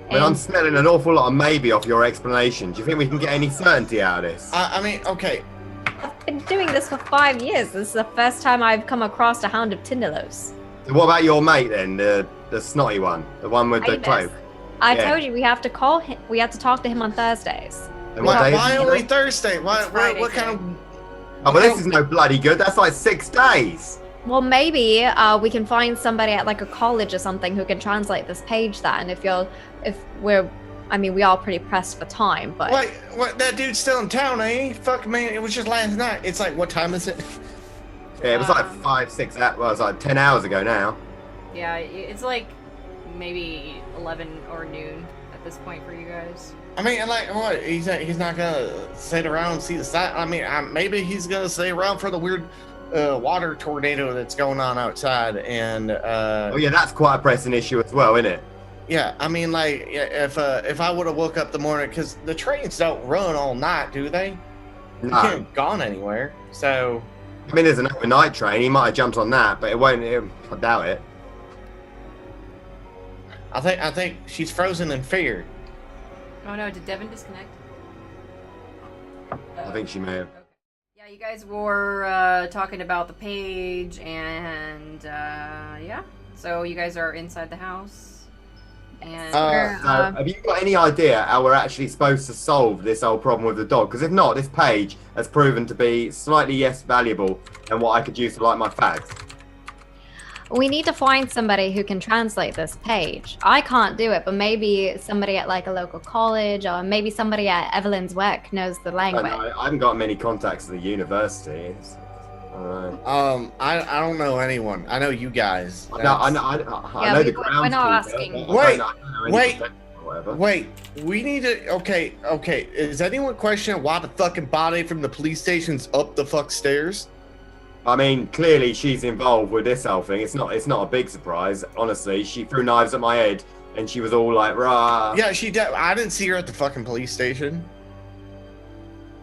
I mean, I'm and- smelling an awful lot of maybe off your explanation. Do you think we can get any certainty out of this? I mean, okay. I've been doing this for 5 years. This is the first time I've come across a hound of Tindalos. So what about your mate then, the snotty one, the one with the Amos. cloak? I told you we have to call him. We have to talk to him on Thursdays. And what day is Why it? only Thursday? What Friday kind of? Oh, well, this is no bloody good. That's like 6 days. Well, maybe we can find somebody at like a college or something who can translate this page then. We are pretty pressed for time, but Wait, what? That dude's still in town, ain't he? Fuck, man, it was just last night. It's like, what time is it? Yeah, it was like 5, 6. Well, it was like 10 hours ago now. Yeah, it's like maybe 11 or noon at this point for you guys. I mean, like, what? He's not gonna sit around and see the side. I mean, maybe he's gonna stay around for the weird water tornado that's going on outside. And oh yeah, that's quite a pressing issue as well, isn't it? yeah, I mean, like, if I would have woke up the morning, because the trains don't run all night, do they? They No. can't have gone anywhere. So I mean, there's an overnight train. He might have jumped on that, but it won't. I doubt it. I think she's frozen in fear. Oh no, did Devin disconnect? I think she may have. Okay. Yeah, you guys were talking about the page, and yeah. So you guys are inside the house, and So, have you got any idea how we're actually supposed to solve this whole problem with the dog? Because if not, this page has proven to be slightly less valuable than what I could use to light my fags. we need to find somebody who can translate this page. I can't do it, but maybe somebody at like a local college or maybe somebody at Evelyn's work knows the language. I haven't got many contacts at the university. I don't know. I don't know anyone. I know you guys. I know the groundskeeper. we're not asking. but I don't know any Wait. professional or whatever. Wait, we need to. Okay. Is anyone questioning why the fucking body from the police station's up the fuck stairs? I mean, clearly she's involved with this whole thing. It's not a big surprise, honestly. She threw knives at my head, and she was all like, "Rah." Yeah, I didn't see her at the fucking police station.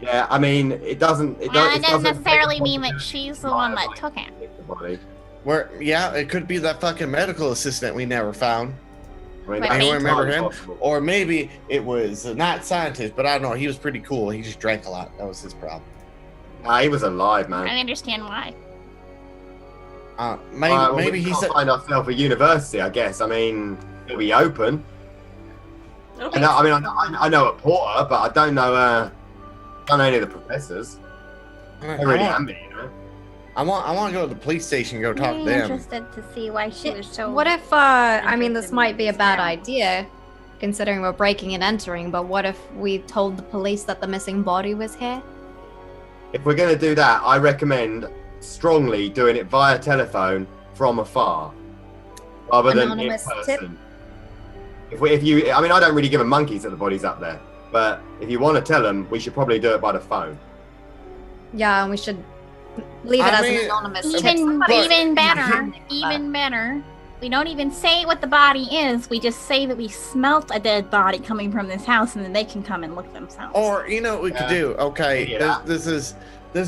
Yeah, I mean, it doesn't necessarily mean that she's the one that took it. Where? Yeah, it could be that fucking medical assistant we never found. I mean, Right. Anyone that's remember entirely him? possible. Or maybe it was not scientist, but I don't know. He was pretty cool. He just drank a lot. That was his problem. Nah, he was alive, I man. don't understand why. Maybe Well, maybe we he can't said. find ourselves a university, I guess. I mean, it'll be open. okay. I know a porter, but I don't know any of the professors. They really can be, you know. I want to go to the police station and go talk to I'm them. interested to see why she was so. What if, this might be a bad idea, considering we're breaking and entering, but what if we told the police that the missing body was here? If we're going to do that, I recommend strongly doing it via telephone from afar, rather than in Anonymous person. tip? I don't really give a monkeys that the body's up there, but if you want to tell them, we should probably do it by the phone. Yeah, and we should leave it I as mean, an anonymous tip. Even better. We don't even say what the body is. We just say that we smelt a dead body coming from this house, and then they can come and look themselves. Or you know what we could do? Okay, Yeah. this is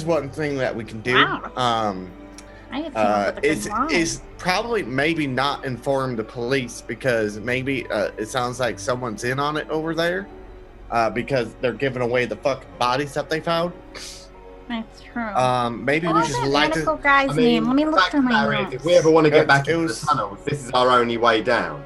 one thing that we can do. Wow. I have come up with a good line. is probably maybe not inform the police, because maybe it sounds like someone's in on it over there, because they're giving away the fucking bodies that they found. That's true. Maybe What we was just that like medical to. guy's name? Let me look fact through of the my matter is, notes. if we ever want to get back It into was- the tunnels, this is our only way down.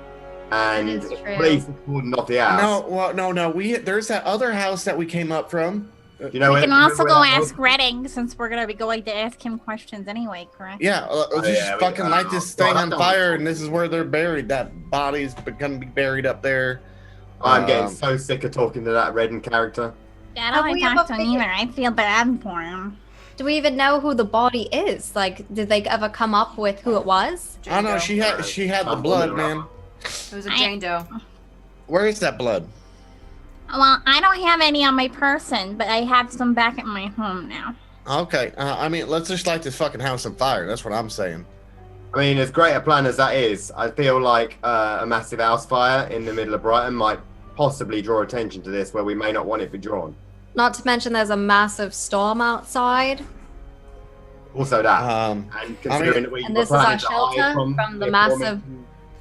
And That is if true. police are cordoned off the house. No. There's that other house that we came up from. You know, We can you remember also where go that ask was? Redding, since we're gonna be going to ask him questions anyway, correct? Yeah, let's just yeah, fucking light this God, thing I on don't- fire, and this is where they're buried. That body's gonna be buried up there. I'm getting Um, so sick of talking to that Redden character. Yeah, I Have don't we want to talk ever to him either. I feel bad for him. Do we even know who the body is? Like, did they ever come up with who it was? I know Jane she had the I'm blood, wondering. man. It was a Jane Doe. Where is that blood? Well, I don't have any on my person, but I have some back at my home now. Okay, let's just light this fucking house on fire. That's what I'm saying. I mean, as great a plan as that is, I feel like a massive house fire in the middle of Brighton might possibly draw attention to this where we may not want it to be drawn. Not to mention there's a massive storm outside. Also that. Um, And considering that we And were this is our planning to hide shelter from the the massive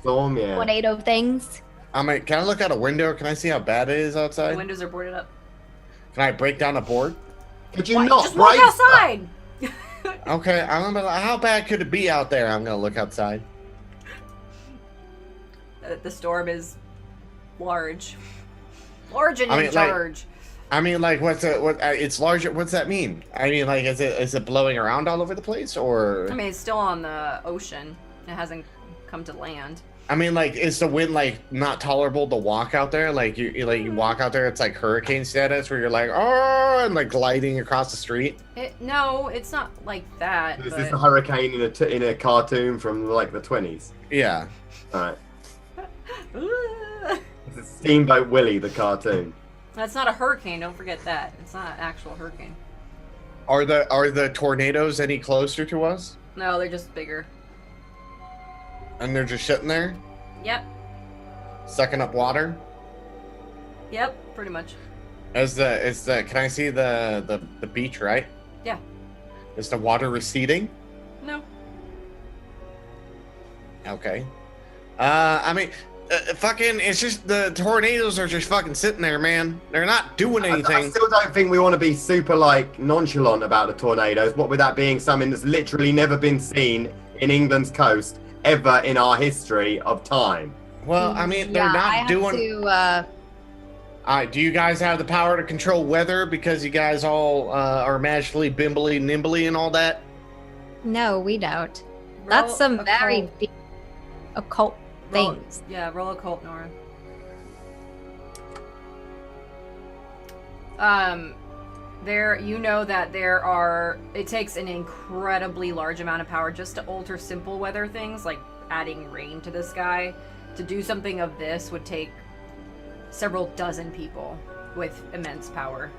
storm, yeah. tornado things. can I look out a window? Can I see how bad it is The outside? windows are boarded up. Can I break down a board? Could you Why- not just walk break outside. Okay, I'm gonna. How bad could it be out there? I'm gonna look outside. The storm is large. Large and in charge. It's large. What's that mean? I mean, like, is it blowing around all over the place, or? I mean, it's still on the ocean. It hasn't come to land. I mean, like, is the wind like not tolerable to walk out there? Like you walk out there, it's like hurricane status, where you're like, oh, and like gliding across the street. No, it's not like that. Is this a hurricane in a cartoon from like the 20s? Yeah. All right. It's Steamboat Willie, the cartoon. That's not a hurricane. Don't forget that. It's not an actual hurricane. Are the tornadoes any closer to us? No, they're just bigger. And they're just sitting there? Yep. Sucking up water? Yep, pretty much. Can I see the beach, right? Yeah. Is the water receding? No. Okay. I mean, fucking, it's just the tornadoes are just fucking sitting there, man. They're not doing anything. I still don't think we want to be super like nonchalant about the tornadoes. What with that being something that's literally never been seen in England's coast ever in our history of time. Well, I mean, they're not doing. Do you guys have the power to control weather because you guys all are magically bimbly nimbly and all that? No, we don't. That's some very deep occult things. Roll occult, Nora. It takes an incredibly large amount of power just to alter simple weather things, like adding rain to the sky. To do something of this would take several dozen people with immense power.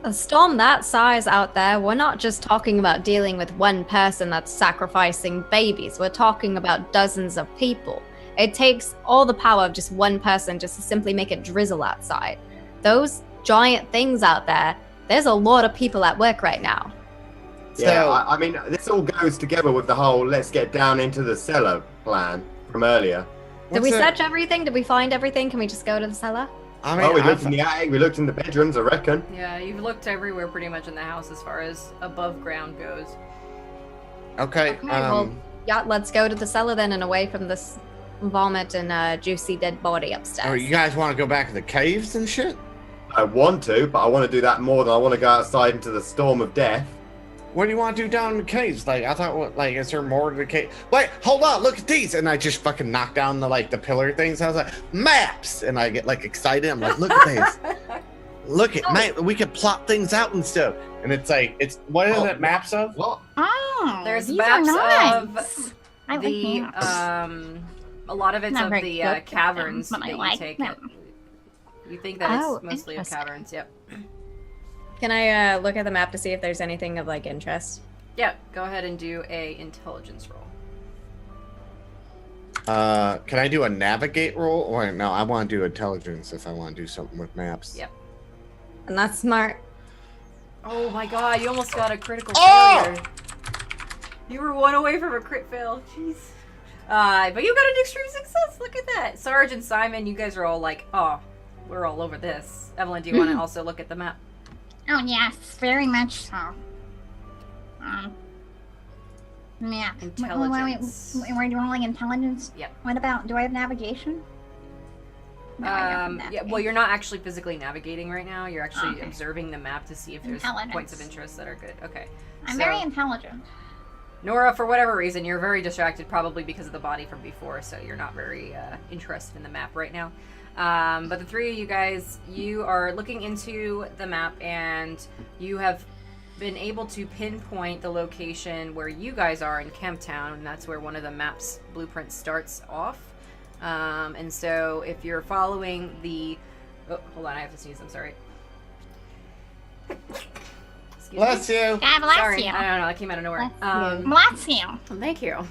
A storm that size out there, we're not just talking about dealing with one person that's sacrificing babies. We're talking about dozens of people. It takes all the power of just one person just to simply make it drizzle outside. Those giant things out there, there's a lot of people at work right now. Yeah, I mean, this all goes together with the whole let's get down into the cellar plan from earlier. Did we search everything? Did we find everything? Can we just go to the cellar? I mean, we looked in the attic, we looked in the bedrooms, I reckon. Yeah, you've looked everywhere pretty much in the house as far as above ground goes. Okay. Let's go to the cellar then and away from this vomit and juicy dead body upstairs. Oh, you guys want to go back to the caves and shit? I want to, but I want to do that more than I want to go outside into the storm of death. What do you want to do down in the caves? Like, I thought, is there more to the cave? Wait, hold on, look at these! And I just fucking knock down the pillar things. I was like, maps! And I get excited. I'm like, look at these. Look at, man, we can plot things out and stuff. And it's what is it maps of? What? Oh, there's these maps are of nice. the, a lot of it's Not of very the good caverns them, that but I you like take. them. You think that it's mostly of caverns, yep. Can I look at the map to see if there's anything of interest? Yeah, go ahead and do a intelligence roll. Can I do a navigate roll? Or no, I want to do intelligence if I want to do something with maps. Yep. And that's smart. Oh my god, you almost got a critical failure. You were one away from a crit fail. Jeez. But you got an extreme success. Look at that. Sarge and Simon, you guys are all like, oh, we're all over this. Evelyn, do you want to also look at the map? Oh yes, very much so. Yeah. Intelligence. We're doing intelligence? Yep. What about, do I have navigation? No, I don't have navigation. Yeah, well, you're not actually physically navigating right now. You're actually observing the map to see if there's points of interest that are good. Okay. I'm very intelligent. Nora, for whatever reason, you're very distracted, probably because of the body from before, so you're not very interested in the map right now. But the three of you guys, you are looking into the map, and you have been able to pinpoint the location where you guys are in Camptown, and that's where one of the map's blueprints starts off. And so if you're following the... Oh, hold on, I have to sneeze, I'm sorry. Bless you. God bless Sorry, you. I don't know, that came out of nowhere. Bless you. Thank you.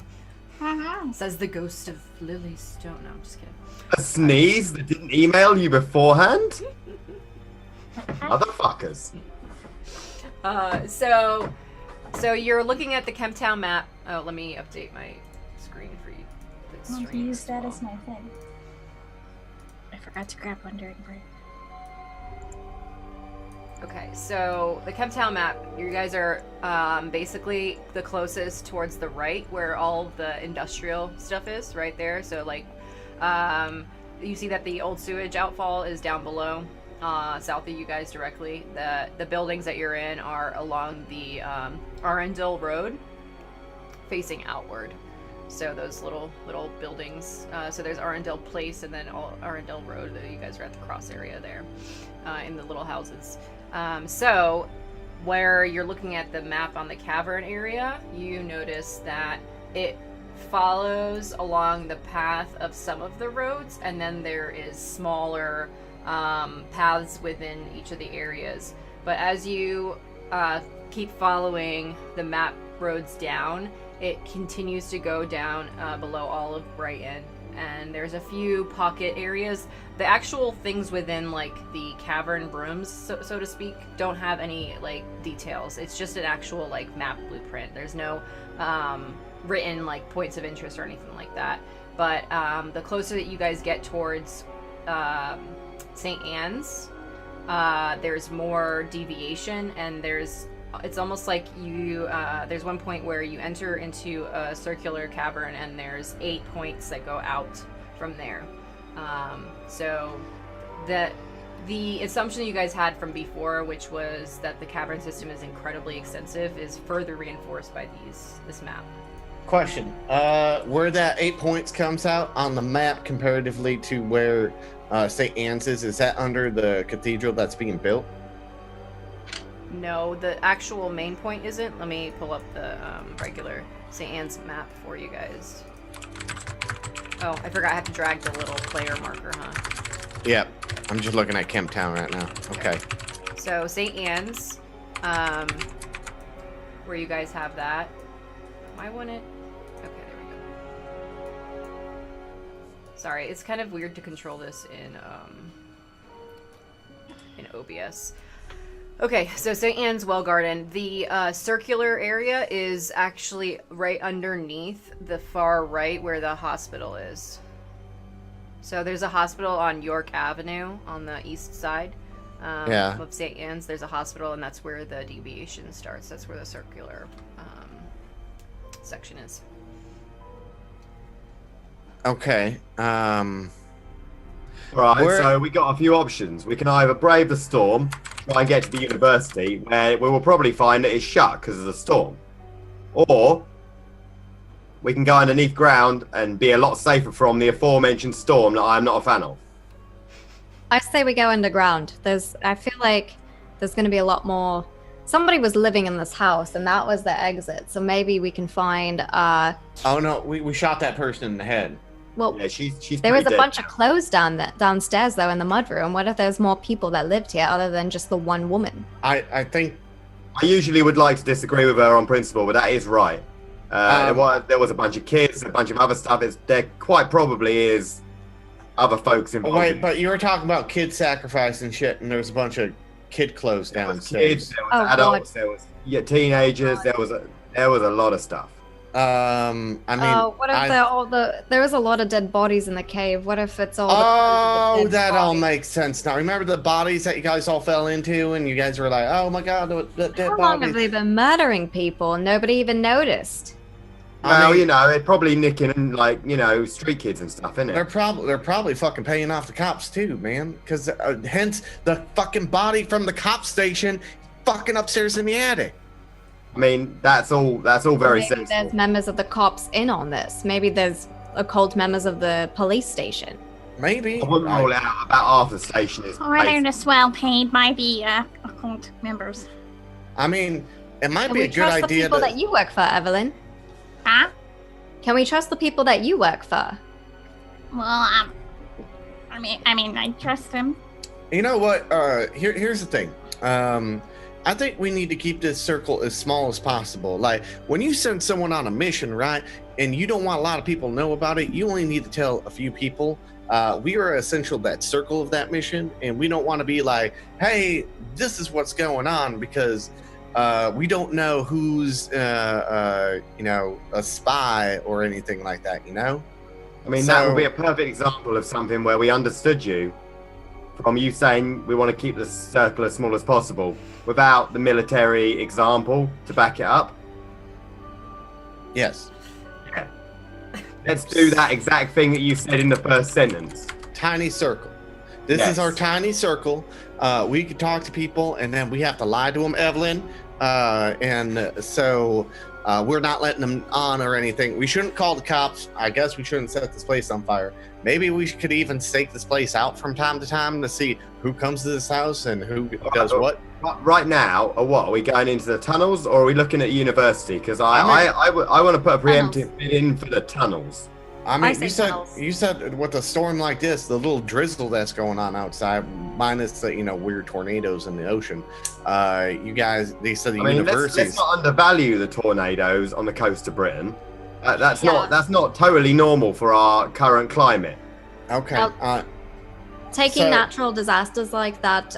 Says the ghost of Lily Stone. No, I'm just kidding. A sneeze that didn't email you beforehand? Motherfuckers. So you're looking at the Camptown map. Oh, let me update my screen for you. I'll use that as my thing. I forgot to grab one during break. Okay, so the Camptown map, you guys are basically the closest towards the right, where all the industrial stuff is, right there. So you see that the old sewage outfall is down below, south of you guys directly. The buildings that you're in are along the Arundel Road, facing outward. So those little buildings. So there's Arundel Place and then Arundel Road. You guys are at the cross area there, in the little houses. So where you're looking at the map on the cavern area, you notice that it follows along the path of some of the roads, and then there is smaller paths within each of the areas. But as you keep following the map roads down, it continues to go down below all of Brighton, and there's a few pocket areas. The actual things within like the cavern rooms, so to speak, don't have any like details. It's just an actual like map blueprint. There's no written like points of interest or anything like that. But the closer that you guys get towards St. Anne's, there's more deviation, and it's almost like you there's one point where you enter into a circular cavern, and there's 8 points that go out from there. So the assumption you guys had from before, which was that the cavern system is incredibly extensive, is further reinforced by this map. Question: where that 8 points comes out on the map comparatively to where St. Anne's is that under the cathedral that's being built? No, the actual main point isn't. Let me pull up the regular St. Anne's map for you guys. Oh, I forgot I have to drag the little player marker, huh? Yep. I'm just looking at Kemptown right now. Okay. So St. Anne's, where you guys have that. Why wouldn't it? Okay, there we go. Sorry, it's kind of weird to control this in OBS. Okay, so St. Anne's Well Garden. The circular area is actually right underneath the far right where the hospital is. So there's a hospital on York Avenue on the east side of St. Anne's. There's a hospital, and that's where the deviation starts. That's where the circular section is. Okay. Right, so we got a few options. We can either brave the storm, try and get to the university, where we will probably find that it's shut because of the storm. Or we can go underneath ground and be a lot safer from the aforementioned storm that I'm not a fan of. I say we go underground. I feel like there's going to be a lot more. Somebody was living in this house, and that was the exit. So maybe we can find. Oh no, we shot that person in the head. Well, yeah, she's there was a dead bunch now. of clothes downstairs though in the mudroom. What if there's more people that lived here other than just the one woman? I think I usually would like to disagree with her on principle, but that is right. There was a bunch of kids, a bunch of other stuff. There quite probably is other folks involved. Wait, but you were talking about kid sacrifice and shit, and there was a bunch of kid clothes downstairs. There was adults, there was teenagers, there was a lot of stuff. I mean, what if there was a lot of dead bodies in the cave? What if it's all? That all makes sense now. Remember the bodies that you guys all fell into, and you guys were like, "Oh my god, the dead How bodies." long have they been murdering people? Nobody even noticed. Well, they're probably nicking and street kids and stuff, innit? They're probably fucking paying off the cops too, man. Because hence the fucking body from the cop station, fucking upstairs in the attic. I mean, that's all very Maybe sensible. there's members of the cops in on this. Maybe there's occult members of the police station. Maybe. I wouldn't rule out about half the station is. Or they're just well paid by the occult members. I mean, it might Can be we a good trust the idea people that you work for, Evelyn? Huh? Can we trust the people that you work for? Well, I mean, I trust them. You know what? Here's the thing. I think we need to keep this circle as small as possible. Like, when you send someone on a mission, right, and you don't want a lot of people to know about it, you only need to tell a few people. We are essential that circle of that mission, and we don't want to be like, hey, this is what's going on, because we don't know who's, a spy or anything like that, you know? I mean, that would be a perfect example of something where we understood you from you saying we want to keep the circle as small as possible without the military example to back it up. Yes. Yeah. Let's do that exact thing that you said in the first sentence. tiny circle. This is our tiny circle. We can talk to people, and then we have to lie to them, Evelyn. And so we're not letting them on or anything. We shouldn't call the cops. I guess we shouldn't set this place on fire. Maybe we could even stake this place out from time to time to see who comes to this house and who does what. Right now, or what? Are we going into the tunnels, or are we looking at university? Because I want to put a preemptive bid in for the tunnels. I mean, you said with a storm like this, the little drizzle that's going on outside, minus the weird tornadoes in the ocean. You guys, they said the universities. Let's not undervalue the tornadoes on the coast of Britain. That's not totally normal for our current climate. Okay. Taking natural disasters like that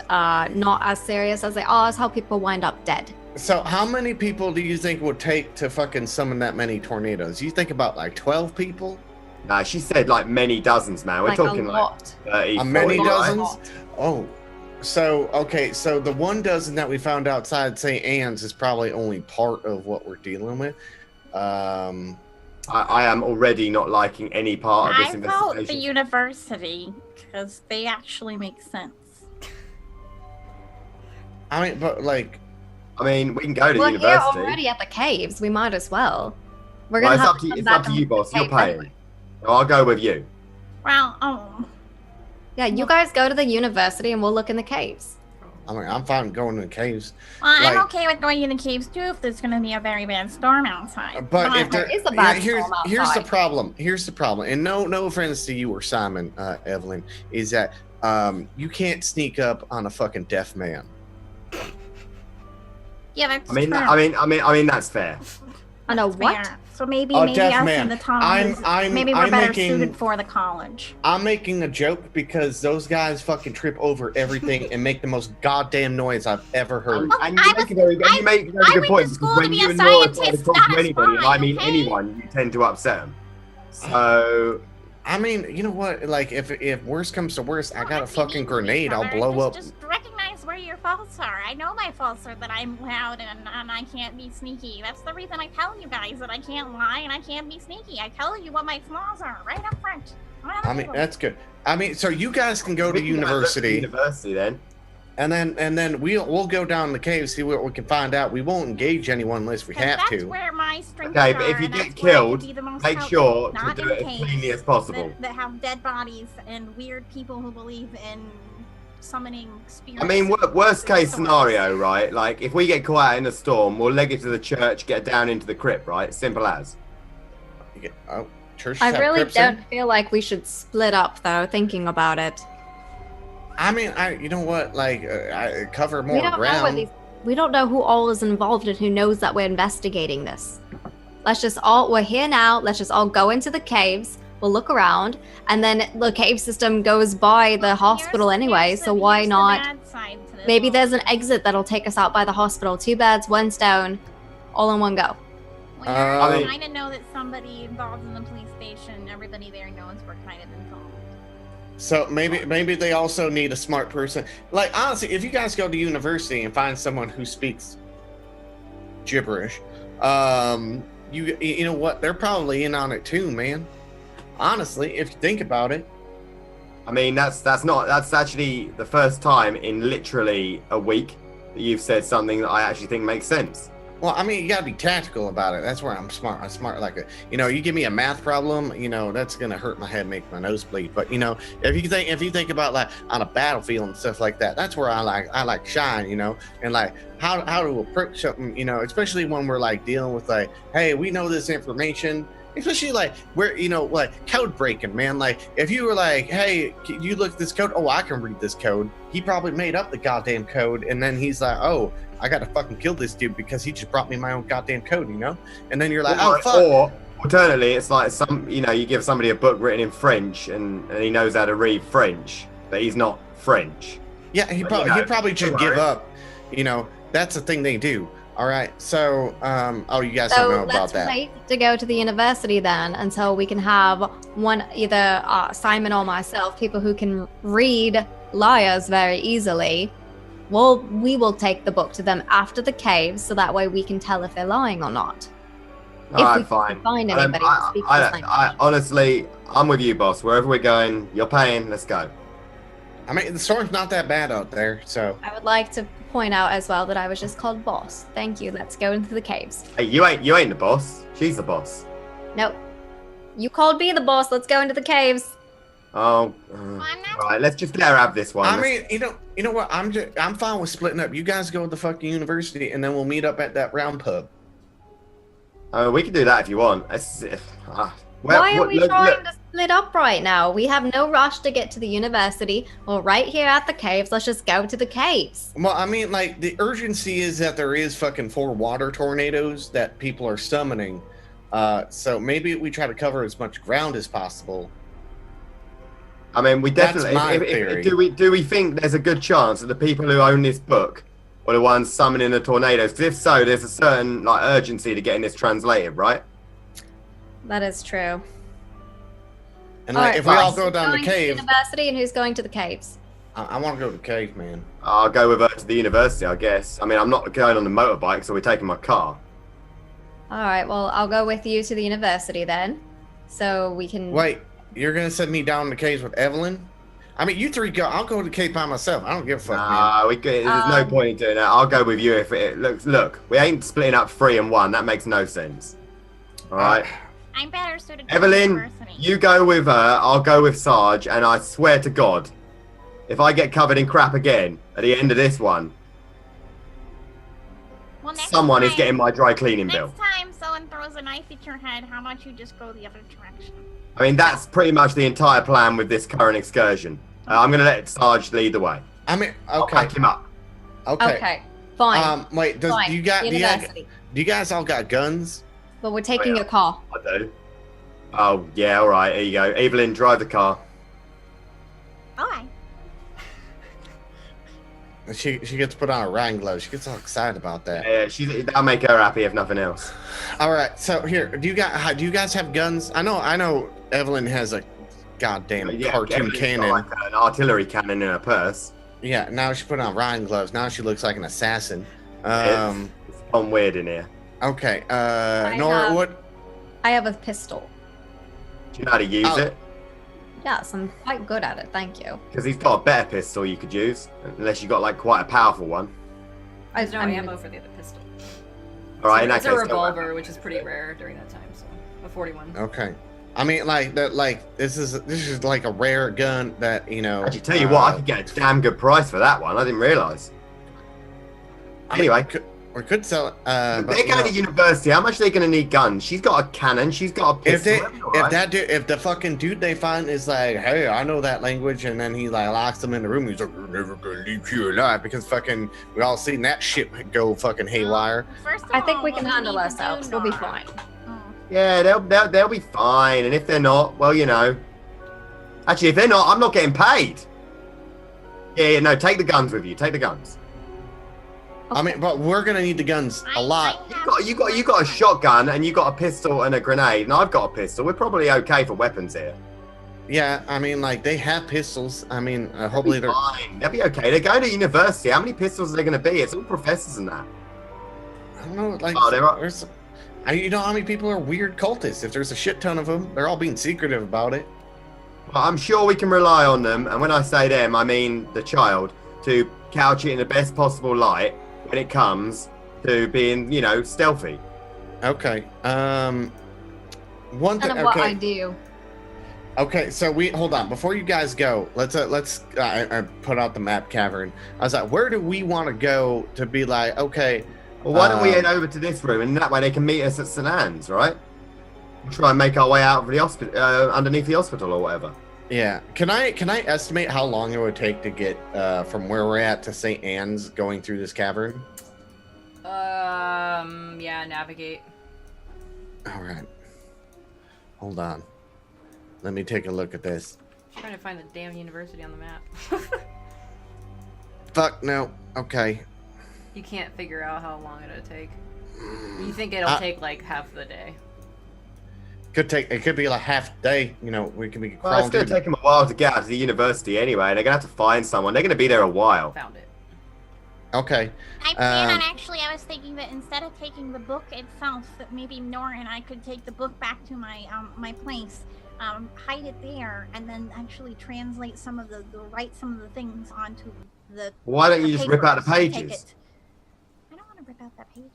not as serious as they are is how people wind up dead. So how many people do you think it would take to fucking summon that many tornadoes? You think about like 12 people? Nah, she said like many dozens, man. We're talking like 30, many 40, dozens? right? Oh. So the 1 dozen that we found outside St. Anne's is probably only part of what we're dealing with. I am already not liking any part of this investigation. I vote the university because they actually make sense. I mean, but like, we can go to We're university. here already at the caves. We might as well. We're Well, gonna it's up to you, boss. You're paying. I'll go with you. Well, Yeah, you guys go to the university and we'll look in the caves. I mean, I'm fine going to the caves. I'm okay with going in the caves too if there's going to be a very bad storm outside. But if there is a bad storm here's the outside. problem. Here's the problem. And no offense to you or Simon, Evelyn, is that you can't sneak up on a fucking deaf man. Yeah, that's I mean, true. I mean, that's fair. I know That's what? fair. So maybe deaf us man. in the tunnels. Maybe we're I'm better making- suited for the college. I'm making a joke because those guys fucking trip over everything and make the most goddamn noise I've ever heard. And you make a very good point, because when you and Laura try to talk to anybody, and I mean anyone, you tend to upset them. So, I mean, you know what? Like, if worst comes to worst, I got a fucking grenade. I'll blow up. Just recognize where your faults are. I know my faults are that I'm loud and I can't be sneaky. That's the reason I tell you guys that I can't lie and I can't be sneaky. I tell you what my flaws are right up front. I mean, that's good. I mean, so you guys can go to we can university. University then. And then we'll go down the cave, see what we can find out. We won't engage anyone unless we have that's to. where my strengths Okay, are, but if you and get that's where I can killed, be the most make helpful, sure to not do in it as caves cleanly as possible. that have dead bodies and weird people who believe in summoning spirits. I mean, worst case scenario, right? Like, if we get caught out in a storm, we'll leg it to the church, get down into the crypt, right? Simple as. Oh, church. I really don't feel like we should split up though, thinking about it. I mean, you know what? Like, I cover more ground. We don't know who all is involved and who knows that we're investigating this. We're here now. Let's just all go into the caves. We'll look around, and then the cave system goes by the hospital anyway, so why not? Maybe there's an exit that'll take us out by the hospital. 2 birds, 1 stone, all in one go. Well, I kind of know that somebody involved in the police station, everybody there knows we're kind of involved. So maybe they also need a smart person. Like, honestly, if you guys go to university and find someone who speaks gibberish, you know what? They're probably in on it too, man. Honestly, if you think about it. I mean, that's actually the first time in literally a week that you've said something that I actually think makes sense. Well, I mean, you gotta be tactical about it. That's where I'm smart. I'm smart like you give me a math problem, that's gonna hurt my head, make my nose bleed. But if you think about like on a battlefield and stuff like that, that's where I like shine, and like how to approach something, especially when we're like dealing with like, hey, we know this information. Especially like where like code breaking, man. Like if you were like, hey, can you look at this code? Oh, I can read this code. He probably made up the goddamn code, and then he's like, oh, I gotta fucking kill this dude because he just brought me my own goddamn code, And then you're like, oh fuck. Or alternately, it's like you give somebody a book written in French and he knows how to read French, but he's not French. Yeah, he probably just give up. That's the thing they do. All right, so you guys don't know about that. So let's wait to go to the university then until we can have either Simon or myself, people who can read liars very easily. We will take the book to them after the caves, so that way we can tell if they're lying or not. All right, fine. Find anybody who speaks this language. Honestly, I'm with you, boss. Wherever we're going, you're paying. Let's go. I mean, the storm's not that bad out there, so. I would like to point out as well that I was just called boss. Thank you. Let's go into the caves. Hey, you ain't the boss. She's the boss. Nope. You called me the boss. Let's go into the caves. Oh. All right, let's just let her have this one. I mean, you know what? I'm fine with splitting up. You guys go to the fucking university, and then we'll meet up at that round pub. We can do that if you want. Why are we trying to split up right now? We have no rush to get to the university. We're right here at the caves. Let's just go to the caves. Well, I mean, like, the urgency is that there is fucking 4 water tornadoes that people are summoning. So maybe we try to cover as much ground as possible. I mean, we definitely. That's my theory. Do we think there's a good chance that the people who own this book were the ones summoning the tornadoes? Because if so, there's a certain urgency to getting this translated, right? That is true. And if we all go down the cave, university, and who's going to the caves? I want to go to the cave, man. I'll go with her to the university, I guess. I mean, I'm not going on the motorbike, so we're taking my car. All right. Well, I'll go with you to the university then, so we can. Wait, you're gonna send me down the caves with Evelyn? I mean, you 3 go. I'll go to the cave by myself. I don't give a fuck, man. There's no point in doing that. I'll go with you if it looks. Look, we ain't splitting up 3 and 1. That makes no sense. All right. I'm better suited to Evelyn, university. you go with her. I'll go with Sarge, and I swear to God, if I get covered in crap again at the end of this one, someone is getting my dry cleaning bill. Next time someone throws a knife at your head, how about you just go the other direction? I mean, that's pretty much the entire plan with this current excursion. I'm going to let Sarge lead the way. I mean, I'll okay. pack him up. Okay. Fine. Wait, do you guys all got guns? But we're taking your car. I do. Oh, yeah, all right. Here you go. Evelyn, drive the car. All right. She gets put on a riding glove. She gets all excited about that. Yeah, that'll make her happy if nothing else. All right, so here, do you guys have guns? I know Evelyn has a goddamn cartoon cannon, like an artillery cannon in her purse. Yeah, now she put on riding gloves. Now she looks like an assassin. It's gone weird in here. Okay, Nora, what? I have a pistol. Do you know how to use it? Yes, I'm quite good at it. Thank you. Because he's got a better pistol you could use, unless you got like quite a powerful one. There's no ammo for the other pistol. All right, it's a revolver, which is pretty rare during that time. So a 41. Okay. I mean, like that. Like this is like a rare gun that Actually, tell you what, I could get a damn good price for that one. I didn't realize. Anyway, we could sell it. They're going to university. How much are they going to need guns? She's got a cannon. She's got a pistol. If the fucking dude they find is like, hey, I know that language, and then he like locks them in the room, he's like, we're never gonna leave you alive, because fucking we all seen that shit go fucking haywire. I think we can handle ourselves. We'll be fine. Yeah, they'll be fine. And if they're not, well, actually, if they're not, I'm not getting paid. Yeah, no, take the guns with you. Take the guns. I mean, but we're gonna need the guns a lot. You got a shotgun, and you got a pistol and a grenade, and I've got a pistol. We're probably okay for weapons here. Yeah, I mean, like they have pistols. I mean, hopefully they're fine. They'll be okay. They're going to university. How many pistols are they going to be? It's all professors and that. I don't know. Like, there's you know how many people are weird cultists? If there's a shit ton of them, they're all being secretive about it. Well, I'm sure we can rely on them, and when I say them, I mean the child, to couch it in the best possible light when it comes to being, stealthy. Okay. One thing. Kind of what I do. Okay, so hold on before you guys go. Let's I put out the map cavern. I was like, where do we want to go to be like, okay? Well, why don't we head over to this room, and that way they can meet us at St. Anne's, right? We'll try and make our way out of the hospital, underneath the hospital or whatever. Yeah. Can I estimate how long it would take to get from where we're at to St. Anne's going through this cavern? Yeah, navigate. All right. Hold on. Let me take a look at this. I'm trying to find the damn university on the map. Fuck no. Okay. You can't figure out how long it'll take. You think it'll take like half the day? It could be like half a day. We could be. Well, it's going to take them a while to get out to the university anyway. They're going to have to find someone. They're going to be there a while. Found it. Okay. I plan on I was thinking that instead of taking the book itself, that maybe Nora and I could take the book back to my my place. hide it there, and then actually translate some of write some of the things onto the. Why don't you just rip out the papers and pages? take it. I don't want to rip out that page.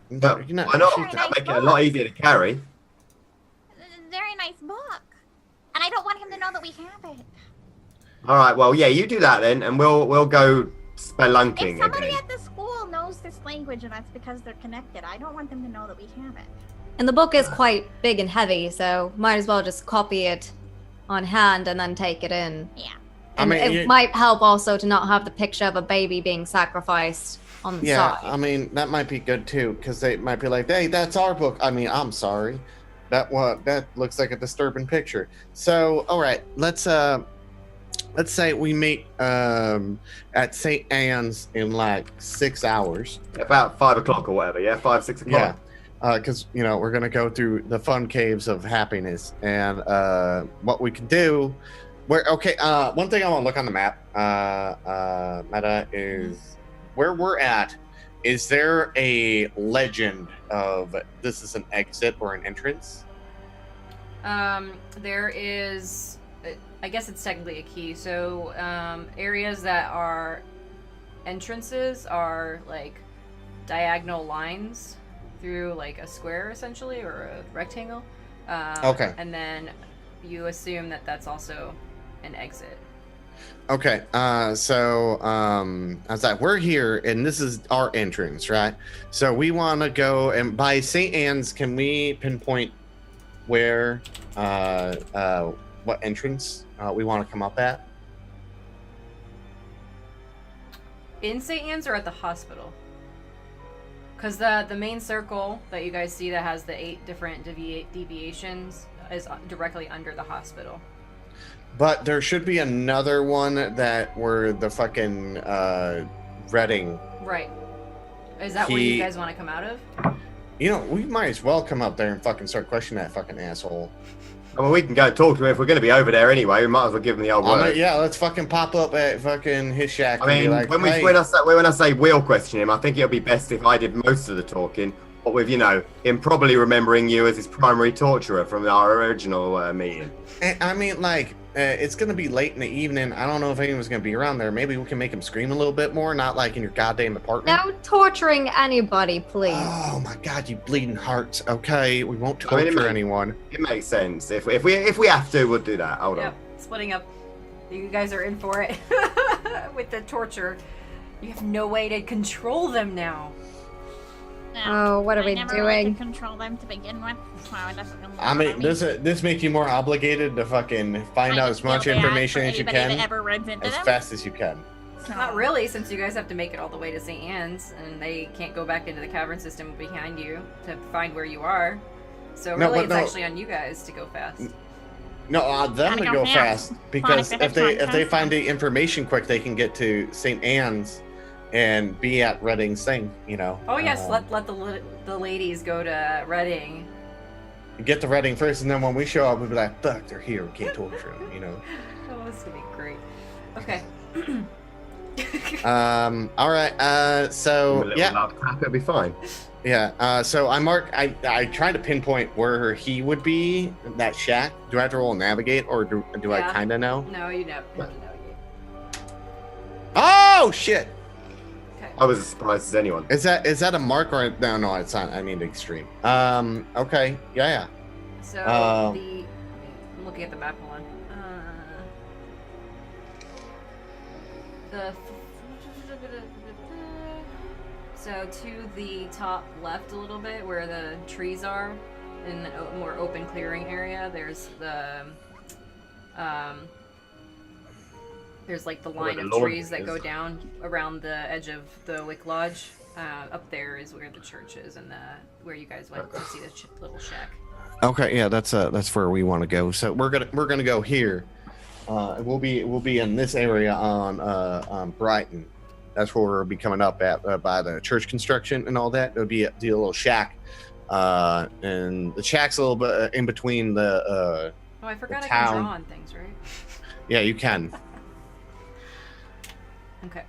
No, you're not. Why not? Very That'll nice make it a lot easier to carry. Very nice book, and I don't want him to know that we have it. All right. Well, yeah, you do that then, and we'll go spelunking If somebody again. at the school knows this language, and that's because they're connected, I don't want them to know that we have it. And the book is quite big and heavy, so might as well just copy it on hand and then take it in. Yeah. And it might help also to not have the picture of a baby being sacrificed on the Yeah, side. I mean that might be good too, because they might be like, "Hey, that's our book." I mean, I'm sorry, that looks like a disturbing picture. So, all right, let's say we meet at St. Anne's in like 6 hours. About 5 o'clock or whatever. Yeah, 5, 6 o'clock. Yeah. Because we're gonna go through the fun caves of happiness, and what we can do. One thing I want to look on the map, Meta, is where we're at. Is there a legend of this is an exit or an entrance? There is. I guess it's technically a key. So areas that are entrances are like diagonal lines through like a square essentially, or a rectangle. Okay. And then you assume that that's also an exit. Okay. I was like, we're here, and this is our entrance, right? So we want to go, and by St. Anne's, can we pinpoint where, what entrance we want to come up at? In St. Anne's or at the hospital? Because the main circle that you guys see that has the 8 different deviations is directly under the hospital. But there should be another one that where the fucking Reading. Right. Is that where you guys want to come out of? We might as well come up there and fucking start questioning that fucking asshole. I mean, we can go talk to him if we're going to be over there anyway. We might as well give him the old word. Yeah, let's fucking pop up at fucking his shack. I mean, and be like, when I say we'll question him, I think it'll be best if I did most of the talking. But with him probably remembering you as his primary torturer from our original meeting. I mean, it's gonna be late in the evening. I don't know if anyone's gonna be around there. Maybe we can make him scream a little bit more, not like in your goddamn apartment. No torturing anybody, please. Oh my god, you bleeding hearts. Okay, we won't torture anyone. It makes sense. If we have to, we'll do that. Hold on. Splitting up. You guys are in for it with the torture. You have no way to control them now. Oh, what are we never doing? Really could control them to begin with. So it doesn't really I mean, this makes you more obligated to fucking find out as much information as you can, as fast as you can. Not really, since you guys have to make it all the way to St. Anne's, and they can't go back into the cavern system behind you to find where you are. So really, it's actually on you guys to go fast. No, them to go fast, because if they find the information quick, they can get to St. Anne's and be at Reading Sing, Oh yes, let the ladies go to Reading. Get to Reading first, and then when we show up, we'll be like, "Fuck, they're here. We can't torture them," Oh, this is gonna be great. Okay. All right. So yeah, it'll be fine. Yeah. So I tried to pinpoint where he would be. That shack. Do I have to roll navigate, or do I kind of know? No, you never have to navigate. Oh shit! I was as surprised as anyone. Is that a mark or no? It's not. I mean extreme. Okay. Yeah. So I'm looking at the map. Hold on. So to the top left a little bit, where the trees are, in the more open clearing area, there's the there's like the line of trees that go down around the edge of the Wick Lodge. Up there is where the church is, and where you guys went to see the little shack. Okay, yeah, that's where we want to go. So we're gonna go here. We'll be in this area on Brighton. That's where we'll be coming up at by the church construction and all that. It'll be a little shack, and the shack's a little bit in between the. Oh, I forgot I can draw on things, right? Yeah, you can. Okay.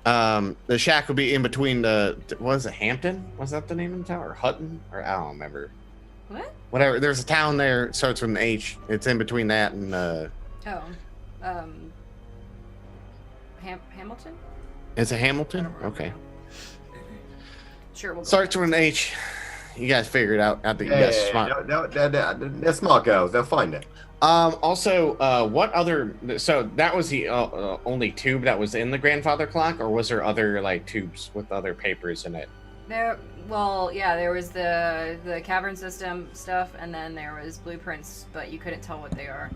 The shack will be in between the. Was it Hampton? Was that the name of the town, or Hutton? Or I don't remember. What? Whatever. There's a town there. It starts with an H. It's in between that and Hamilton? Is it I Hamilton? don't remember Okay. now. Sure, we'll go Starts with with an H. You guys figured it out. I think you Yeah, guys are smart. they're smart girls. They'll find it. Also, what other? So that was the only tube that was in the grandfather clock, or was there other like tubes with other papers in it? There was the cavern system stuff, and then there was blueprints, but you couldn't tell what they are.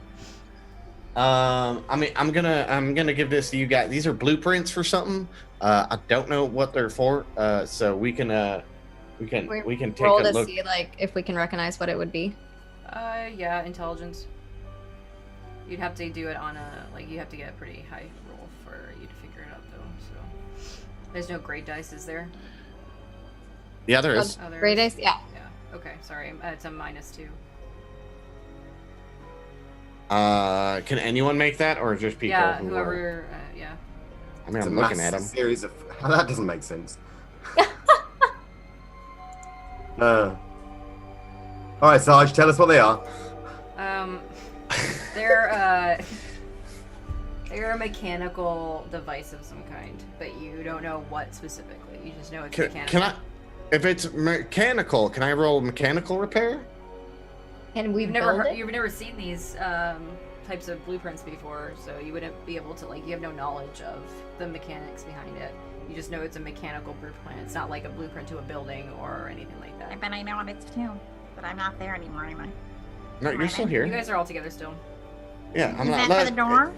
I mean, I'm gonna give this to you guys. These are blueprints for something. I don't know what they're for. So we can take roll a to look. see like if we can recognize what it would be. Yeah, intelligence. You'd have to do it on you have to get a pretty high roll for you to figure it out, though. So there's no grade dice, is there? Yeah, there is. Oh, there Grade is? dice, yeah. Yeah. Okay, sorry. It's a -2. Can anyone make that, or just people? Yeah, who whoever. Yeah. I mean, It's I'm a looking at them. massive series of. That doesn't make sense. All right, Sarge, tell us what they are. They're a mechanical device of some kind, but you don't know what specifically. You just know it's mechanical. Can I? If it's mechanical, can I roll mechanical repair? And we've You've never seen these types of blueprints before, so you wouldn't be able to you have no knowledge of the mechanics behind it. You just know it's a mechanical blueprint. It's not like a blueprint to a building or anything like that. I bet I know what it's too, but I'm not there anymore, am I? No, you're still here. You guys are all together still. Yeah, I'm Is not. that for the door?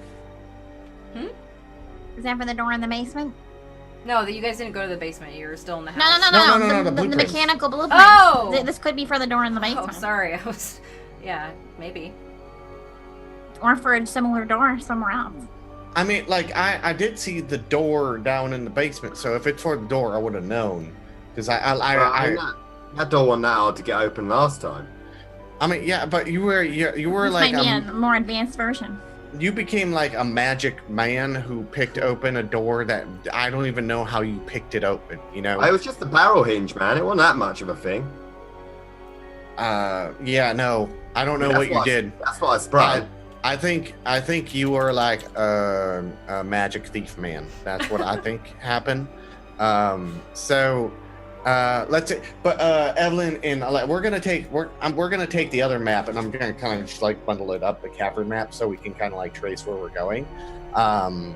Hmm? Is that for the door in the basement? No, you guys didn't go to the basement. You're still in the No, house. No, The blueprints. mechanical blueprint. Oh! This could be for the door in the basement. Oh, sorry. I was. Yeah, maybe. Or for a similar door somewhere else. I mean, I did see the door down in the basement, so if it's for the door, I would have known. Because that door wasn't that hard to get open last time. I mean, yeah, but you were This like might be a more advanced version. you became like a magic man who picked open a door that I don't even know how you picked it open. You know? It was just the barrel hinge, man. It wasn't that much of a thing. Yeah, no, I don't know what you did. That's what I sprayed. I think you were like a magic thief man. That's what I think happened. So let's say, but Evelyn and we're gonna take the other map, and I'm gonna kind of just like bundle it up, the cavern map, so we can kind of like trace where we're going. And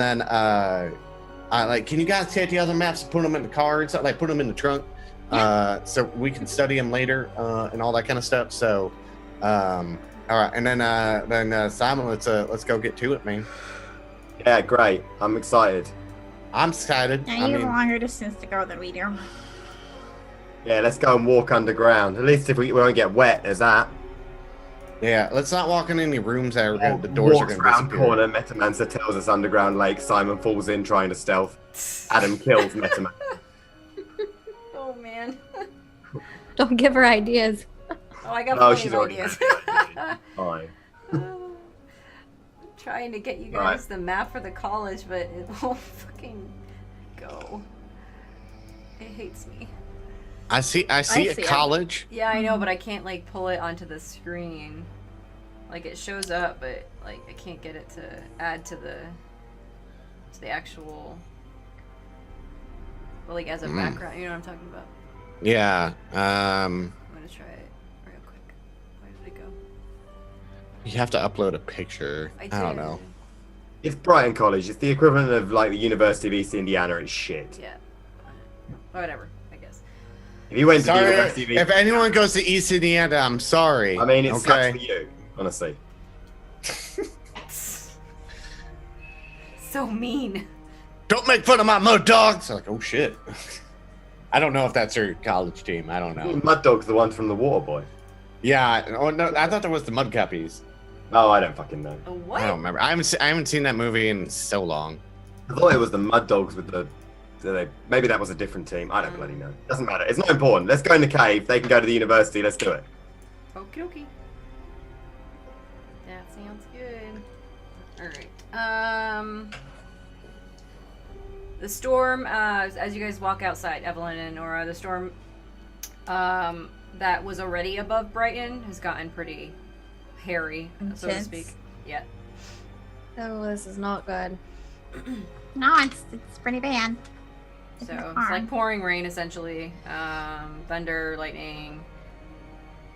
then can you guys take the other maps and put them in the cards, like put them in the trunk, so we can study them later and all that kind of stuff. So. All right, and then Simon, let's go get to it, man. Yeah, great. I'm excited. I'm excited. Yeah, you have a longer distance to go than we do. Yeah, let's go and walk underground. At least if we won't get wet, there's that. Yeah, let's not walk in any rooms that are the doors are going to round disappear. corner. Metamancer tells us underground lake. Simon falls in trying to stealth. Adam kills Metamancer. Oh man. Don't give her ideas. Oh, I got No, plenty she's of already ideas. Fine. Trying to get you guys Right. the map for the college, but it won't fucking go. It hates me. I see a it. college. Yeah, I know, but I can't like pull it onto the screen. Like it shows up, but like I can't get it to add to the actual. Well, like as a background, you know what I'm talking about. Yeah. I'm gonna try it real quick. Where did it go? You have to upload a picture. I don't know. It's Brighton College. It's the equivalent of like the University of East Indiana. It's shit. Yeah. Whatever, I guess. If you went to the Sorry, University of East if anyone goes to East Indiana, I'm sorry. I mean, it sucks okay. for you, honestly. So mean. Don't make fun of my mud dogs. I'm like, oh shit. I don't know if that's her college team. I don't know. Mud Dog's the one from the Water Boy. Yeah. Oh no, I thought that was the Mud Guppies. Oh, I don't fucking know. What? I don't remember. I haven't seen that movie in so long. I thought it was the Mud Dogs with the. Maybe that was a different team. I don't bloody know. Doesn't matter. It's not important. Let's go in the cave. They can go to the university. Let's do it. Okie dokie. That sounds good. Alright. The storm, as you guys walk outside, Evelyn and Nora, the storm that was already above Brighton has gotten pretty hairy, so to Intense. speak. Yeah. Oh, this is not good. No, it's pretty bad. So it's like pouring rain, essentially. Thunder, lightning.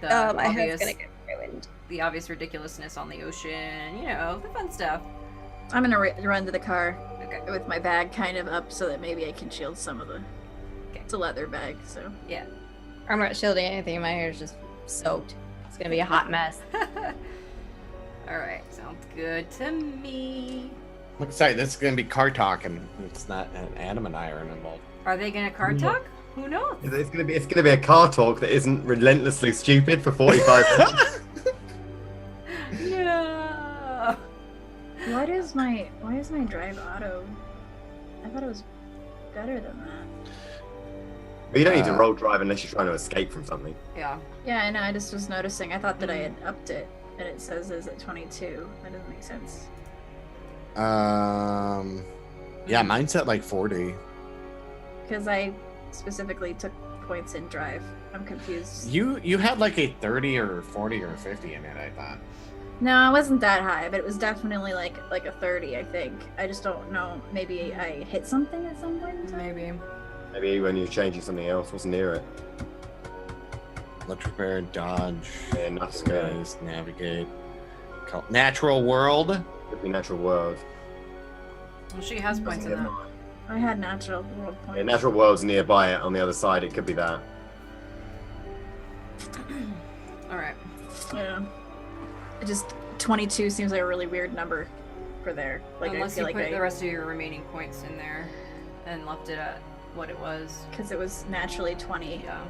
The My head's obvious, gonna get ruined. the obvious ridiculousness on the ocean. You know, the fun stuff. I'm gonna run to the car Okay. with my bag kind of up so that maybe I can shield some of the. It's a leather bag, so. Yeah. I'm not shielding anything. My hair's just soaked. It's gonna be a hot mess. All right, sounds good to me. I'm excited. This is going to be car talk, and it's not an anime iron involved. Are they gonna card talk? Who knows? It's gonna be a car talk that isn't relentlessly stupid for 45 minutes. Yeah. Why is my drive auto? I thought it was better than that. But you don't need to roll drive unless you're trying to escape from something. Yeah. Yeah, I know. I just was noticing. I thought that I had upped it, and it says it's at 22. That doesn't make sense. Yeah, mine's at like 40. Because I specifically took points in drive. I'm confused. You had like a 30 or 40 or 50 in it, I thought. No, it wasn't that high, but it was definitely like a 30, I think. I just don't know. Maybe I hit something at some point in time? Maybe. Maybe when you're changing something else, what's near it? Let's repair, dodge, Yeah, nothing really. space, navigate. Natural world. Could be natural world. Well, she has points in that. I had natural world points. Yeah, natural world's nearby it on the other side. It could be that. All right. Yeah. It just 22 seems like a really weird number for there. Like Unless I feel you like put the rest of your remaining points in there and left it at what it was. because it was naturally 20. Yeah.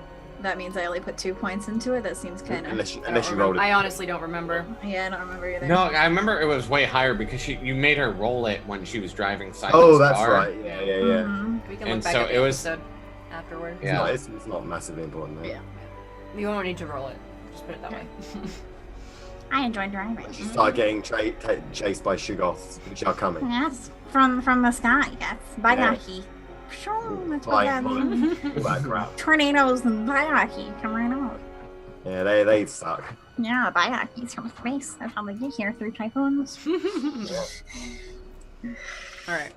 That means I only put 2 points into it. That seems kind of. Unless I you don't rolled it. I honestly don't remember. Yeah, I don't remember either. No, I remember it was way higher because you made her roll it when she was driving Simon's Oh, that's car. right. Yeah. Mhm. We can And look back so at the it was- episode afterward. Yeah. It's not massively important. Though. Yeah. You won't need to roll it. Just put it that way. I enjoy driving. Once you start getting chased by Shuggoths, which are coming. Yes, from the sky. Yes, Bayaki. Sure, that's what Flying that means. all that crap. Tornadoes and Bayaki come right out. Yeah, they suck. Yeah, Bayakis from space. That's how they get here through typhoons. All right.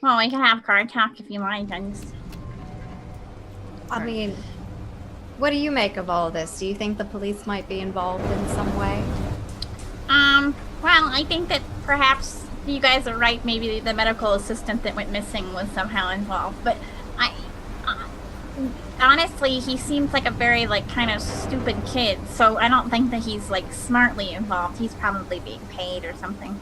Well, we can have card talk if you like. I mean, what do you make of all this? Do you think the police might be involved in some way? Well, I think that perhaps you guys are right. Maybe the medical assistant that went missing was somehow involved. But honestly, he seems like a very, like, kind of stupid kid. So I don't think that he's, like, smartly involved. He's probably being paid or something.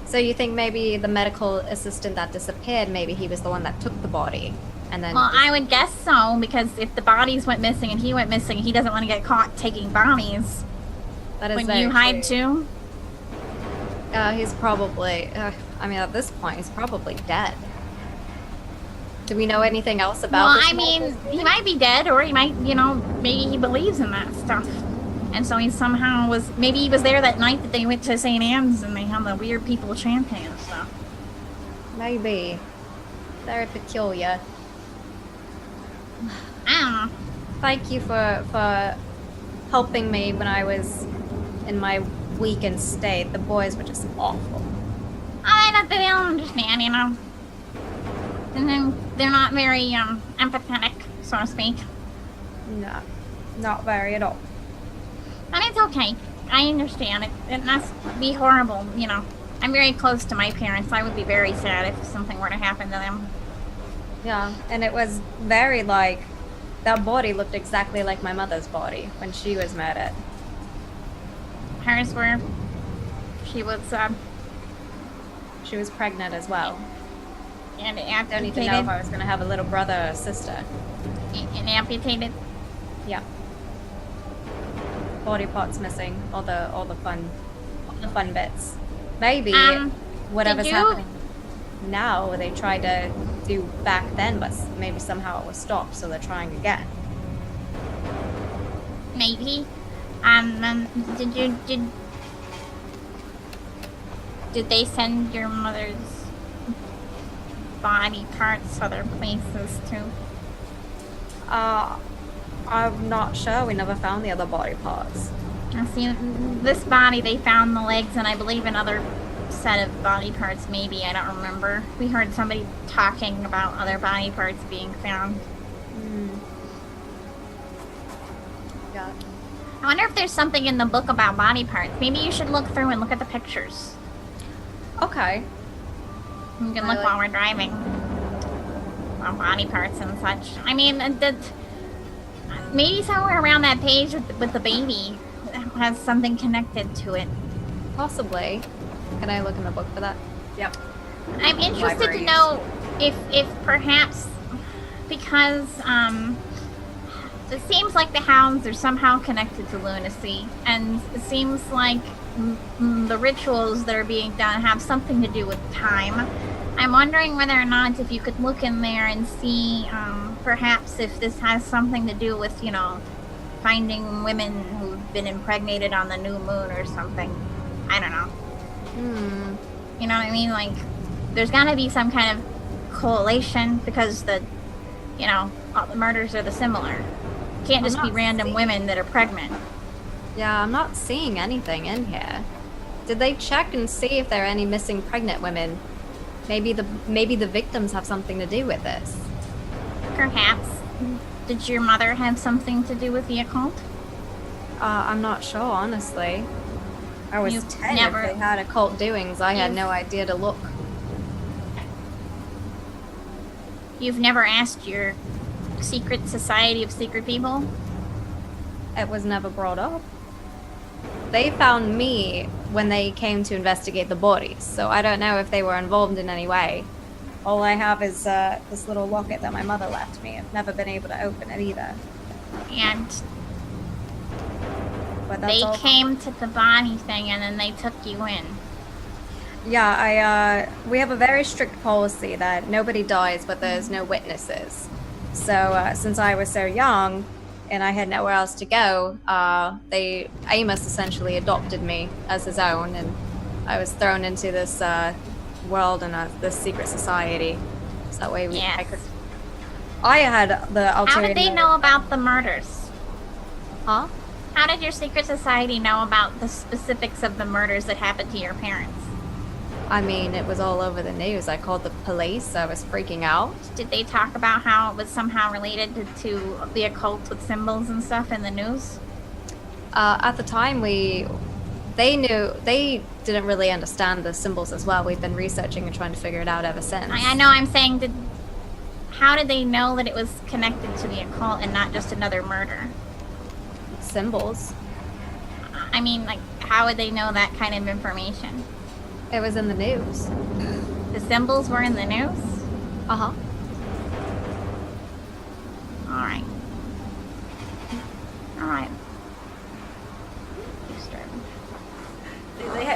So you think maybe the medical assistant that disappeared, maybe he was the one that took the body? And then Well, I would guess so, because if the bodies went missing and he went missing, he doesn't want to get caught taking bodies. that is When very you hide true. too? He's probably, I mean, at this point, he's probably dead. Do we know anything else about Well, this I mean, medical he might be dead, or he might, maybe he believes in that stuff. And so he somehow maybe he was there that night that they went to St. Anne's and they had the weird people chanting and stuff. Maybe. Very peculiar. I don't know. Thank you for helping me when I was in my weakened state. The boys were just awful. They don't understand, And then they're not very empathetic, so to speak. No, not very at all. And it's okay. I understand it. It must be horrible, I'm very close to my parents. I would be very sad if something were to happen to them. Yeah, and it was very like, that body looked exactly like my mother's body when she was murdered. Hers were. She was She was pregnant as well. and I don't even know amputated. if I was going to have a little brother or sister. And amputated. Yeah. Body parts missing, all the fun bits. Maybe whatever's did you- happening now, they tried to do back then, but maybe somehow it was stopped, so they're trying again. Maybe. Did they send your mother's body parts other places too? I'm not sure. We never found the other body parts. I see. This body, they found the legs, and I believe another set of body parts. Maybe, I don't remember. We heard somebody talking about other body parts being found. Yeah. I wonder if there's something in the book about body parts. Maybe you should look through and look at the pictures. Okay. You can look while we're driving. On body parts and such. I mean, maybe somewhere around that page with the baby has something connected to it. Possibly. Can I look in the book for that? Yep. I'm interested to know if perhaps because it seems like the hounds are somehow connected to lunacy, and it seems like the rituals that are being done have something to do with time. I'm wondering whether or not if you could look in there and see perhaps if this has something to do with, you know, finding women who've been impregnated on the new moon or something. I don't know. You know what I mean? Like, there's gotta be some kind of correlation because all the murders are similar. It can't just be random women that are pregnant. Yeah, I'm not seeing anything in here. Did they check and see if there are any missing pregnant women? Maybe the victims have something to do with this. Perhaps. Did your mother have something to do with the occult? I'm not sure, honestly. I was 10 if they had occult doings. I had no idea to look. You've never asked your secret society of secret people? It was never brought up. They found me when they came to investigate the bodies, so I don't know if they were involved in any way. All I have is this little locket that my mother left me. I've never been able to open it either. And they came to the body thing and then they took you in. Yeah, we have a very strict policy that nobody dies, but there's no witnesses. So since I was so young and I had nowhere else to go, Amos essentially adopted me as his own, and I was thrown into this world and this secret society. So that way I had the ulterior. How did they know about the murders? Huh? How did your secret society know about the specifics of the murders that happened to your parents? I mean, it was all over the news. I called the police. I was freaking out. Did they talk about how it was somehow related to the occult with symbols and stuff in the news? At the time, they didn't really understand the symbols as well. We've been researching and trying to figure it out ever since. I know, I'm saying, how did they know that it was connected to the occult and not just another murder? Symbols. I mean, like, how would they know that kind of information? It was in the news. The symbols were in the news? Uh-huh. Alright.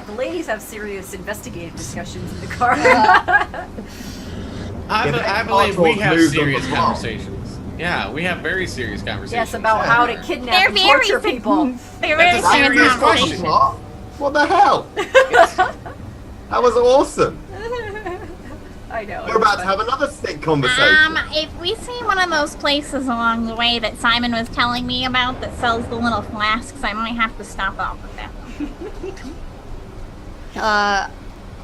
The ladies have serious investigative discussions in the car. I believe we have serious conversations. Yeah, we have very serious conversations. Yes, about how to kidnap and torture people. They're very serious question. What the hell? That was awesome. I know. We're about to have another sick conversation. If we see one of those places along the way that Simon was telling me about that sells the little flasks, I might have to stop off with that.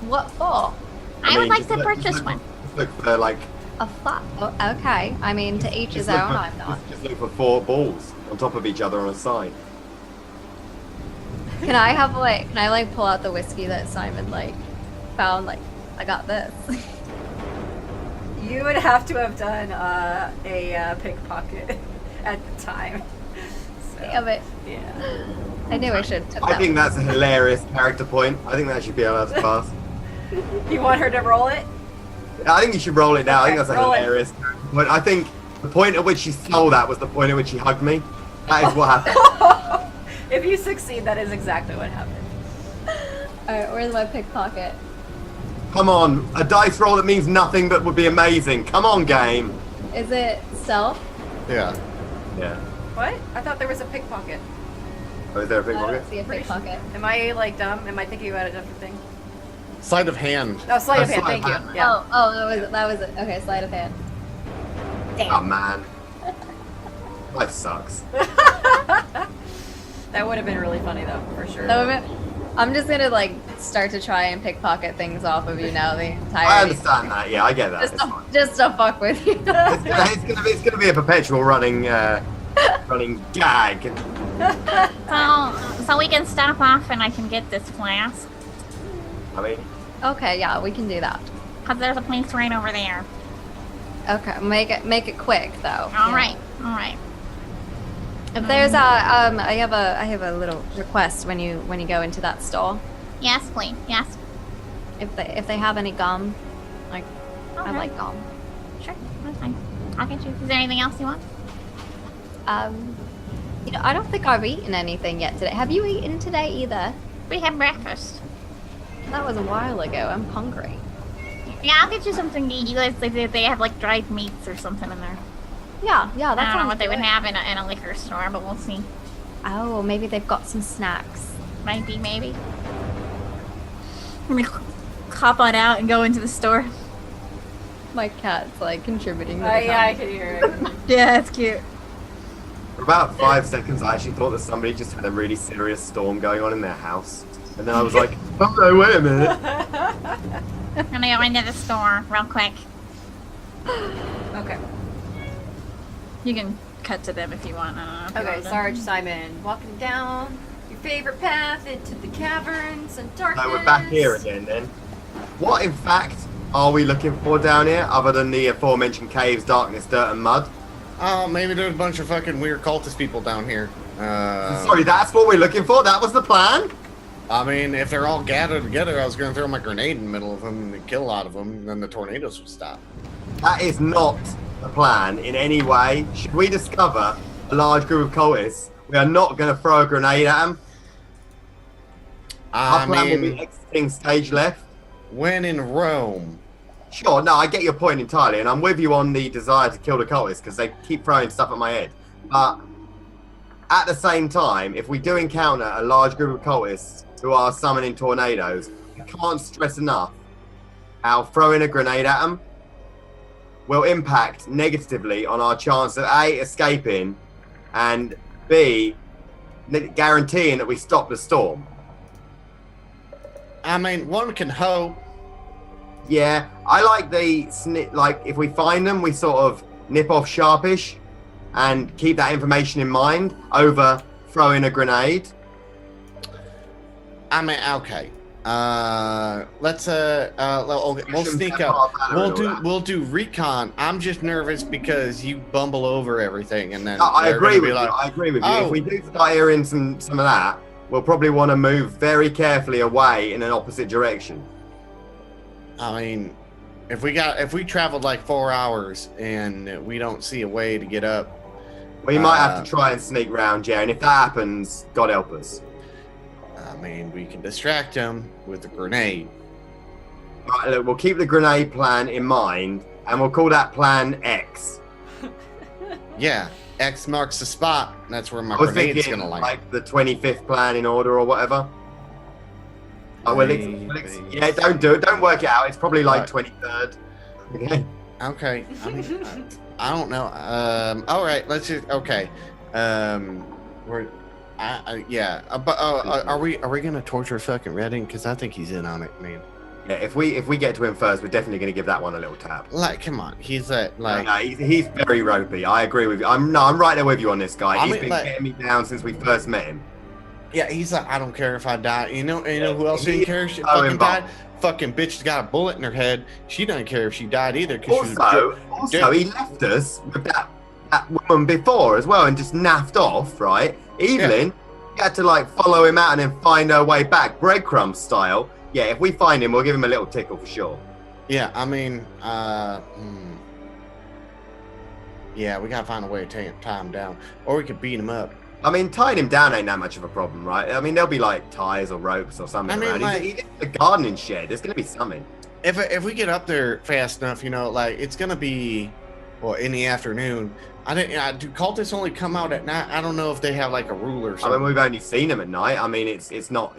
What for? I would like to purchase one. Look for like a flat. Oh, okay. I mean, to each his own. I'm not. Just look for 4 balls on top of each other on a side. Can I pull out the whiskey that Simon found? I got this. You would have to have done a pickpocket at the time. So, Damn it. Yeah. I knew I should. I think that's a hilarious character point. I think that should be allowed to pass. You want her to roll it? I think you should roll it now. Okay, I think that's a hilarious character point. I think the point at which she stole that was the point at which she hugged me. That is what happened. If you succeed, that is exactly what happened. Alright, where's my pickpocket? Come on, a dice roll that means nothing but would be amazing. Come on, game. Is it stealth? Yeah. Yeah. What? I thought there was a pickpocket. Oh, is there a I pickpocket? don't see a pickpocket. Am I dumb? Am I thinking about a different thing? Sleight of hand. Oh, sleight of hand. Sleight of Thank you. hand. Yeah. Oh, that was it. Okay, sleight of hand. Oh man. Life sucks. That would have been really funny though, for sure. I'm just gonna like start to try and pickpocket things off of you now the entire. I understand that. Yeah, I get that. Just to fuck with you. It's gonna be a perpetual running gag. So we can stop off and I can get this flask. I mean, Okay, yeah, we can do that. Cause there's a place right over there. Okay, make it quick though. All right. If there's I have a little request when you go into that store. Yes, please. Yes. If they have any gum, like I Okay. like gum. Sure. That's fine. I'll get you. Is there anything else you want? I don't think I've eaten anything yet today. Have you eaten today either? We had breakfast. That was a while ago. I'm hungry. Yeah, I'll get you something to eat. You guys, they have like dried meats or something in there. Yeah, I that's don't know what they would have in a liquor store, but we'll see. Oh, maybe they've got some snacks. Maybe. Let me hop on out and go into the store. My cat's like contributing. Yeah, I can hear it. Yeah, it's cute. for about 5 seconds, I actually thought that somebody just had a really serious storm going on in their house. And then I was like, oh no, wait a minute. I'm gonna go into the store real quick. Okay. You can cut to them if you want. I don't know if you Okay, want them. Sarge Simon, walking down your favorite path into the caverns and darkness. So we're back here again then. What in fact are we looking for down here other than the aforementioned caves, darkness, dirt and mud? Oh, maybe there's a bunch of fucking weird cultist people down here. Sorry, that's what we're looking for? That was the plan? I mean, if they're all gathered together, I was going to throw my grenade in the middle of them and kill a lot of them, and then the tornadoes would stop. That is not the plan in any way. Should we discover a large group of cultists, we are not going to throw a grenade at them. Our plan will be exiting stage left. When in Rome. Sure, no, I get your point entirely, and I'm with you on the desire to kill the cultists because they keep throwing stuff at my head. But at the same time, if we do encounter a large group of cultists who are summoning tornadoes, I can't stress enough how throwing a grenade at them will impact negatively on our chance of A, escaping, and B, guaranteeing that we stop the storm. I mean, one can hope. Yeah, I like like if we find them, we sort of nip off sharpish and keep that information in mind over throwing a grenade. I mean, okay. Let's we'll sneak up. We'll do recon. I'm just nervous because you bumble over everything, and then No, I agree with you. like, I agree with you. "Oh." If we do start hearing some of that, we'll probably want to move very carefully away in an opposite direction. I mean, if we traveled like 4 hours and we don't see a way to get up, We might have to try and sneak round, yeah, and if that happens, God help us. I mean, we can distract them with a grenade. Right, look, we'll keep the grenade plan in mind, and we'll call that Plan X. Yeah, X marks the spot. And that's where my I was grenade's thinking gonna land. like the 25th plan in order or whatever. Oh, well, yeah, don't do it. Don't work it out. It's probably like 23rd. Okay. Okay. I mean, I don't know. All right. Let's just. Okay. We're. Yeah. But are we gonna torture fucking Redding? Because I think he's in on it, man. Yeah. If we get to him first, we're definitely gonna give that one a little tap. Like, come on. He's like. No, he's very ropey. I agree with you. I'm right there with you on this guy. He's mean, been like- getting me down since we first met him. Yeah. He's like, I don't care if I die. You know who else He didn't care if she so fucking involved. died? Fucking bitch got a bullet in her head. She doesn't care if she died either. 'Cause she was Also, he left us with that woman before as well and just naffed off, right? Evelyn, you had to like follow him out and then find her way back, breadcrumb style. Yeah, if we find him, we'll give him a little tickle for sure. Yeah, I mean, yeah, we gotta find a way to tie him down, or we could beat him up. I mean, tying him down ain't that much of a problem, right? I mean, there'll be like ties or ropes or something I mean, around. like- He's in the gardening shed. There's gonna be something. If we get up there fast enough, like it's gonna be, well, in the afternoon. Do cultists only come out at night? I don't know if they have like a rule or I something. mean, we've only seen them at night. I mean, it's not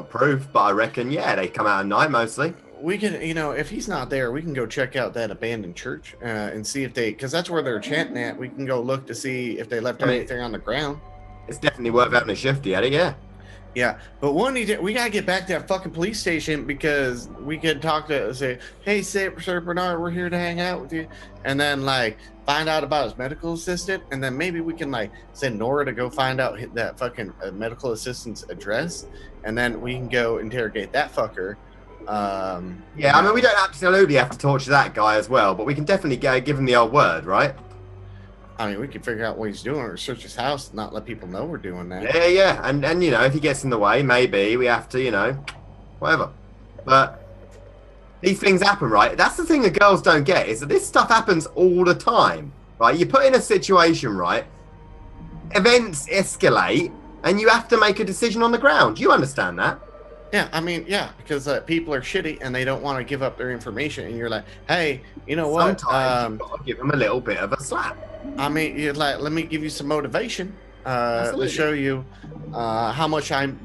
proof, but I reckon, yeah, they come out at night mostly. we can, if he's not there, we can go check out that abandoned church and see if because that's where they're chanting at. We can go look to see if they left anything on the ground. It's definitely worth having a shifty at it, yeah. Yeah, but we gotta get back to that fucking police station because we could say, hey, Sir Bernard, we're here to hang out with you, and then like find out about his medical assistant, and then maybe we can like send Nora to go find out that fucking medical assistant's address, and then we can go interrogate that fucker. Yeah, I mean, we don't absolutely have to torture that guy as well, but we can definitely give him the old word, right? I mean, we can figure out what he's doing or search his house and not let people know we're doing that. Yeah. And if he gets in the way, maybe we have to, whatever. But these things happen, right? That's the thing that girls don't get, is that this stuff happens all the time, right? You put in a situation, right? Events escalate and you have to make a decision on the ground. You understand that? Yeah, I mean, because people are shitty and they don't want to give up their information. And you're like, hey, you know what? Sometimes you've got to give them a little bit of a slap. I mean, you're like, let me give you some motivation to show you how much I'm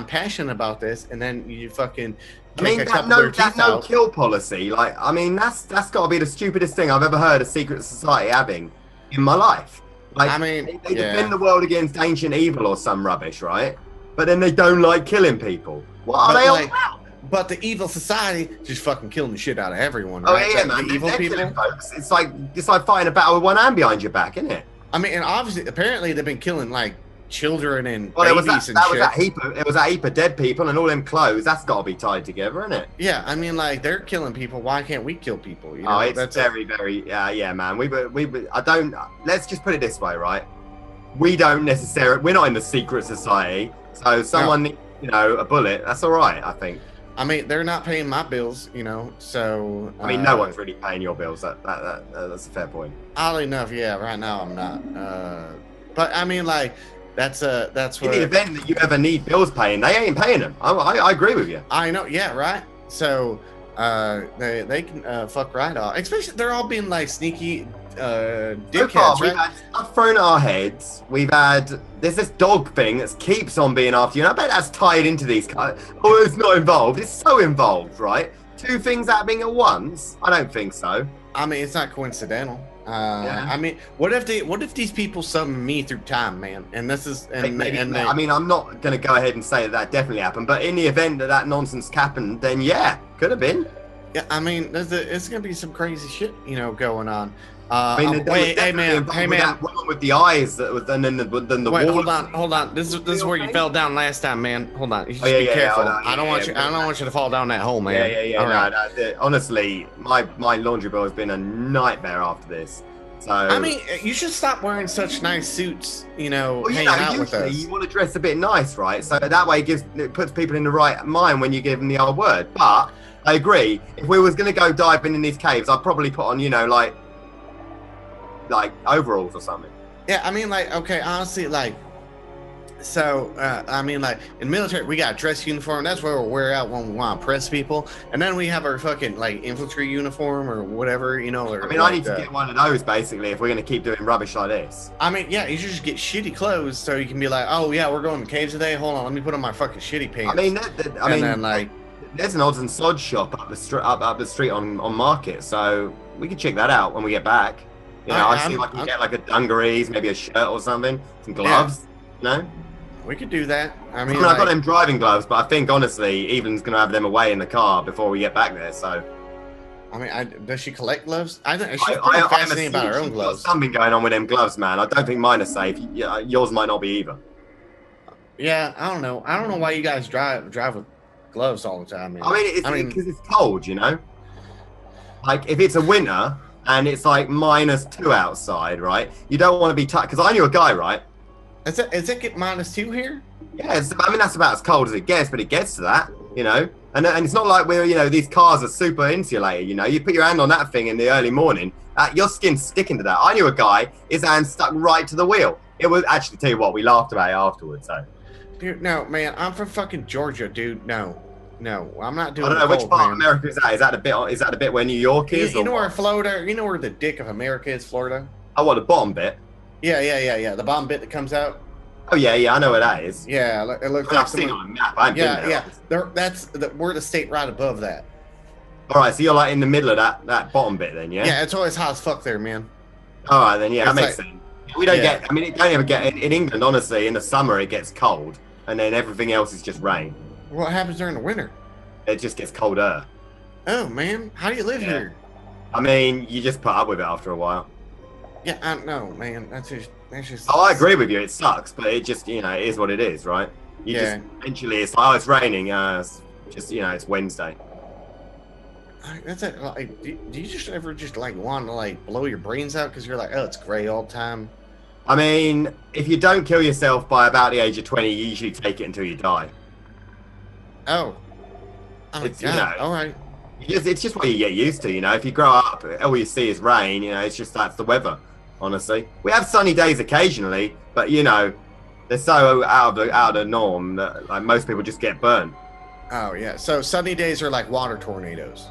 passionate about this. And then you fucking that no kill policy. Like, I mean, that's got to be the stupidest thing I've ever heard a secret society having in my life. Like, I mean, they defend the world against ancient evil or some rubbish, right? But then they don't like killing people. What are they all about? But the evil society just fucking killing the shit out of everyone. Oh, right? yeah, man. The evil people. Folks. It's like fighting a battle with one hand behind your back, isn't it? I mean, and obviously, apparently, they've been killing like children and babies and shit. It was a heap of dead people and all them clothes. That's got to be tied together, isn't it? Yeah, I mean, like they're killing people. Why can't we kill people? You know? Oh, it's very, yeah, man. Let's just put it this way, right? We're not in the secret society, so someone needs, a bullet. That's all right, I think. I mean, they're not paying my bills, so... I mean, no one's really paying your bills. That's a fair point. Oddly enough, yeah, right now I'm not. But, I mean, like, that's what... In the event that you ever need bills paying, they ain't paying them. I agree with you. I know, yeah, right? So, they can fuck right off. Especially, they're all being, like, sneaky dickheads, right? We've had stuff thrown at our heads. There's this dog thing that keeps on being after you, and I bet that's tied into these guys. Oh, it's not involved. It's so involved, right? Two things happening at once? I don't think so. I mean, it's not coincidental. I mean, what if these people summon me through time, man? And this is I mean, I'm not going to go ahead and say that definitely happened, but in the event that nonsense happened, then yeah, could have been. Yeah, I mean, it's going to be some crazy shit, going on. I mean, hey man, that woman with the eyes that was then the wall. Hold on. This is where you fell down last time, man. Hold on. You should be careful. I don't want you to fall down that hole, man. Yeah. Honestly, my laundry bill has been a nightmare after this. So I mean, you should stop wearing such nice suits, hanging out with us. You want to dress a bit nice, right? So that way it puts people in the right mind when you give them the old word. But I agree. If we was going to go diving in these caves, I'd probably put on, like overalls or something. Yeah, I mean, like, okay, honestly, like, so, I mean, like, in military, we got a dress uniform. That's where we'll wear out when we want to press people. And then we have our fucking, like, infantry uniform or whatever, or, I mean, I need to get one of those, basically, if we're going to keep doing rubbish like this. I mean, yeah, you should just get shitty clothes so you can be like, oh, yeah, we're going to caves today. Hold on, let me put on my fucking shitty pants. I mean, then, like, there's an odds and sods shop up the street on Market, so we can check that out when we get back. I see if I can get like a dungarees, maybe a shirt or something, some gloves. We could do that. I mean, I've got them driving gloves, but I think honestly, Evelyn's gonna have them away in the car before we get back there. So, I mean, does she collect gloves? I think she's pretty fascinated about her own gloves. Something going on with them gloves, man. I don't think mine are safe. Yours might not be either. Yeah, I don't know. I don't know why you guys drive with gloves all the time. Man. I mean, because it's cold, Like if it's a winter. And it's like -2 outside, right? You don't want to be tight. Because I knew a guy, right? Is it get -2 here? Yeah, I mean, that's about as cold as it gets, but it gets to that, And it's not like these cars are super insulated, You put your hand on that thing in the early morning, your skin's sticking to that. I knew a guy, his hand stuck right to the wheel. It was, actually, tell you what, we laughed about it afterwards, so. Dude, no, man, I'm from fucking Georgia, dude. No, I'm not doing. I don't know which part of America is that. Is that the bit where New York is? You know where Florida? You know where the dick of America is, Florida? Oh, what, the bottom bit? Yeah. The bottom bit that comes out. Oh yeah, I know where that is. Yeah, it looks like I've seen it on a map. We're the state right above that. All right, so you're like in the middle of that bottom bit then, yeah? Yeah, it's always hot as fuck there, man. All right, then, yeah, that It's makes like- sense. We don't Yeah. get, I mean, it don't ever get, in England, honestly, in the summer it gets cold, and then everything else is just rain. What happens during the winter? It just gets colder. Oh, man. How do you live Yeah. here? I mean, you just put up with it after a while. Yeah, I know, man. That's just. Oh, I agree with you, it sucks, but it just, it is what it is, right? You Yeah. just, eventually it's like, oh, it's raining, it's just, it's Wednesday. That's it. Like, do you just ever just like want to like blow your brains out because you're like, oh, it's gray all the time? I mean, if you don't kill yourself by about the age of 20, you usually take it until you die. Oh. Oh, It's, God. All right. It's just what you get used to, If you grow up, all you see is rain, it's just that's the weather, honestly. We have sunny days occasionally, but, they're so out of the norm that like most people just get burned. Oh, yeah. So sunny days are like water tornadoes.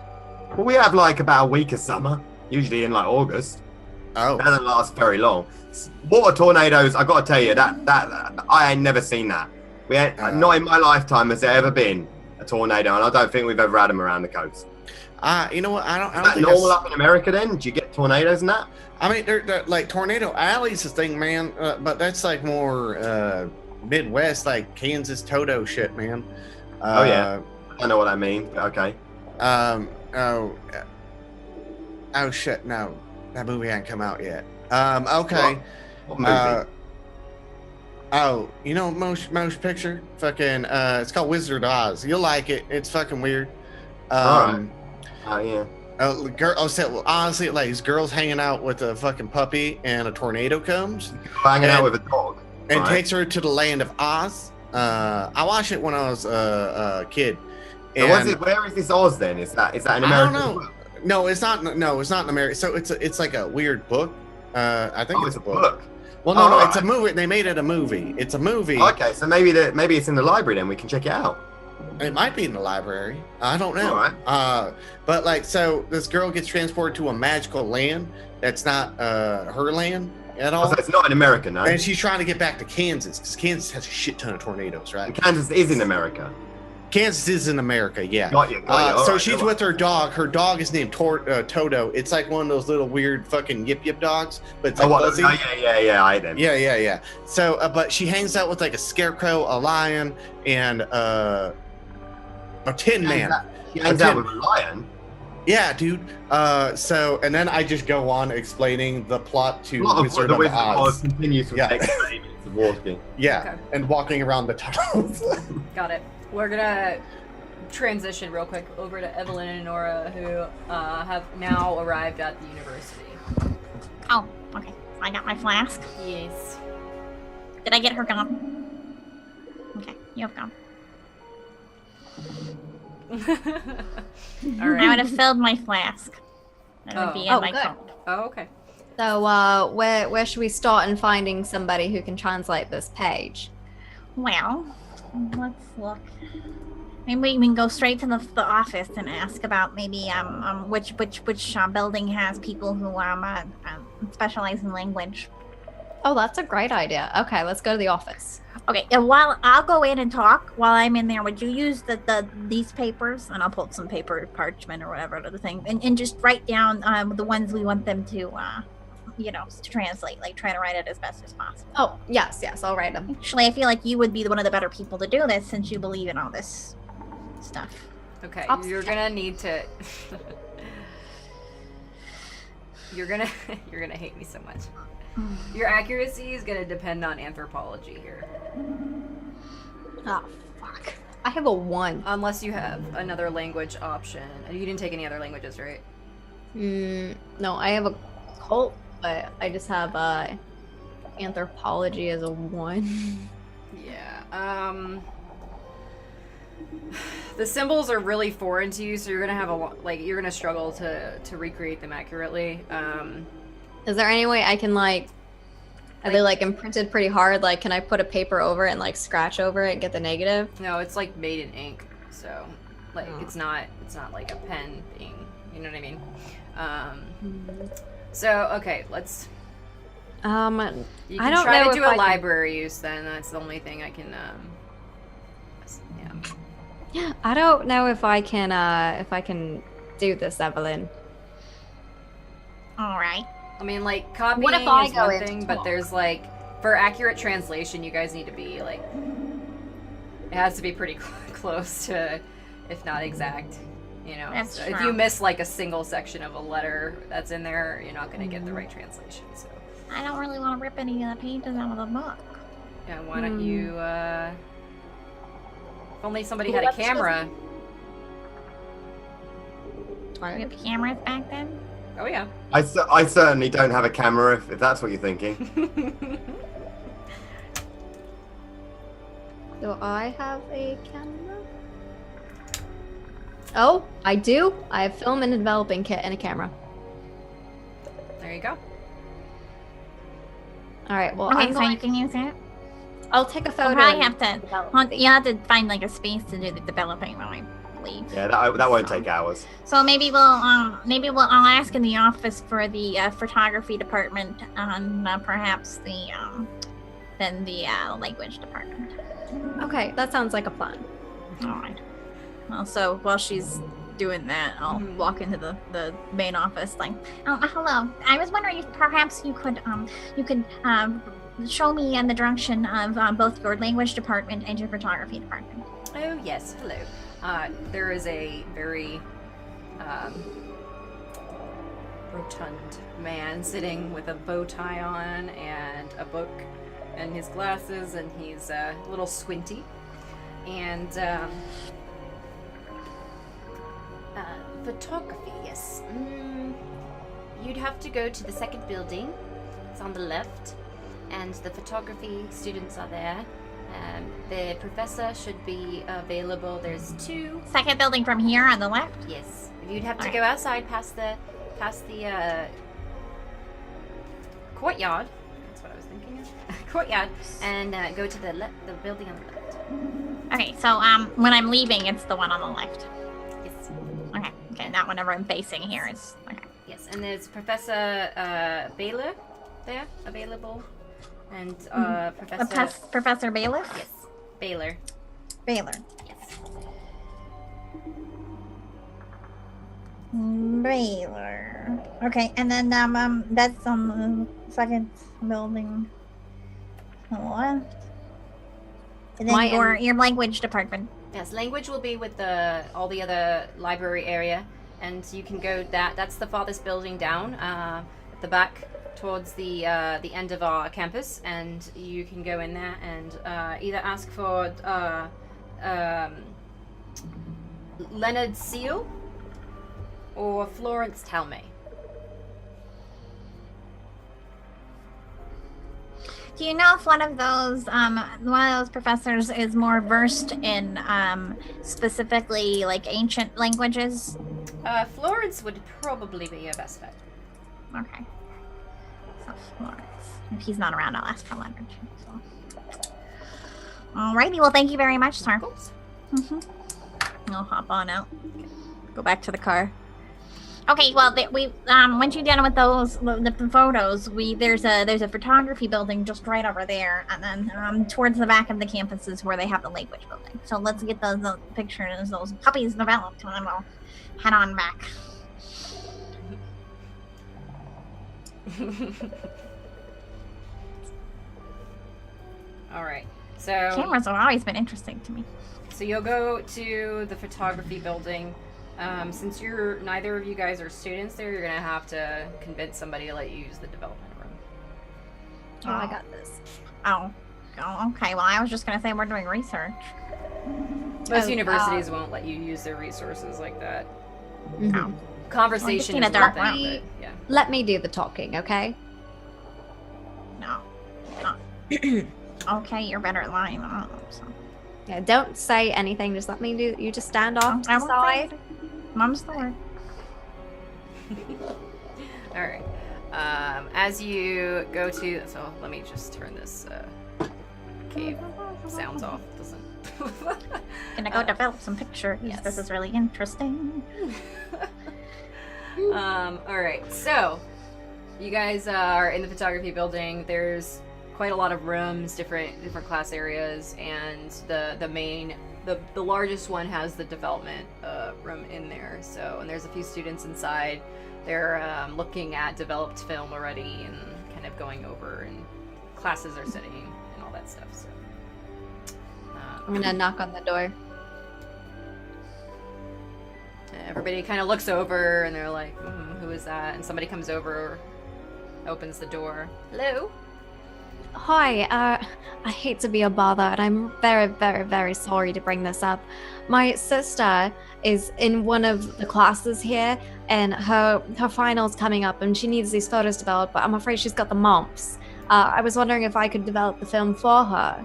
Well, we have like about a week of summer, usually in like August. Oh. That doesn't last very long. Water tornadoes, I got to tell you, that I ain't never seen that. We ain't, not in my lifetime has there ever been a tornado, and I don't think we've ever had them around the coast. You know what? I don't Is that think normal up in America then? Do you get tornadoes and that? I mean, they're like tornado alley's a thing, man. But that's like more Midwest, like Kansas Toto shit, man. Oh yeah, I don't know what I mean. But okay. Oh shit! No, that movie hasn't come out yet. Okay. What movie? Motion picture? Fucking. It's called Wizard of Oz. You'll like it. It's fucking weird. Alright. Yeah. Honestly, like these girls hanging out with a fucking puppy, and a tornado comes Hanging out with a dog. and right? takes her to the land of Oz. I watched it when I was a kid. So where is this Oz then? Is that in America? I don't know. No, it's not. No, it's not in America. So it's like a weird book. I think it's a book. Well, no, Right. it's a movie. They made it a movie. It's a movie. Okay, so maybe it's in the library then. We can check it out. It might be in the library. I don't know. All right. But like, so this girl gets transported to a magical land that's not her land at all. So it's not in America, no. And she's trying to get back to Kansas because Kansas has a shit ton of tornadoes, right? And Kansas is in America. Kansas is in America, yeah. Got you. All So right, she's go on. with her dog. Her dog is named Toto. It's like one of those little weird fucking yip dogs, but it's like fuzzy. Yeah, I then. Yeah. So, but she hangs out with like a scarecrow, a lion, and a tin man. She hangs out with a lion. Yeah, dude. And then I just go on explaining the plot to Wizard The of Wizard of Oz Oz. continues for the next 8 minutes of walking. Yeah, Okay. and walking around the tunnels. Got it. We're gonna transition real quick over to Evelyn and Nora, who have now arrived at the university. Oh, okay. I got my flask. Yes. Did I get her gone? Okay, you have gone. All I would right. have filled my flask. It would be in Oh, my good. coat. Oh, okay. So, where should we start in finding somebody who can translate this page? Well, let's look. Maybe we can go straight to the office and ask about maybe which building has people who specialize in language. Oh, that's a great idea. Okay, let's go to the office. Okay, and while I'll go in and talk while I'm in there, would you use these papers, and I'll pull some paper, parchment, or whatever other thing, and just write down the ones we want them to to translate, like try to write it as best as possible. Oh, yes, I'll write them. Actually, I feel like you would be one of the better people to do this since you believe in all this stuff. Okay. Ops. You're gonna need to. You're gonna hate me so much. Your accuracy is gonna depend on anthropology here. Oh, fuck. I have a 1. Unless you have another language option. And you didn't take any other languages, right? No, I have a cult, but I just have anthropology as a 1. Yeah. The symbols are really foreign to you, so you're gonna have you're gonna struggle to recreate them accurately. Is there any way I can are they imprinted pretty hard? Like, can I put a paper over it and scratch over it and get the negative? No, it's made in ink, so it's not like a pen thing. You know what I mean? So okay, let's. You can I don't try know to do if a I can- library use. Then that's the only thing I can. Yeah. I don't know if I can do this, Evelyn. All right. I mean, like, copying What if I is go one in to thing, but talk? there's, like, for accurate translation, you guys need to be, like, it has to be pretty close to, if not exact, you know? That's So if true. you miss, like, a single section of a letter that's in there, you're not going to get the right translation, so. I don't really want to rip any of the pages out of the book. Yeah, why don't you, if only somebody Well, had a let's just- camera. We have cameras back then. Oh, yeah. I certainly don't have a camera if that's what you're thinking. Do I have a camera? Oh, I do. I have film and a developing kit and a camera. There you go. All right. Well, Okay, I'm so going. you can use it. I'll take a photo. We'll probably and have to. develop Well, it. you have to find like a space to do the developing, I believe. Yeah, that won't take hours. So maybe I'll ask in the office for the photography department and perhaps the language department. Okay, that sounds like a plan. All right. Well, so while she's doing that, I'll walk into the main office. Like, Hello. I was wondering if perhaps you could show me in the direction of both your language department and your photography department. Oh, yes. Hello. There is a very rotund man sitting with a bow tie on and a book and his glasses, and he's a little squinty. And photography, yes. You'd have to go to the second building. It's on the left, and the photography students are there. The professor should be available. There's 2. Second building from here on the left. Yes, you'd have to Alright. go outside past the courtyard. That's what I was thinking of. Courtyard, and go to the building on the left. Okay, so when I'm leaving, it's the one on the left. Yes. Okay, not whenever I'm facing here. It's okay. Yes, and there's Professor Baylor there available, and Professor Bailiff. yes, Baylor. Baylor. Yes. Baylor. Okay, and then that's on the second building on the left. And then My your language department. Yes, language will be with all the other library area, and you can go that's the farthest building down at the back towards the end of our campus, and you can go in there and either ask for Leonard Seal or Florence Talmay. Do you know if one of those professors is more versed in specifically like ancient languages? Florence would probably be your best bet. Okay. So Florence. If he's not around, I'll ask for Leonard. So. Alrighty. Well, thank you very much, sir. I'll hop on out. Go back to the car. Okay, well, once you're done with the photos, there's a photography building just right over there, and then towards the back of the campus is where they have the language building. So let's get those pictures, those puppies developed, and then we'll head on back. All right. So Cameras have always been interesting to me. So you'll go to the photography building. Since neither of you guys are students there, you're gonna have to convince somebody to let you use the development room. Oh, I got this. Oh, okay. Well, I was just gonna say we're doing research. Most universities won't let you use their resources like that. Mhm. Conversation Well, is just in a dark one thing, room. but yeah. Let me do the talking, okay? No. Okay, you're better at lying than I am. So. Yeah, don't say anything. Just let me do. You just stand off to I the won't say side. anything. Mom's the word. All right. As you go to, so let me just turn this cave sounds off. Doesn't. Gonna go develop some pictures. yes. This is really interesting. All right. So you guys are in the photography building. There's quite a lot of rooms, different class areas, and the largest one has the development room in there. So, and there's a few students inside. They're looking at developed film already and kind of going over, and classes are sitting and all that stuff. So, I'm gonna knock on the door. Everybody kind of looks over and they're like, who is that? And somebody comes over, opens the door. Hello? Hi, I hate to be a bother, and I'm very, very, very sorry to bring this up. My sister is in one of the classes here, and her final's coming up, and she needs these photos developed, but I'm afraid she's got the mumps. I was wondering if I could develop the film for her.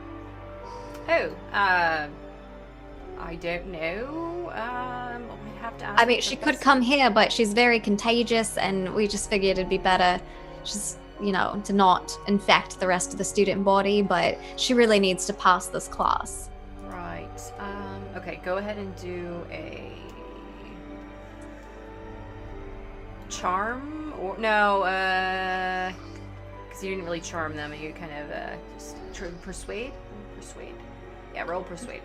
Oh, I don't know. We'd have to ask I mean, she could come here, but she's very contagious, and we just figured it'd be better just, to not infect the rest of the student body, but she really needs to pass this class. Right. Okay, go ahead and do a charm, or no, because you didn't really charm them. You kind of just persuade. Yeah, roll persuade.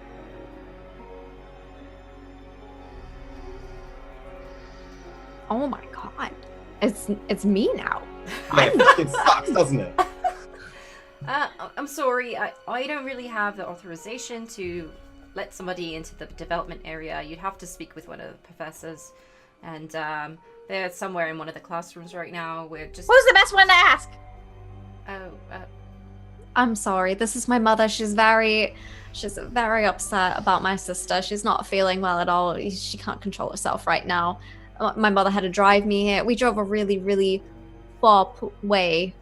Oh my god, it's me now. It sucks, doesn't it? I'm sorry, I don't really have the authorization to let somebody into the development area. You'd have to speak with one of the professors, and they're somewhere in one of the classrooms right now. We're just... Who's the best one to ask? I'm sorry, this is my mother. She's very upset about my sister. She's not feeling well at all. She can't control herself right now. My mother had to drive me here. We drove a really, really far way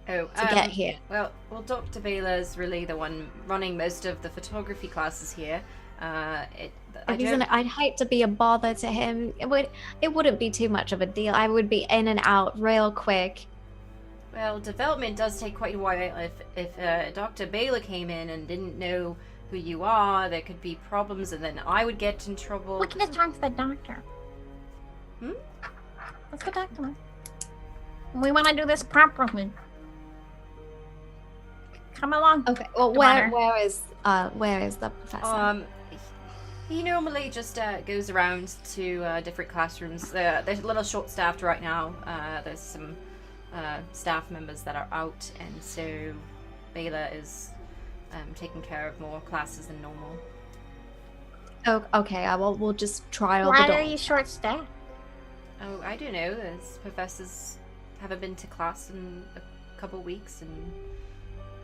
to get here. Well, Dr. Vela's really the one running most of the photography classes here. I'd hate to be a bother to him. It wouldn't be too much of a deal. I would be in and out real quick. Well, development does take quite a while. If Dr. Bela came in and didn't know who you are, there could be problems, and then I would get in trouble. We can just talk to the doctor. Let's go talk to him. We want to do this properly. Come along. Okay. Well, where is the professor? He normally just goes around to different classrooms. They're a little short-staffed right now. There's some staff members that are out, and so Bela is taking care of more classes than normal. Oh, okay. We'll just try all the Why door. are you short-staffed? Oh, I don't know. As professors haven't been to class in a couple weeks, and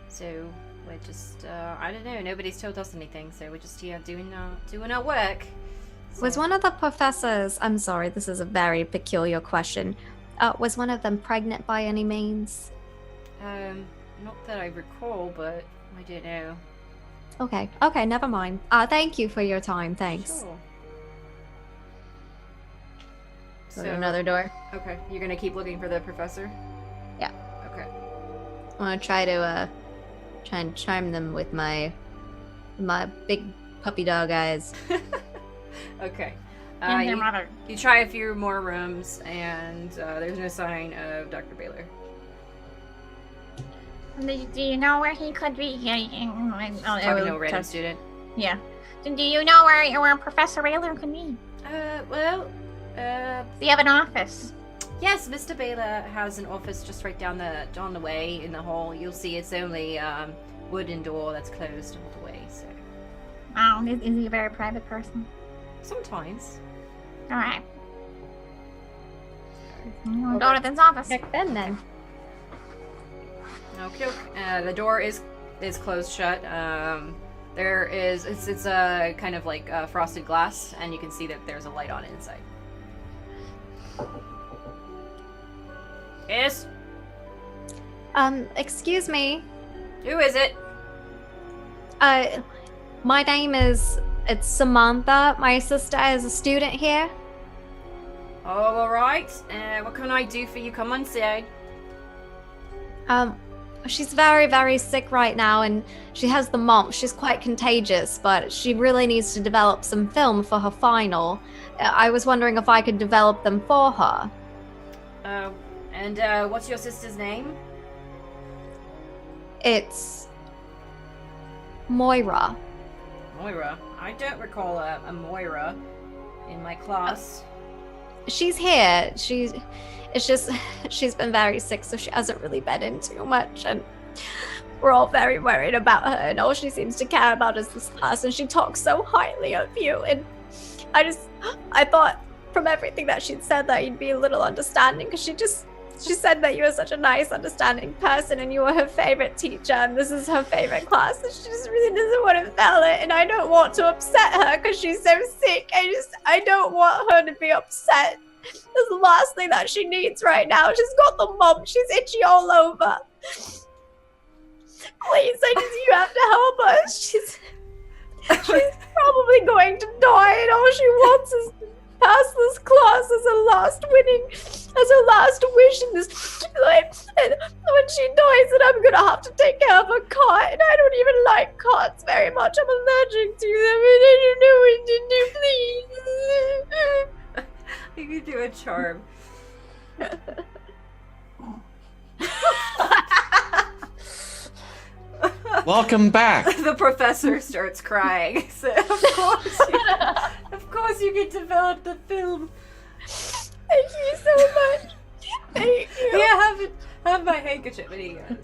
so we're just I don't know. Nobody's told us anything, so we're just here doing our work. So. Was one of the professors? I'm sorry, this is a very peculiar question. Was one of them pregnant by any means? Not that I recall, but I don't know. Okay, never mind. Thank you for your time. Thanks. Sure. So another door. Okay, you're gonna keep looking for the professor? Yeah. Okay. I'm gonna try and charm them with my big puppy dog eyes. Okay. And their mother. You try a few more rooms, and there's no sign of Dr. Baylor. Do you know where he could be? Talking to a random student. Yeah. Do you know where Professor Baylor could be? Do you have an office? Yes, Mr. Baylor has an office just right down the way in the hall. You'll see it's only wooden door that's closed all the way. So. Oh, is he a very private person? Sometimes. All right. We'll go to this office. Check them then. Okay. The door is closed shut. It's a kind of like frosted glass, and you can see that there's a light on inside. Yes? Excuse me. Who is it? My name is Samantha. My sister is a student here. Oh, alright. What can I do for you? Come on, say. She's very, very sick right now, and she has the mumps. She's quite contagious, but she really needs to develop some film for her final. I was wondering if I could develop them for her. And what's your sister's name? It's Moira. Moira. I don't recall a Moira in my class. She's here. She's been very sick, so she hasn't really been in too much, and we're all very worried about her, and all she seems to care about is this class, and she talks so highly of you, and I thought from everything that she'd said that you'd be a little understanding, because she said that you were such a nice, understanding person, and you were her favorite teacher, and this is her favorite class, and she just really doesn't want to fail it, and I don't want to upset her because she's so sick. I don't want her to be upset. That's the last thing that she needs right now. She's got the mumps. She's itchy all over. Please, you have to help her. She's probably going to die, and all she wants is to pass this class as her last wish in this life. And when she dies, then I'm gonna have to take care of her cat, and I don't even like cats very much. I'm allergic to them, and I don't know what to do. Please. You could do a charm. Welcome back. The professor starts crying. So of course you can develop the film. Thank you so much. Thank you. Yeah, have my handkerchief. What do you got?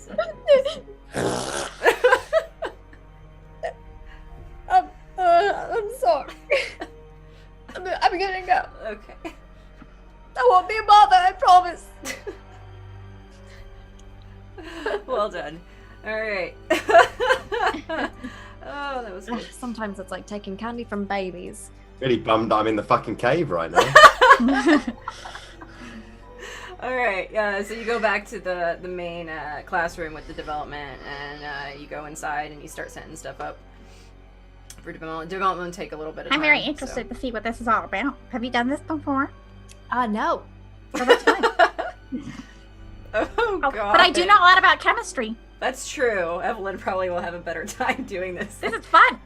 I'm sorry. I'm gonna go. Okay. I won't be a bother, I promise. Well done. Alright. Oh, that was good. Sometimes it's like taking candy from babies. Really bummed I'm in the fucking cave right now. Alright, so you go back to the main classroom with the development, and you go inside and you start setting stuff up for development. Development will take a little bit of time. I'm very interested to see what this is all about. Have you done this before? No. Well, that's fine. Oh, God. But I do know a lot about chemistry. That's true. Evelyn probably will have a better time doing this. This is fun.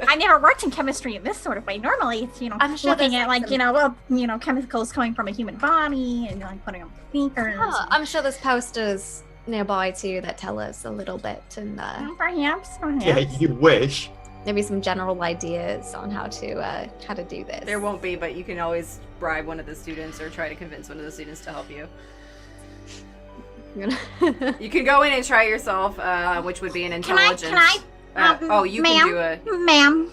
I never worked in chemistry in this sort of way. Normally, it's, I'm sure looking at chemicals coming from a human body and like putting on sneakers. Oh, I'm sure there's posters nearby too that tell us a little bit, and Perhaps. Yeah, you wish. maybe some general ideas on how to do this. There won't be, but you can always bribe one of the students or try to convince one of the students to help you. You can go in and try yourself, which would be an intelligence. Can I? You can do a... Ma'am.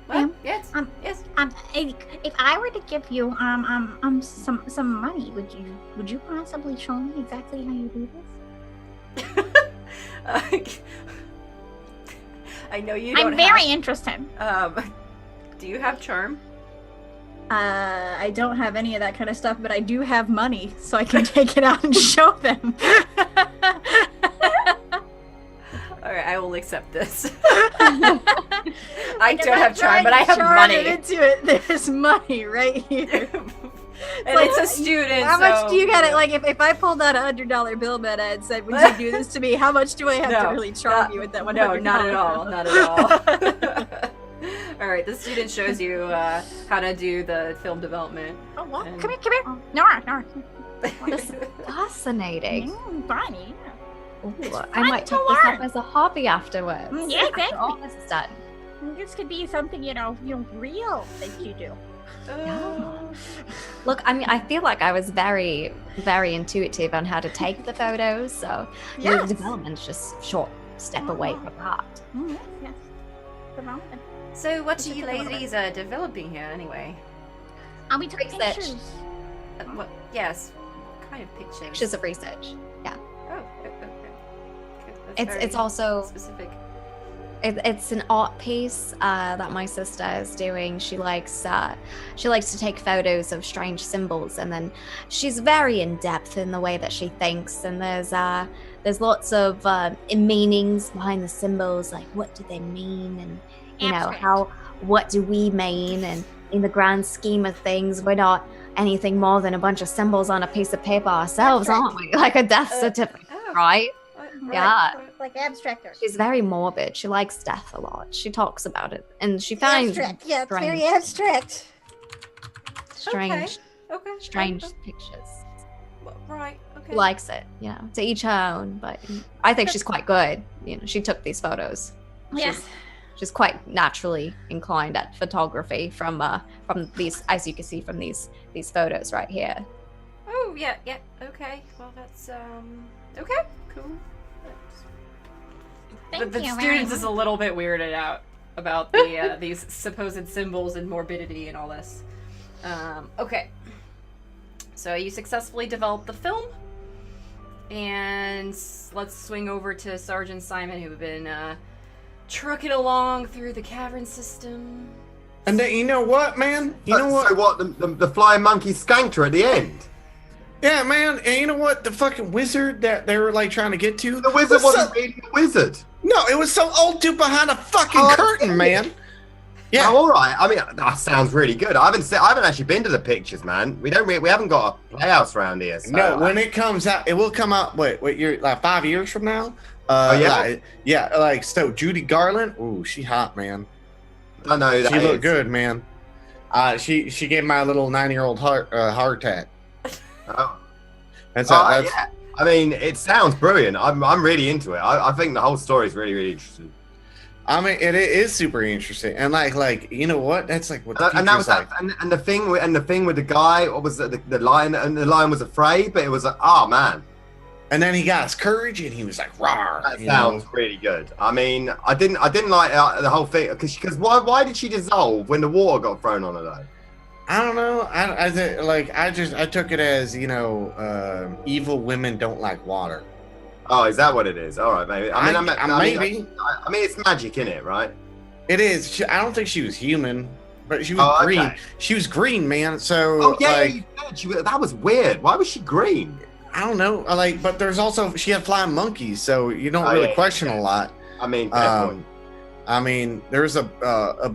What? Yes. Yes. If I were to give you some money, would you possibly show me exactly how you do this? I know you don't. I'm very interested. Do you have charm? I don't have any of that kind of stuff, but I do have money, so I can take it out and show them. Alright, I will accept this. I don't have charm, but I have money. Into it, there's money right here. And like, it's a student. How much do you got it? Like, if I pulled out $100 bill, Meta, and said, "Would you do this to me?" How much do I have to really charm you with that $100? No, not at all. Not at all. All right, the student shows you how to do the film development. Oh, what? And... Come here. Nora. This is fascinating. Bonnie. Ooh, I might take this up as a hobby afterwards. Yeah, After all this is done. This could be something, real that you do. Yeah. Look, I mean, I feel like I was very, very intuitive on how to take the photos, so the development's just short step away from that. Yes. Development. So what are you ladies developing here anyway? I'll be taking Research. pictures. What? Yes. What kind of pictures? Pictures of research. Yeah. Oh, okay. That's It's also specific. It's an art piece that my sister is doing. She likes to take photos of strange symbols, and then she's very in depth in the way that she thinks. And there's lots of meanings behind the symbols, like what do they mean, and what do we mean? And in the grand scheme of things, we're not anything more than a bunch of symbols on a piece of paper ourselves, aren't we? Like a death certificate, right? Yeah. Like abstract art. She's very morbid. She likes death a lot. She talks about it, and she finds abstract. Yeah, it's strange, very abstract. strange Okay. pictures. right. Okay. likes it. You know, to each her own. But I think she's quite good. You know, she took these photos. Yes. She's quite naturally inclined at photography from these, as you can see from these photos right here. Oh yeah. Okay. Well, that's okay. Cool. Thank The you. students is a little bit weirded out about the these supposed symbols and morbidity and all this. Okay. So you successfully developed the film, and let's swing over to Sergeant Simon, who've been trucking along through the cavern system. And then, you know what, man? You know what? So what? The flying monkey skanked her at the end. Yeah, man. And you know what? The fucking wizard that they were like trying to get to. The wizard wasn't really the wizard. No, it was some old dude behind a fucking curtain, man. Yeah. Oh, all right. I mean, that sounds really good. I haven't actually been to the pictures, man. We haven't got a playhouse around here. So No, when it comes out, it will come out. What year? Like 5 years from now? Yeah. Like so. Judy Garland. Ooh, she hot, man. I know who that She is. looked good, man. She gave my little 9-year-old heart attack. Oh. That's Yeah. I mean, it sounds brilliant. I'm really into it. I think the whole story is really, really interesting. I mean, it is super interesting, and like you know what? That's like what the And that was like. and the thing with the guy, what was it, the lion, and the lion was afraid, but it was like, oh man. And then he got his courage, and he was like, "Rawr!" That sounds really good. I mean, I didn't like the whole thing because why did she dissolve when the water got thrown on her though? I don't know. I took it as, you know, evil women don't like water. Oh, is that what it is? All right, maybe. I mean, maybe. I mean, it's magic in it, right? It is. I don't think she was human, but she was green. Okay. She was green, man. So, Oh yeah, like, you said that was weird. Why was she green? I don't know. Like, but there's also she had flying monkeys, so you don't really question a lot. I mean, fair point. I mean, there's a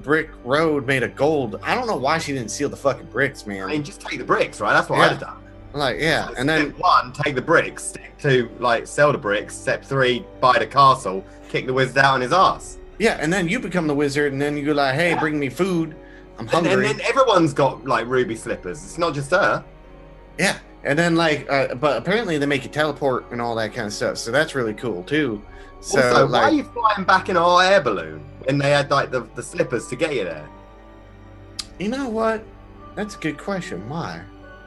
brick road made of gold. I don't know why she didn't seal the fucking bricks, man. I mean, just take the bricks, right? That's what I'd have done. Like, yeah, So and then step 1, take the bricks. Step 2, like, sell the bricks. Step 3, buy the castle. Kick the wizard out on his ass. yeah, and then you become the wizard, and then you go like, hey, bring me food. I'm hungry. And then everyone's got like ruby slippers. It's not just her. Yeah, and then like, but apparently they make you teleport and all that kind of stuff. So that's really cool too. So Also, like, why are you flying back in a hot air balloon when they had like the slippers to get you there? you know what? That's a good question. Why?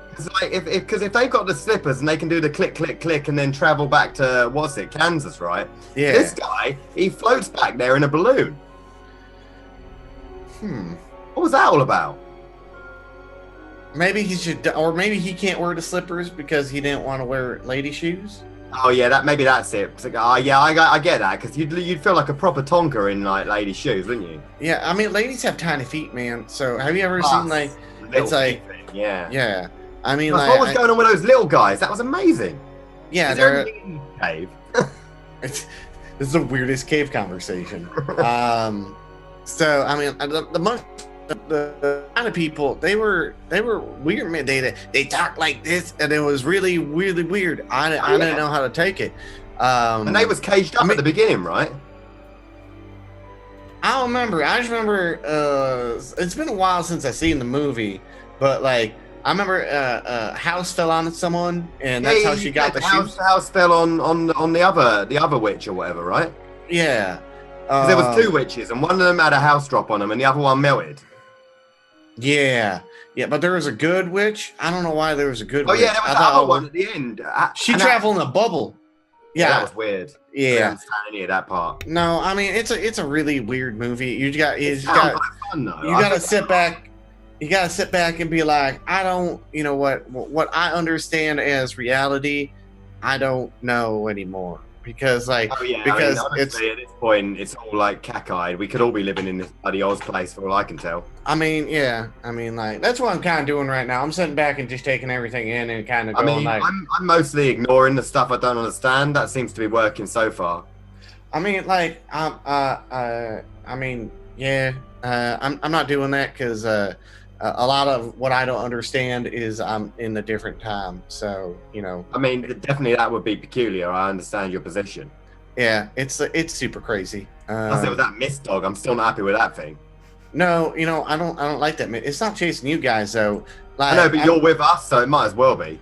Because like, if they've got the slippers and they can do the click, click, click, and then travel back to Kansas, right? Yeah. This guy, he floats back there in a balloon. What was that all about? Maybe he should, or maybe he can't wear the slippers because he didn't want to wear lady shoes. Oh yeah, maybe that's it. It's like, yeah, I get that because you'd feel like a proper tonker in like lady shoes, wouldn't you? Yeah, I mean, ladies have tiny feet, man. So have you ever seen like? It's like, yeah. I mean, Plus, like, what was going on with those little guys? That was amazing. yeah, Is there they're. anything in the cave? This is the weirdest cave conversation. So I mean, the kind of people they were weird, man. They talked like this, and it was really weird. I didn't know how to take it. And they was caged up at the beginning, right? I don't remember. I just remember it's been a while since I seen the movie, but like I remember a house fell on someone, and that's how she got the shoes. The house fell on the other witch or whatever, right? Yeah. 'Cause there was 2 witches, and one of them had a house drop on them, and the other one melted. Yeah, but there was a good witch. I don't know why there was a good witch. Oh yeah, there was that other one at the end. She traveled in a bubble. Yeah, that was weird. I didn't understand any of that part. No, I mean it's a really weird movie. You got fun, though. you got to sit back. You got to sit back and be like, I don't, you know what I understand as reality, I don't know anymore. Because like, because honestly, at this point, it's all like cack-eyed. We could all be living in this bloody Oz place for all I can tell. I mean, yeah. I mean, like, that's what I'm kind of doing right now. I'm sitting back and just taking everything in and kind of going like... I'm mostly ignoring the stuff I don't understand. That seems to be working so far. I mean, like, I mean, yeah. I'm not doing that because a lot of what I don't understand is I'm in a different time. So, you know. I mean, definitely that would be peculiar. I understand your position. Yeah, it's super crazy. Plus, with that mist dog, I'm still not happy with that thing. No, you know, I don't like that. It's not chasing you guys though. Like, I know, but you're with us, so it might as well be.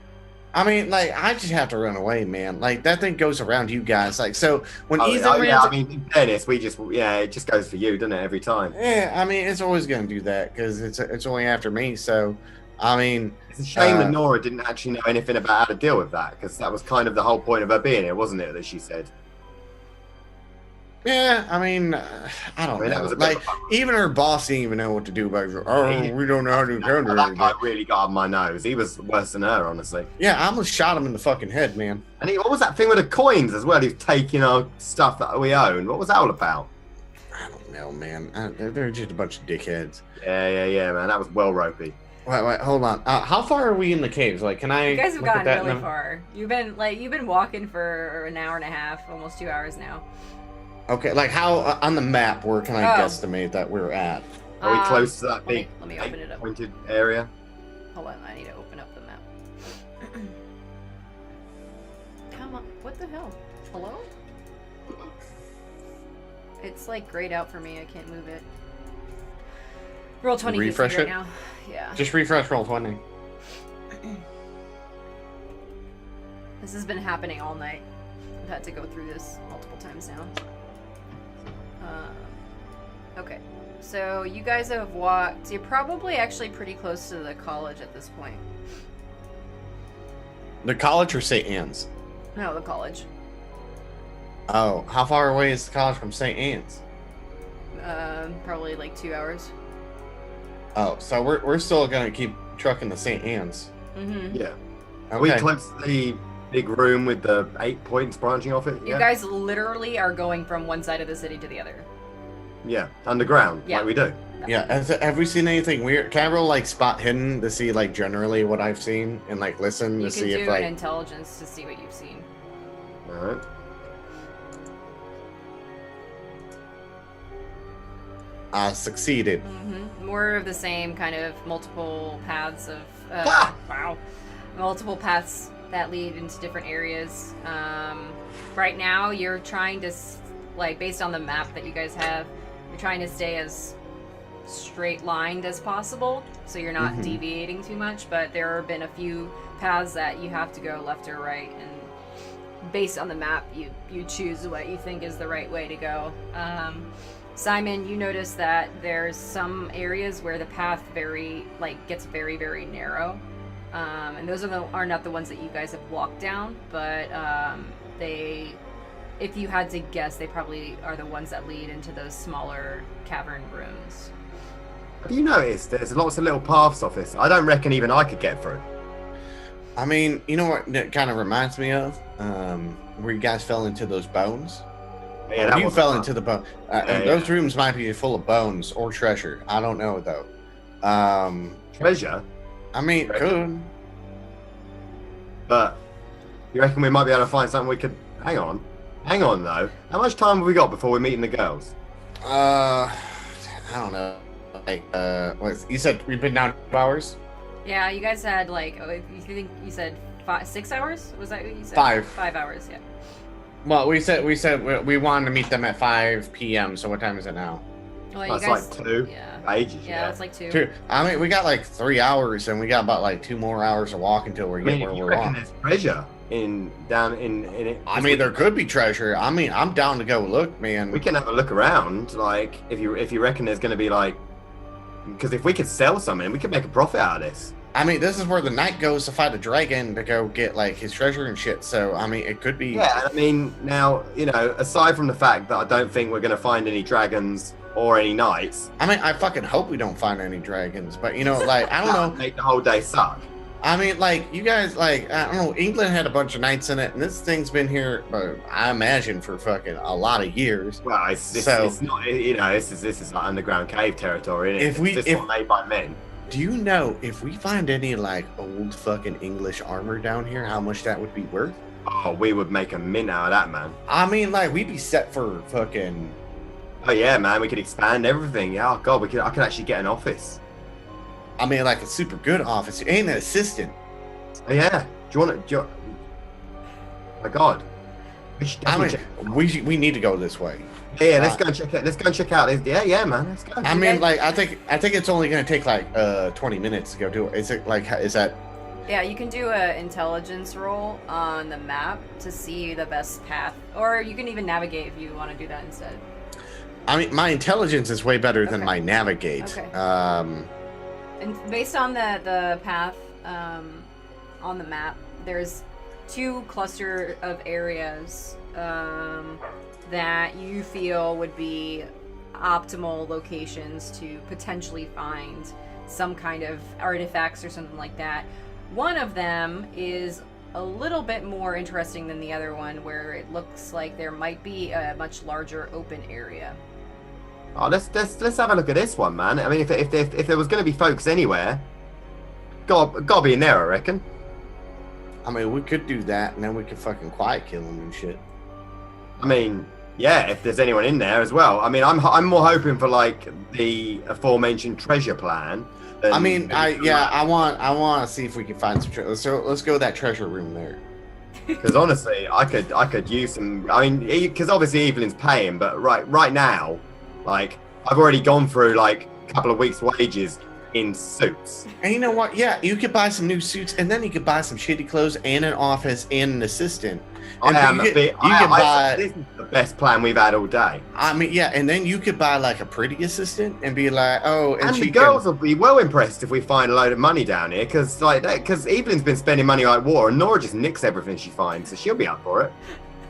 I mean, like, I just have to run away, man. Like, that thing goes around you guys. Like, so when Ethan yeah, I mean, in fairness, it just goes for you, doesn't it, every time? Yeah, I mean, it's always going to do that because it's only after me. So, I mean, it's a shame that Nora didn't actually know anything about how to deal with that, because that was kind of the whole point of her being here, wasn't it? That she said. Yeah, I mean, I don't know. Like, even her boss didn't even know what to do about it. Oh, we don't know how to counter that guy really got on my nose. He was worse than her, honestly. Yeah, I almost shot him in the fucking head, man. And what was that thing with the coins as well? He was taking our stuff that we own. What was that all about? I don't know, man. They're just a bunch of dickheads. Yeah, man. That was well ropey. Wait, hold on. How far are we in the caves? Like, can I? You guys have gotten really far. You've been walking for an hour and a half, almost 2 hours now. Okay, like how on the map? Where can I guesstimate that we're at? Are we close to that big let me open it up. Pointed area? Hold on, I need to open up the map. Come on, what the hell? Hello? It's like grayed out for me. I can't move it. Roll 20 refresh right it now. Yeah. Just refresh roll 20. This has been happening all night. I've had to go through this multiple times now. Okay, so you guys have walked. You're probably actually pretty close to the college at this point. The college or St. Anne's? No, the college. Oh, how far away is the college from St. Anne's? Probably like 2 hours. Oh, so we're still gonna keep trucking to St. Anne's. Mm-hmm. Yeah. Okay. We close to the big room with the 8 points branching off it. You guys literally are going from one side of the city to the other. Yeah, underground, like we do. Yeah, have we seen anything weird? Can I roll like spot hidden to see like generally what I've seen and like listen to see if like... You can do an intelligence to see what you've seen. Alright. Succeeded. Mm-hmm. More of the same kind of multiple paths of... Wow. Multiple paths that lead into different areas. Right now, you're trying to, like, based on the map that you guys have, you're trying to stay as straight-lined as possible, so you're not deviating too much, but there have been a few paths that you have to go left or right, and based on the map, you choose what you think is the right way to go. Simon, you notice that there's some areas where the path gets very, very narrow. And those are not the ones that you guys have walked down, but if you had to guess, they probably are the ones that lead into those smaller cavern rooms. Have you noticed there's lots of little paths off this? I don't reckon even I could get through. I mean, you know what it kind of reminds me of? Where you guys fell into those bones. Yeah, you fell into the bone. Those rooms might be full of bones or treasure. I don't know though. Treasure? I mean, could. But you reckon we might be able to find something we could... Hang on though. How much time have we got before we're meeting the girls? I don't know. Like, you said we've been down 2 hours? Yeah, you guys had you said 6 hours? Was that what you said? 5. 5 hours, yeah. Well, we said we wanted to meet them at 5 p.m. So what time is it now? Well, you guys, like 2. Yeah. Ages. Yeah, it's like 2. 2. I mean, we got like 3 hours, and we got about like 2 more hours to walk until we get where we're on. There's treasure down in it. I mean, there could be treasure. I mean, I'm down to go look, man. We can have a look around. Like, if you reckon there's going to be like, because if we could sell something, we could make a profit out of this. I mean, this is where the knight goes to fight a dragon to go get like his treasure and shit. So I mean, it could be. Yeah, I mean, now aside from the fact that I don't think we're going to find any dragons or any knights. I mean, I fucking hope we don't find any dragons, but like, I don't know. Make the whole day suck. I mean, like, you guys, like, I don't know, England had a bunch of knights in it, and this thing's been here, I imagine, for fucking a lot of years. Well, it's not, this is like underground cave territory, isn't it? It's made by men. Do you know, if we find any, like, old fucking English armor down here, how much that would be worth? Oh, we would make a mint out of that, man. I mean, like, we'd be set for fucking... Oh, yeah, man, we could expand everything. Yeah, oh, God, I could actually get an office. I mean, like a super good office and an assistant. Oh, yeah. Do you want to... Oh, my God. We need to go this way. Yeah, let's go and check it. Let's go and check out this. Yeah, man. Let's go. I mean, like, I think it's only going to take like 20 minutes to go do it. Is that Yeah, you can do an intelligence roll on the map to see the best path, or you can even navigate if you want to do that instead. I mean, my intelligence is way better than Okay. my navigate. Okay. And based on the path on the map, there's 2 cluster of areas that you feel would be optimal locations to potentially find some kind of artifacts or something like that. One of them is a little bit more interesting than the other one, where it looks like there might be a much larger open area. Oh, let's have a look at this one, man. I mean, if there was going to be folks anywhere, gotta be in there, I reckon. I mean, we could do that, and then we could fucking quiet kill them and shit. I mean, yeah, if there's anyone in there as well. I mean, I'm more hoping for like the aforementioned treasure plan. I mean, I want to see if we can find some treasure. So let's go to that treasure room there. Because honestly, I could use some. I mean, because obviously Evelyn's paying, but right now, like I've already gone through like a couple of weeks' wages in suits. And you know what? Yeah, you could buy some new suits, and then you could buy some shitty clothes and an office and an assistant. And This is the best plan we've had all day. I mean, yeah, and then you could buy like a pretty assistant and be like, oh, and the girls will be well impressed if we find a load of money down here, because Evelyn's been spending money like war, and Nora just nicks everything she finds, so she'll be up for it.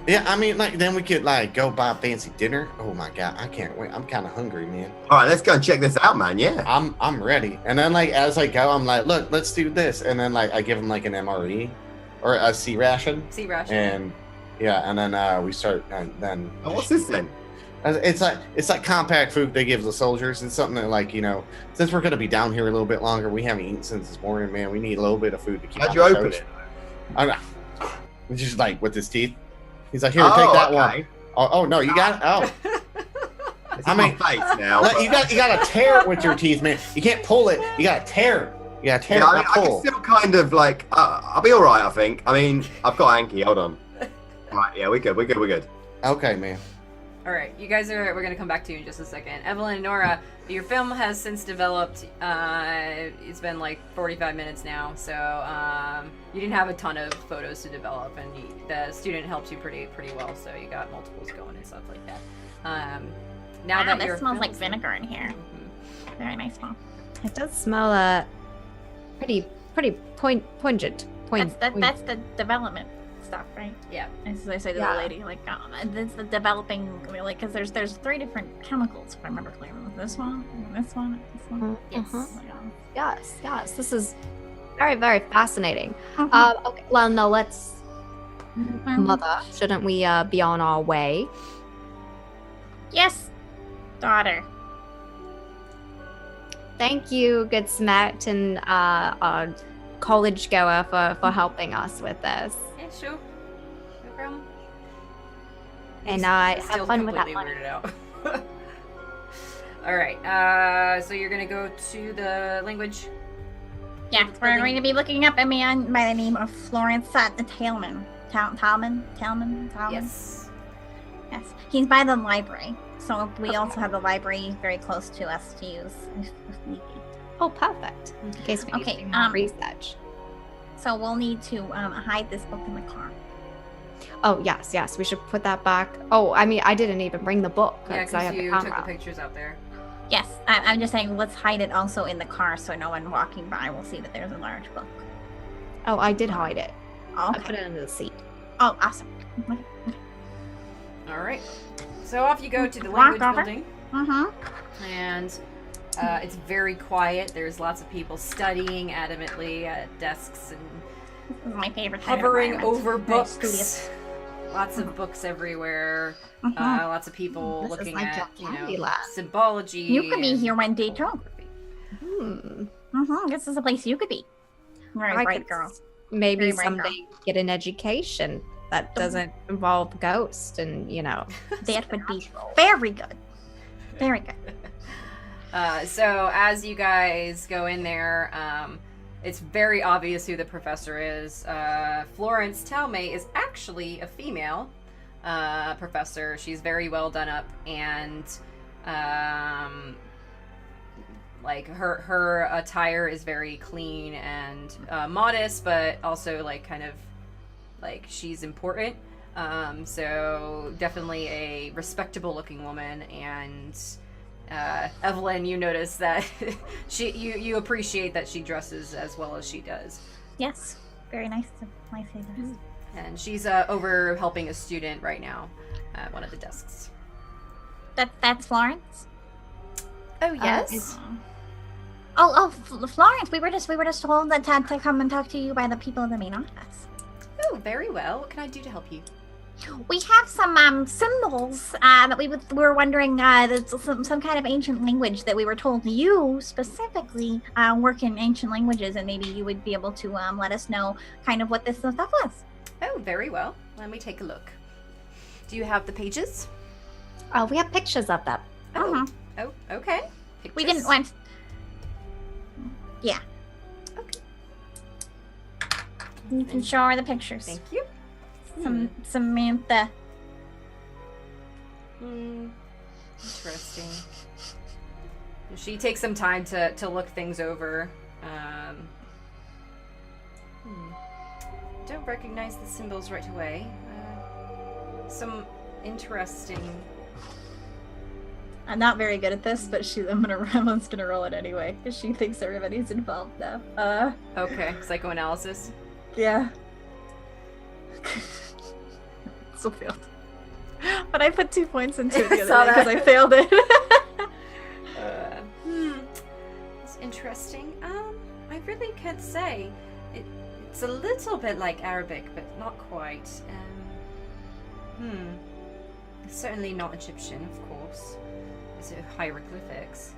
Yeah, I mean, like then we could like go buy a fancy dinner. Oh my god, I can't wait. I'm kind of hungry, man. All right, let's go and check this out, man. Yeah, I'm ready. And then like as I go, I'm like, look, let's do this. And then like I give them like an MRE or a C ration. C ration. And yeah, and then we start. And then what's this then? It's like compact food they give the soldiers. It's something that like since we're gonna be down here a little bit longer, we haven't eaten since this morning, man. We need a little bit of food to keep. How'd you open it? I'm not, just like with his teeth. He's like, here, take that one. Oh no, you got it. Oh, I mean, face now. You got to tear it with your teeth, man. You can't pull it. You got to tear it. You got to tear it. I can still kind of like. I'll be all right, I think. I mean, I've got Anki. Hold on. Right, yeah, we're good. Okay, man. All right, you guys we're going to come back to you in just a second. Evelyn and Nora, your film has since developed. It's been like 45 minutes now, so you didn't have a ton of photos to develop, and the student helped you pretty well, so you got multiples going and stuff like that. Now that this smells like vinegar in here. Mm-hmm. Very nice smell. It does smell pretty pungent. That's the development stuff, right? Yeah. As I say to the lady, like, it's the developing, like, because there's 3 different chemicals, if I remember clearly. This one, and this one, and this one. Yes. Yes. This is very, very fascinating. Okay. Well, no, let's. Mother, shouldn't we be on our way? Yes, daughter. Thank you, good Samaritan college goer, for helping us with this. Yeah, sure. No problem. And I have fun with that money. All right. So you're gonna go to the language. Yeah, we're going to be looking up a man by the name of Florence Talman. Talman. Yes. Yes. He's by the library. So we also have the library very close to us to use if need be. Oh, perfect. In case we need to do more research. So we'll need to hide this book in the car. Oh, yes. We should put that back. Oh, I mean, I didn't even bring the book. Yeah, because I have you the took camera. the pictures out there. Yes, I'm just saying let's hide it also in the car so no one walking by will see that there's a large book. Oh, I did hide it. Okay. I put it under the seat. Oh, awesome. All right. So off you go to the language building. And it's very quiet. There's lots of people studying adamantly at desks and this is my favorite hovering over books. Lots of books everywhere. Lots of people looking at symbology. You could be here one day too. This is a place you could be. Very bright girl. Maybe someday get an education that doesn't involve ghosts and that would be very good. Very good. So as you guys go in there, it's very obvious who the professor is. Florence Talmay is actually a female professor. She's very well done up, and like her attire is very clean and modest, but also like kind of like she's important. So definitely a respectable looking woman. And Evelyn, you notice that you appreciate that she dresses as well as she does. Yes, very nice. And she's over helping a student right now at one of the desks. That's Florence. Oh yes. Florence. We were just told that to come and talk to you by the people of the main office. Oh, very well. What can I do to help you? We have some symbols that we were wondering. That's some kind of ancient language that we were told you specifically work in ancient languages, and maybe you would be able to let us know kind of what this stuff was. Oh, very well. Let me take a look. Do you have the pages? We have pictures of them. Oh, okay. Pictures. We didn't want. Yeah. Okay. You can show her the pictures. Thank you. Samantha. Interesting. She takes some time to look things over. Don't recognize the symbols right away. Some interesting. I'm not very good at this, but Evelyn's gonna roll it anyway because she thinks everybody's involved now. Okay, psychoanalysis. Yeah. Still failed. But I put 2 points into it the other day because I failed it. It's interesting. I really can't say. It's a little bit like Arabic, but not quite. Certainly not Egyptian, of course. Is it hieroglyphics?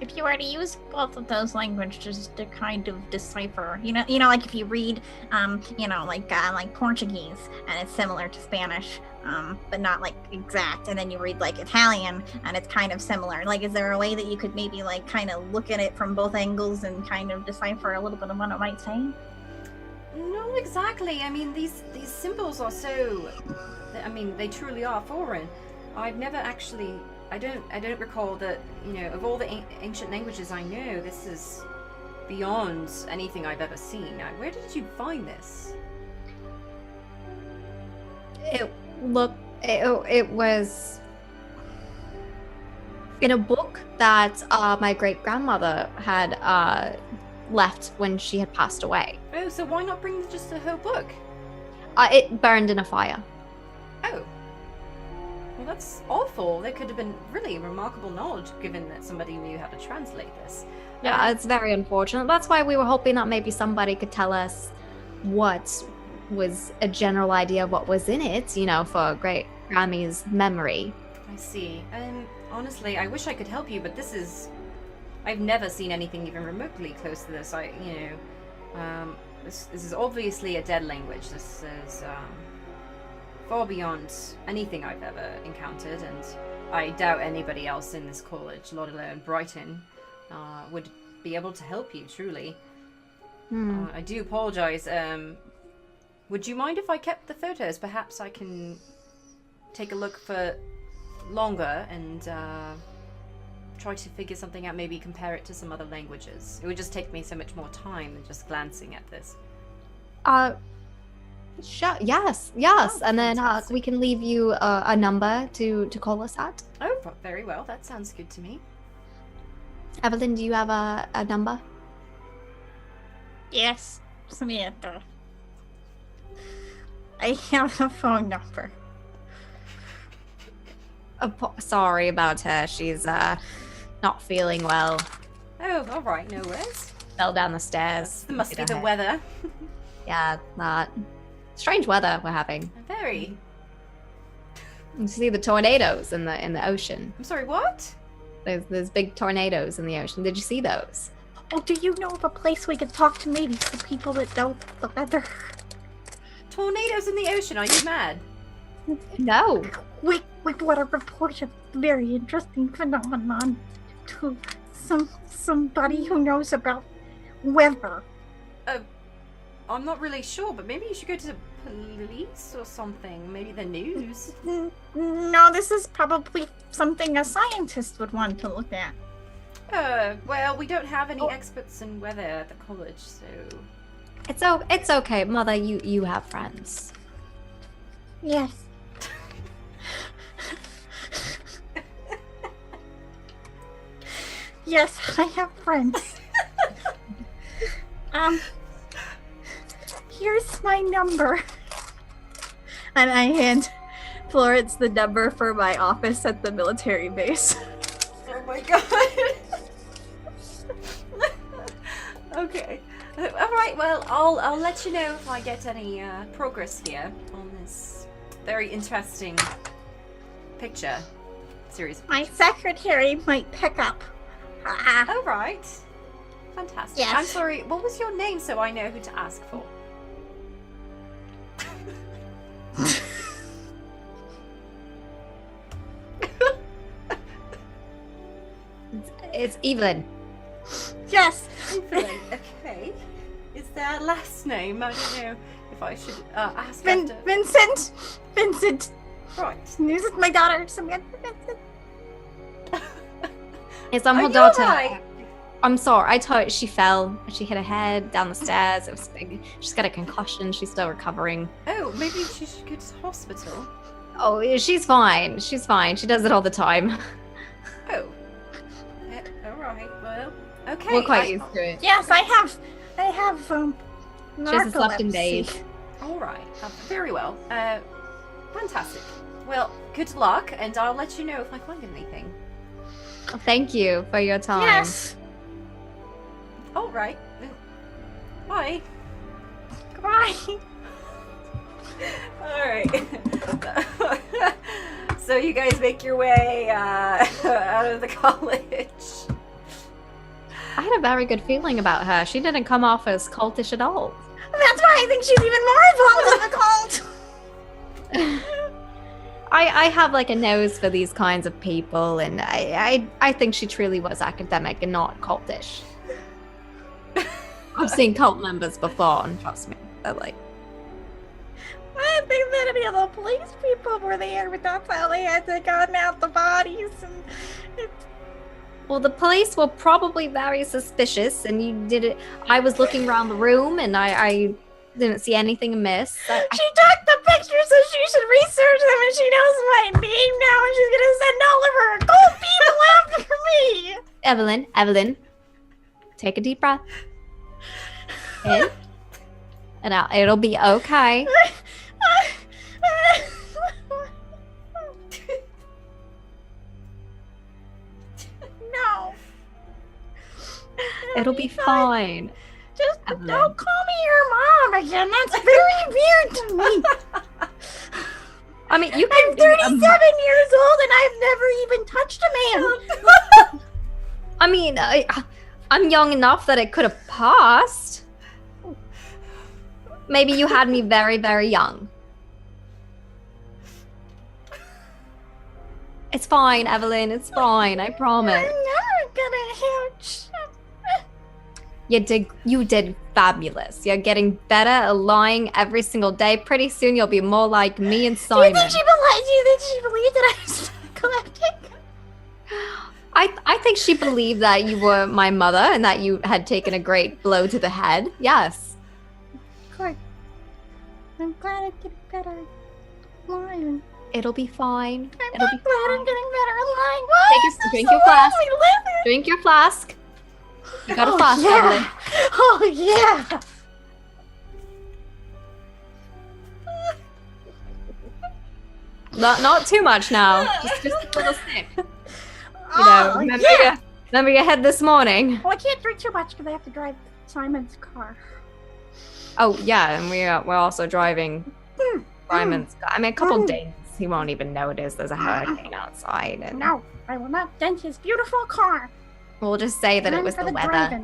If you were to use both of those languages to kind of decipher, you know, like if you read, like Portuguese, and it's similar to Spanish, but not like exact, and then you read like Italian, and it's kind of similar. Like, is there a way that you could maybe like kind of look at it from both angles and kind of decipher a little bit of what it might say? Not exactly. I mean, these symbols are so. I mean, they truly are foreign. I've never actually. I don't recall that, of all the ancient languages I know, this is beyond anything I've ever seen. Where did you find this? It was in a book that my great-grandmother had left when she had passed away. Oh, so why not bring just the whole book? It burned in a fire. Oh. Well, that's awful. There could have been really remarkable knowledge given that somebody knew how to translate this. Yeah, it's very unfortunate. That's why we were hoping that maybe somebody could tell us what was a general idea of what was in it, for Great Grammy's memory. I see. Honestly, I wish I could help you, but I've never seen anything even remotely close to this. This is obviously a dead language. This is, far beyond anything I've ever encountered, and I doubt anybody else in this college, let alone Brighton, would be able to help you, truly. I do apologize. Would you mind if I kept the photos? Perhaps I can take a look for longer and try to figure something out, maybe compare it to some other languages. It would just take me so much more time than just glancing at this. Sure. Yes. And then we can leave you a number to call us at. Oh, very well. That sounds good to me. Evelyn, do you have a number? Yes, Samantha. I have a phone number. Sorry about her. She's not feeling well. Oh, all right. No worries. Fell down the stairs. It must be the weather. Yeah, that. Strange weather we're having. Very. You see the tornadoes in the ocean. I'm sorry, what? There's big tornadoes in the ocean. Did you see those? Oh, do you know of a place we could talk to maybe the people that know the weather? Tornadoes in the ocean, are you mad? No. We want to report a very interesting phenomenon to somebody who knows about weather. I'm not really sure, but maybe you should go to the police or something. Maybe the news. No, this is probably something a scientist would want to look at. Well, we don't have any experts in weather at the college, so... It's okay, Mother, you have friends. Yes. Yes, I have friends. Here's my number. And I hand Florence the number for my office at the military base. Oh my god. Okay. Alright, well, I'll let you know if I get any progress here on this very interesting picture series. My secretary might pick up. Alright. Fantastic. Yes. I'm sorry, what was your name so I know who to ask for? It's Evelyn. Yes. Evelyn, okay. Is there a last name? I don't know if I should ask after... Vincent. Right. This is my daughter. So Vincent. It's Are her you daughter. alright? I'm sorry. I told her she fell. She hit her head down the stairs. It was big. She's got a concussion. She's still recovering. Oh, maybe she should go to the hospital. Oh, she's fine. She's fine. She does it all the time. Oh. Alright, well, okay. We're quite used to it. Yes, I have She hasn't slept in narcolepsy. days. Alright, very well. Fantastic. Well, good luck, and I'll let you know if I find anything. Thank you for your time. Yes. Alright. Bye. Goodbye. Alright. So you guys make your way out of the college. I had a very good feeling about her. She didn't come off as cultish at all. That's why I think she's even more involved in the cult. I have like a nose for these kinds of people, and I think she truly was academic and not cultish. I've seen cult members before, and trust me, they're like... I think that any of the police people were there, but that's how they had to gun out the bodies. And Well, the police were probably very suspicious, and you did it. I was looking around the room, and I didn't see anything amiss. She took the pictures, so she should research them, and she knows my name now, and she's gonna send all of her gold people after me. Evelyn, take a deep breath. In and out. It'll be okay. No. It'll be fine. Just Evelyn. don't call me your mom again. That's very weird to me. I mean, you I'm can. 37 years old and I've never even touched a man. I mean, I'm young enough that it could have passed. Maybe you had me very, very young. It's fine, Evelyn. It's fine. I promise. I'm never gonna have You did fabulous. You're getting better at lying every single day. Pretty soon you'll be more like me and Simon. Do you think she believed that I was narcoleptic? I think she believed that you were my mother and that you had taken a great blow to the head. Yes. Good. I'm glad I'm getting better at lying. It'll be fine. I'm It'll not be glad fine. I'm getting better at lying. Drink your flask. Drink your flask. You got a flask, Evelyn. Oh yeah. Not too much now. Just a little sip. You Oh, know, remember your head this morning. Well, I can't drink too much because I have to drive Simon's car. Oh yeah, and we're also driving Simon's. I mean, a couple days. He won't even notice there's a hurricane outside. And No, I will not dent his beautiful car. we'll just say that it Time was for the weather.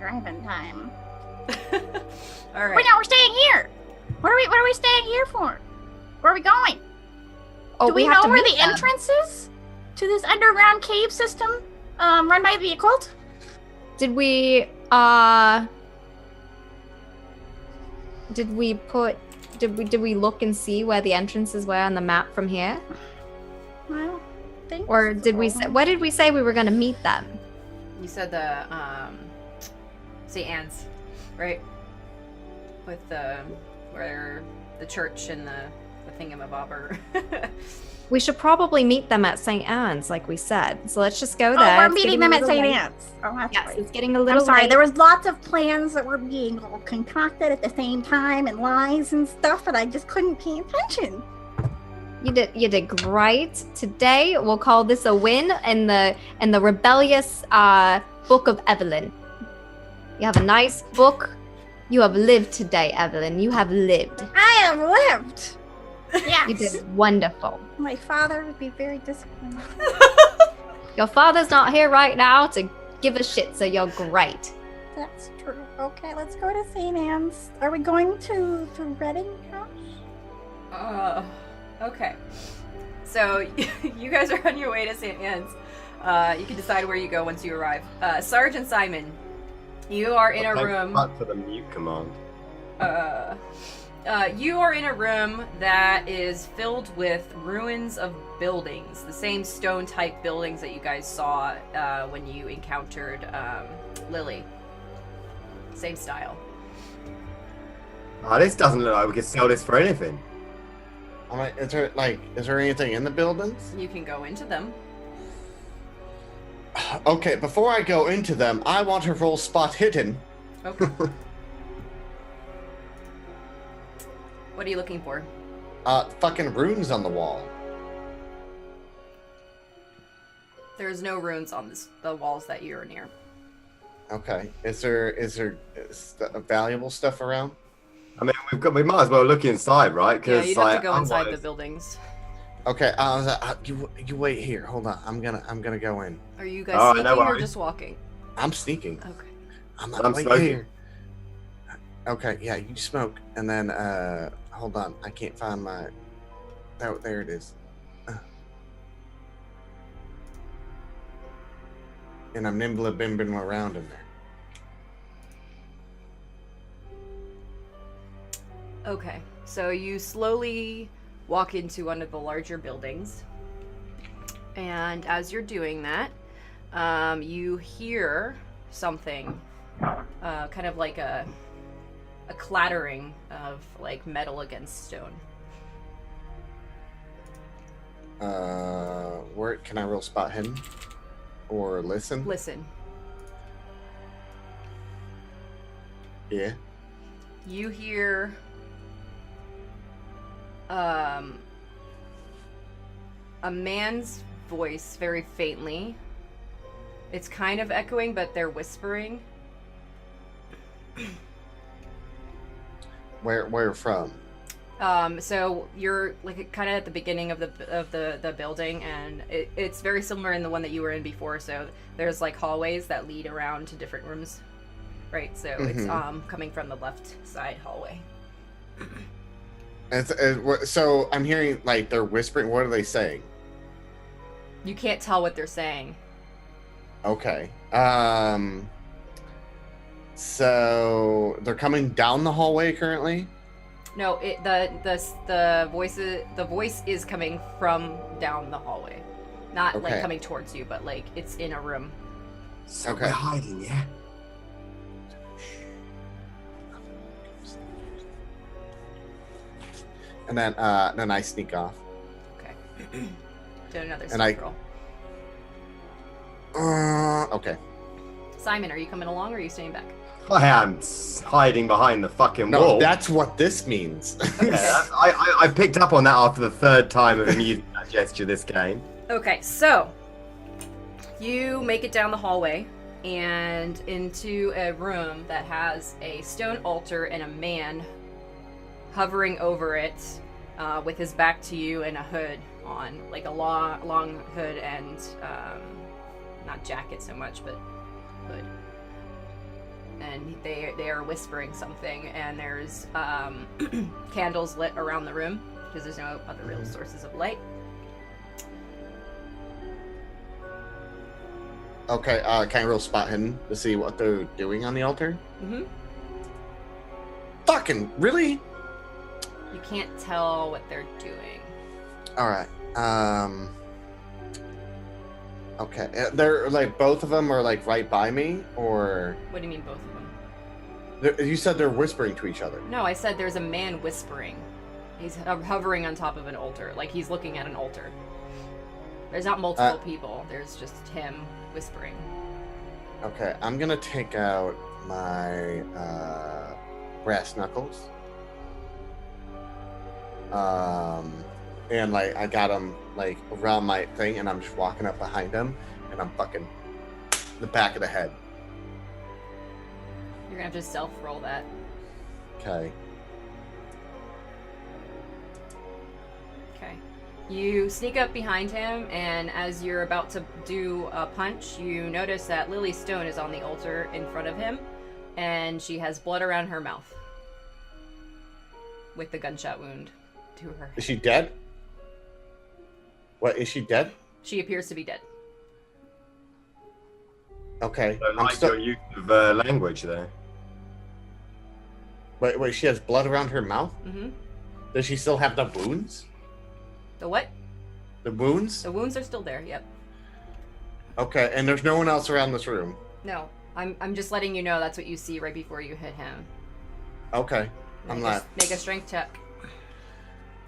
Driving time. All right. Wait, no, we're staying here. What are we staying here for? Where are we going? Oh, Do we have know to where meet the them. entrance is to this underground cave system, run by the occult? Did we look and see where the entrances were on the map from here? Well, think. Or did we say, what did we say we were going to meet them? You said the St. Anne's, right? With the where the church and the thingamabobber. We should probably meet them at St. Anne's, like we said. So let's just go there. Oh, we're It's meeting getting them a at little St. late. Anne's. Oh, that's Yes, right. it's getting a little I'm sorry, late. there was lots of plans that were being all concocted at the same time and lies and stuff, but I just couldn't pay attention. You did great. Today we'll call this a win in the rebellious book of Evelyn. You have a nice book. You have lived today, Evelyn. You have lived. I have lived. Yes. You did wonderful. My father would be very disappointed. Your father's not here right now to give a shit, so you're great. That's true. Okay, let's go to St. Anne's. Are we going to Reading House? Okay. So you guys are on your way to St. Anne's. You can decide where you go once you arrive. Sergeant Simon, you are in a room. For the mute command. You are in a room that is filled with ruins of buildings, the same stone-type buildings that you guys saw when you encountered Lily. Same style. Oh, this doesn't look like we could sell this for anything. All right, is there anything in the buildings? You can go into them. Okay, before I go into them, I want to roll spot hidden. Okay. What are you looking for? Fucking runes on the wall. There's no runes on the walls that you're near. Okay, is there valuable stuff around? I mean, we might as well look inside, right? Yeah, you'd have to go inside the otherwise- buildings. Okay, you wait here. Hold on, I'm gonna go in. Are you guys Oh, sneaking no or worries. just walking? I'm sneaking. Okay. I'm wait smoking. here. Okay, yeah, you smoke, and then hold on, I can't find my. Oh, there it is. And I'm nimbly bimbing around in there. Okay, so you slowly walk into one of the larger buildings, and as you're doing that, you hear something, kind of like a clattering of like metal against stone. Where can I roll spot hidden or listen? Listen, Yeah. you hear a man's voice very faintly. It's kind of echoing, but they're whispering. Where from? So you're like kind of at the beginning of the building, and it's very similar in the one that you were in before. So there's like hallways that lead around to different rooms, right? So it's coming from the left side hallway. So I'm hearing like they're whispering. What are they saying? You can't tell what they're saying. Okay. So they're coming down the hallway currently. No, the voice is coming from down the hallway, not like Okay. coming towards you, but like it's in a room. So Okay. we're hiding, yeah? And then I sneak off. Okay. Do another And stealth roll. Okay. Simon, are you coming along or are you staying back? I am hiding behind the fucking No, wall. that's what this means. Yeah, I picked up on that after the third time of using that gesture this game. Okay, so you make it down the hallway and into a room that has a stone altar and a man hovering over it with his back to you and a hood on, like a long hood and not jacket so much, but hood. And they are whispering something, and there's candles lit around the room because there's no other real sources of light. Okay, can I roll spot hidden to see what they're doing on the altar? Mm-hmm. Fucking really? You can't tell what they're doing. All right. Okay, they're like both of them are like right by me, or What do you mean both of them? you said they're whispering to each other. No, I said there's a man whispering. He's hovering on top of an altar, like he's looking at an altar. There's not multiple people. There's just him whispering. Okay, I'm gonna take out my brass knuckles. And like I got him like around my thing, and I'm just walking up behind him, and I'm fucking the back of the head. You're gonna have to self-roll that. Okay. Okay. You sneak up behind him, and as you're about to do a punch, you notice that Lily Stone is on the altar in front of him, and she has blood around her mouth with the gunshot wound to her head. Is she dead? What, is she dead? She appears to be dead. Okay. I like your use of language there. Wait, she has blood around her mouth? Mm-hmm. Does she still have the wounds? The what? The wounds? The wounds are still there, yep. Okay, and there's no one else around this room? No, I'm just letting you know that's what you see right before you hit him. Okay, I'm not. Make a strength check.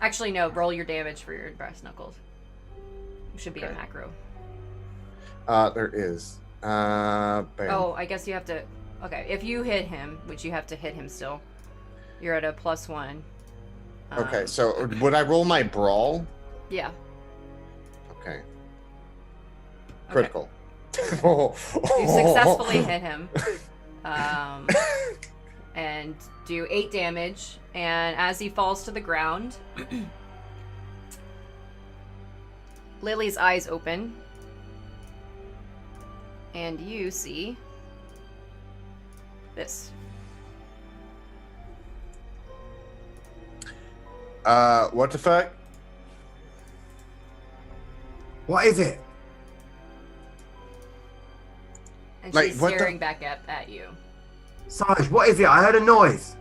Actually, no, roll your damage for your brass knuckles. It should be a macro. There is. Bam. Oh, I guess you have to... Okay, if you hit him, which you have to hit him still, you're at a +1. Okay, so would I roll my brawl? Yeah. Okay. Critical. You successfully hit him. And do 8 damage, and as he falls to the ground, Lily's eyes open, and you see this. What the fuck? What is it? And Like, she's what the- staring back at you. Sarge, what is it? I heard a noise.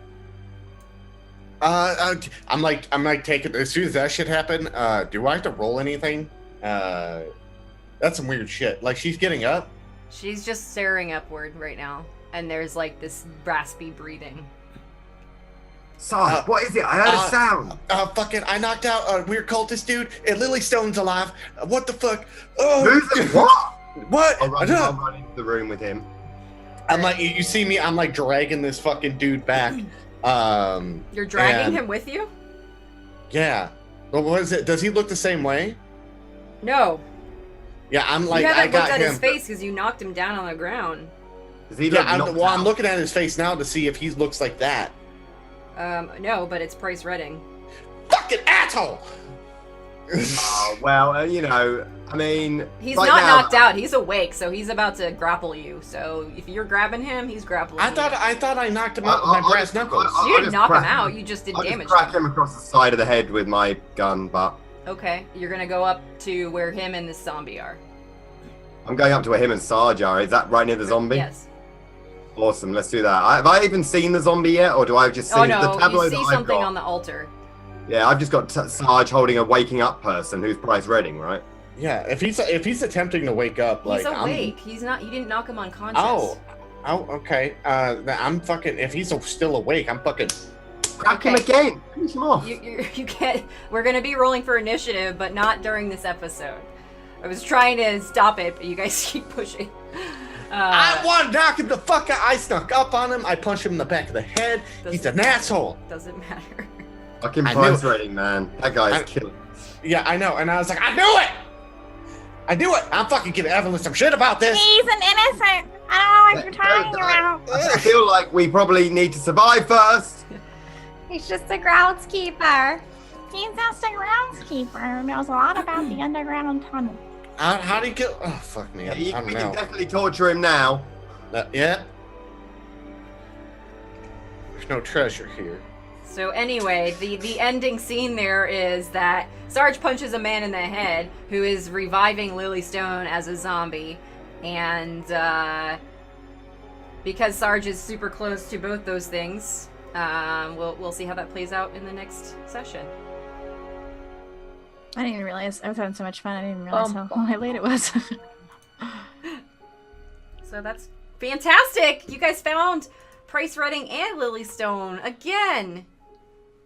I'm like taking, as soon as that shit happened, do I have to roll anything? That's some weird shit. Like, she's getting up? She's just staring upward right now, and there's like this raspy breathing. Sarge, what is it? I heard a sound. Fucking, I knocked out a weird cultist dude, and Lily Stone's alive. What the fuck? Oh, Who's the what? What? I'll run into the room with him. I'm like, you see me, I'm like dragging this fucking dude back. You're dragging him with you? Yeah. But what is it? Does he look the same way? No. Yeah, I'm like, You I haven't got looked at him. his face because you knocked him down on the ground. Does he look knocked I'm out? looking at his face now to see if he looks like that. No, but it's Price Redding. Fucking asshole! Well, you know, I mean... He's right not now, knocked out. He's awake, so he's about to grapple you. So if you're grabbing him, he's grappling you. I thought I knocked him out with my brass knuckles. You didn't knock him out. You just did I'll damage just crack to him. him across the side of the head with my gun butt. Okay, you're gonna go up to where him and this zombie are. I'm going up to where him and Sarge are. Is that right near the zombie? Yes. Awesome, let's do that. Have I even seen the zombie yet, or do I just see Oh no, the tableau you see that I've something got? on the altar. Yeah, I've just got Sarge holding a waking up person who's Price Redding, right? Yeah, if he's attempting to wake up, like, He's awake. He's not. You didn't knock him unconscious. Oh, okay. I'm fucking. If he's still awake, I'm fucking. Crack him again. Finish him off. You can't. We're gonna be rolling for initiative, but not during this episode. I was trying to stop it, but you guys keep pushing. I want to knock him the fuck out. I snuck up on him. I punched him in the back of the head. He's an asshole. Doesn't matter. Fucking I Price knew it. Redding, man. That guy's killing. Yeah, I know. And I was like, I knew it. I knew it. I'm fucking giving Evelyn some shit about this. He's an innocent. I don't know what you're talking about. I feel like we probably need to survive first. He's just a groundskeeper. He's just a groundskeeper who knows a lot about the underground tunnel. How do you kill? Oh, fuck me. I We don't can know. definitely torture him now. Yeah. There's no treasure here. So anyway, the ending scene there is that Sarge punches a man in the head who is reviving Lily Stone as a zombie, and because Sarge is super close to both those things, we'll see how that plays out in the next session. I didn't even realize I was having so much fun. I didn't even realize how late it was. So that's fantastic. You guys found Price Redding and Lilystone again.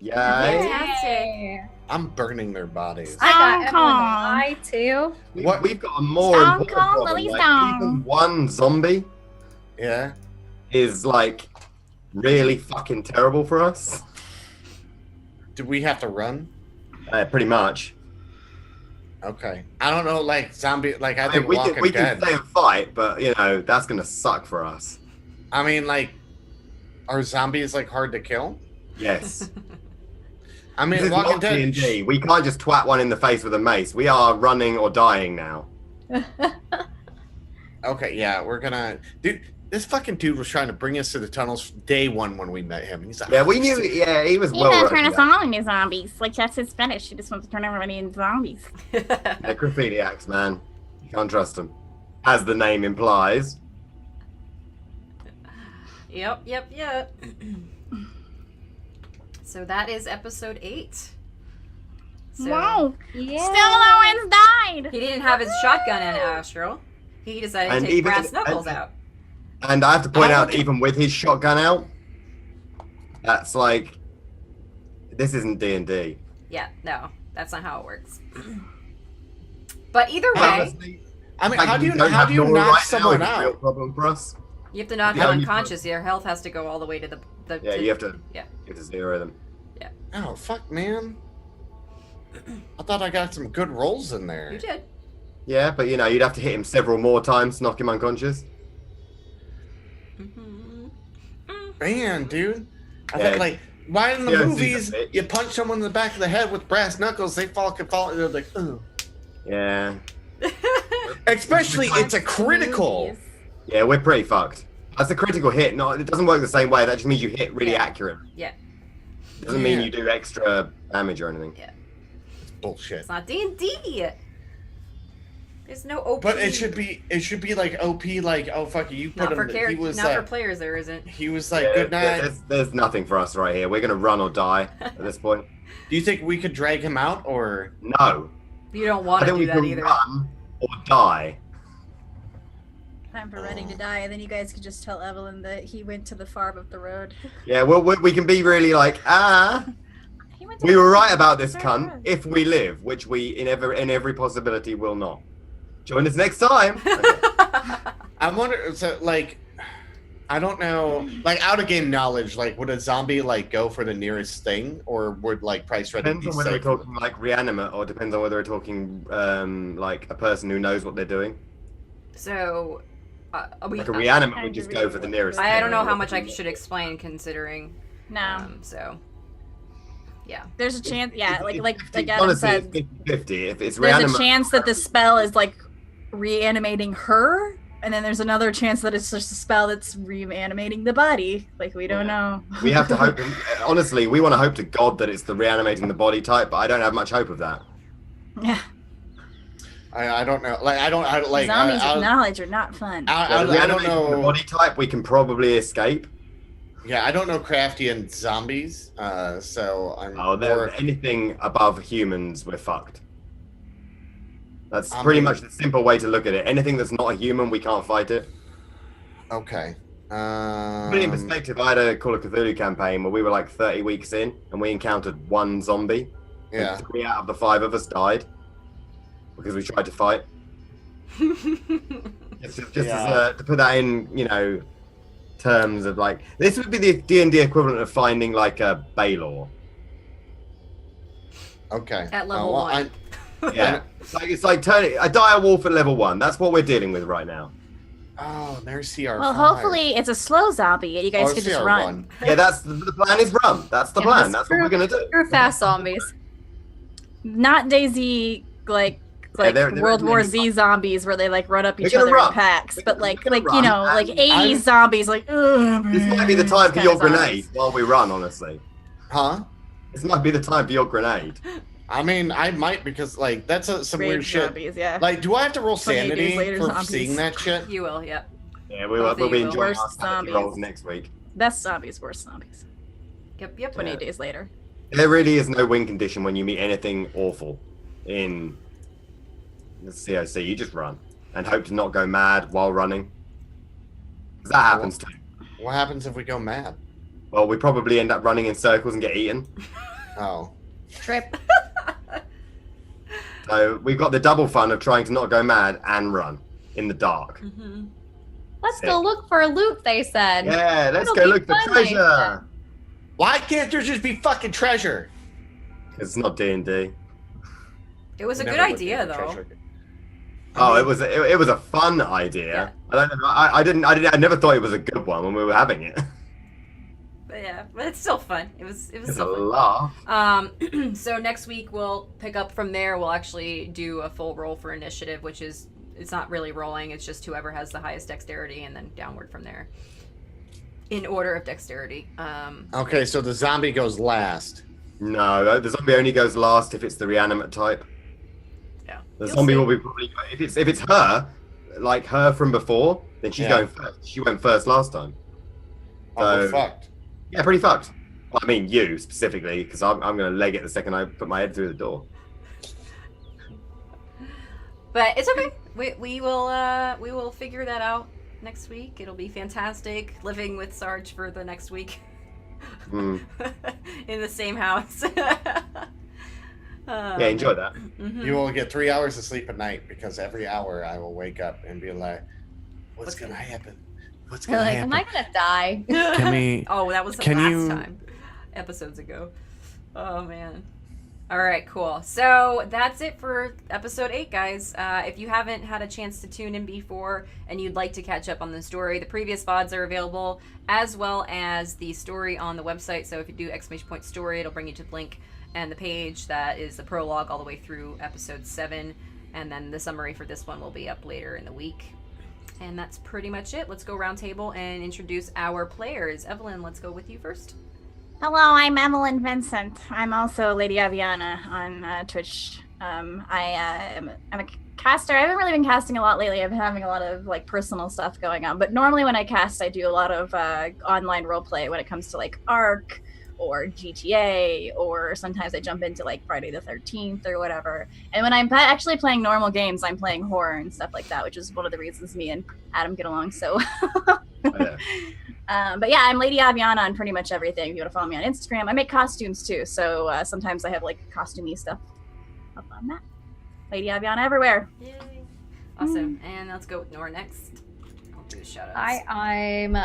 Yeah. Fantastic. I'm burning their bodies. I got Stone everyone Cold. eye too. We've got a more Stone important Cold problem. Lily Like, Stone. even one zombie Yeah. is like really fucking terrible for us. Do we have to run? Pretty much. Okay. I don't know, like zombie. Like I I mean, think we Walking can Dead. stay and fight, but you know that's gonna suck for us. I mean, like, are zombies like hard to kill? Yes. I mean, This is Walking not Dead. D&D. We can't just twat one in the face with a mace. We are running or dying now. Okay, yeah, we're gonna. Dude, this fucking dude was trying to bring us to the tunnels day one when we met him. He's like, Yeah, we knew. Yeah, he was He's well. gonna turn roasted. us all into zombies. Like that's his fetish. He just wants to turn everybody into zombies. Necrophiliacs, man. You can't trust them, as the name implies. Yep. So that is episode 8. So Wow. Yeah. Still no one's died. he didn't have his shotgun in Astral. He decided And to take even- Brass Knuckles and- out. And I have to point I out, don't- even with his shotgun out, that's like, this isn't D&D. Yeah, no, that's not how it works. But either way, Honestly, I mean, like, how do you don't have knock Nora right now someone is a real out? problem for us. you have to knock Yeah, them you- unconscious. Your health has to go all the way to the Yeah, you have to. Yeah. You have to zero them. Oh fuck, man! I thought I got some good rolls in there. You did. Yeah, but you know, you'd have to hit him several more times to knock him unconscious. Man, dude. I Yeah. thought, like, why in the Yeah, see, movies that's it. you punch someone in the back of the head with brass knuckles, they fall, they're like, oh. Yeah. Especially, it's a critical. Yeah, we're pretty fucked. That's a critical hit. No, it doesn't work the same way. That just means you hit really Yeah. accurate. Yeah. Doesn't mean Yeah. you do extra damage or anything. Bullshit. It's not D&D. There's no OP. But it should be like OP, like, oh fuck you put not him. for He characters, was not like, for players. There isn't. he was like, Yeah, good night. there's nothing for us right here. We're gonna run or die at this point. Do you think we could drag him out, or No. You don't I want to think do we that can either. run or die. Time for Redding to die, and then you guys could just tell Evelyn that he went to the farm up the road. Yeah, well, we can be really like, He went to we the- were right about this Very cunt good. if we live, which we in every possibility will not. Join us next time. I wonder. So, like, I don't know. Like, out of game knowledge, like, would a zombie like go for the nearest thing, or would like Price Redding Depends be on whether we're safe? talking like reanimate or depends on whether we're talking like a person who knows what they're doing. So, Like a reanimate would just go for the nearest. I don't thing. know how much I should explain considering. No. So, yeah. There's a chance, yeah, like It's- Adam honestly, said, it's 50-50. If it's there's reanimate, a chance that the spell is like reanimating her, and then there's another chance that it's just a spell that's reanimating the body. Like we don't know. we have to hope. Honestly, we want to hope to God that it's the reanimating the body type, but I don't have much hope of that. Yeah, I don't know. Like, I like. zombies I, with knowledge are not fun. I don't Reanimating the know. body type, we can probably escape. Yeah, I don't know Craftian zombies. So I'm. Oh, more, anything above humans, we're fucked. That's I pretty mean- much the simple way to look at it. Anything that's not a human, we can't fight it. okay. Put it in perspective, I had a Call of Cthulhu campaign where we were like 30 weeks in, and we encountered one zombie. and Yeah. 3 out of the 5 of us died because we tried to fight. Just Yeah. to put that in, you know, terms of like, this would be the D&D equivalent of finding like a Baylor. Okay. At level well, 1. Yeah, it's like turning a dire wolf at level 1. That's what we're dealing with right now. Oh, there's CR5. Well, hopefully it's a slow zombie and you guys Oh, can just CR1. run. Yeah, that's the plan is run. That's the Yeah, plan. just That's what we're gonna do. Screw fast zombies. Not Daisy like they're World War really Z zombies where they like run up each They're gonna other in run. packs, but They're like gonna you run, know, like and 80s I'm- zombies like This might be the time for kind your of zombies. grenade while we run. Honestly, Huh? this might be the time for your grenade. I mean, I might because like that's some weird Rage shit. zombies, yeah. Like, do I have to roll 28 days sanity later, for zombies. seeing that shit? You will, yep. Yeah, Both of we'll be you will. enjoying Worst our sanity zombies. rolls next week. Best zombies, worst zombies. Yep. 28 days later. There really is no win condition when you meet anything awful in the COC. You just run and hope to not go mad while running. That happens too. What happens if we go mad? Well, we probably end up running in circles and get eaten. Oh. Trip. So we've got the double fun of trying to not go mad and run in the dark. Mm-hmm. Let's go look for loot, they said. Yeah, let's It'll go be look for fun, they treasure. Why can't there just be fucking treasure? It's not D&D. It was a Never good looked idea, into though. treasure. Oh, it was a fun idea. I never thought it was a good one when we were having it. But yeah, but it's still fun. It was It's a still fun. laugh. So next week we'll pick up from there. We'll actually do a full roll for initiative, which is, it's not really rolling. It's just whoever has the highest dexterity and then downward from there. In order of dexterity. Okay, so the zombie goes last. No, the zombie only goes last if it's the reanimate type. Yeah. The You'll zombie see. will be probably if it's her, like her from before, then she's going first. She went first last time. Oh, we're So- fucked. Yeah, pretty fucked. Well, I mean you specifically, because I'm gonna leg it the second I put my head through the door. But it's okay. We will figure that out next week. It'll be fantastic living with Sarge for the next week. Mm. In the same house. Yeah, enjoy that. Mhm. You will get 3 hours of sleep a night because every hour I will wake up and be like, "What's gonna happen? What's You're gonna like, happen?" am I gonna die? Can we? Oh, that was the Can last you- time. Episodes ago. Oh man. All right, cool. So that's it for episode 8, guys. If you haven't had a chance to tune in before and you'd like to catch up on the story, the previous VODs are available, as well as the story on the website. So if you do !story, it'll bring you to the link and the page that is the prologue all the way through episode 7. And then the summary for this one will be up later in the week. And that's pretty much it. Let's go round table and introduce our players. Evelyn, let's go with you first. Hello, I'm Evelyn Vincent. I'm also Lady Aviana on Twitch. I'm a caster. I haven't really been casting a lot lately. I've been having a lot of like personal stuff going on. But normally when I cast, I do a lot of online roleplay when it comes to like ARC or GTA, or sometimes I jump into like Friday the 13th or whatever. And when I'm actually playing normal games, I'm playing horror and stuff like that, which is one of the reasons me and Adam get along so Yeah. but yeah, I'm Lady Aviana on pretty much everything. If you want to follow me on Instagram, I make costumes too. So sometimes I have like costumey stuff up on that. Lady Aviana everywhere. Yay. Awesome. And let's go with Nora next. I'll do the shout outs. I'm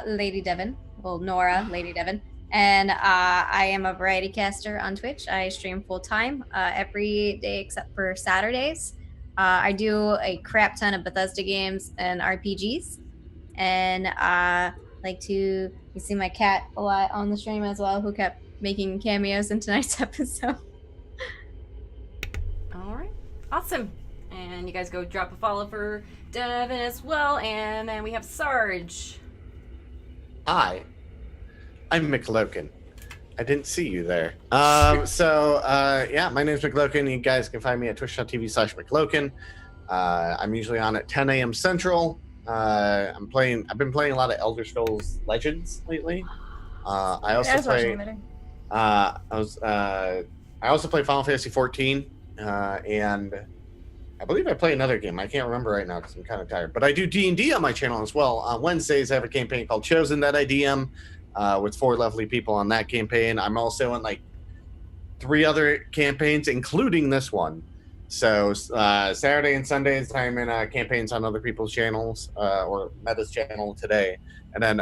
Lady Devon. Well, Nora, Lady Devon. And I am a variety caster on Twitch. I stream full time every day except for Saturdays. I do a crap ton of Bethesda games and RPGs. And like to, you see my cat a lot on the stream as well, who kept making cameos in tonight's episode. All right. Awesome. And you guys go drop a follow for Devin as well. And then we have Sarge. Hi, I'm McLoken. I didn't see you there. Yeah, my name's McLoken. You guys can find me at twitch.tv/McLoken. I'm usually on at 10 a.m. Central. I've been playing a lot of Elder Scrolls Legends lately. I also play Final Fantasy 14, and I believe I play another game. I can't remember right now because I'm kind of tired. But I do D&D on my channel as well. On Wednesdays, I have a campaign called Chosen that I DM with 4 lovely people on that campaign. I'm also in like 3 other campaigns, including this one. So Saturday and Sundays, I'm in campaigns on other people's channels, or Meta's channel today. And then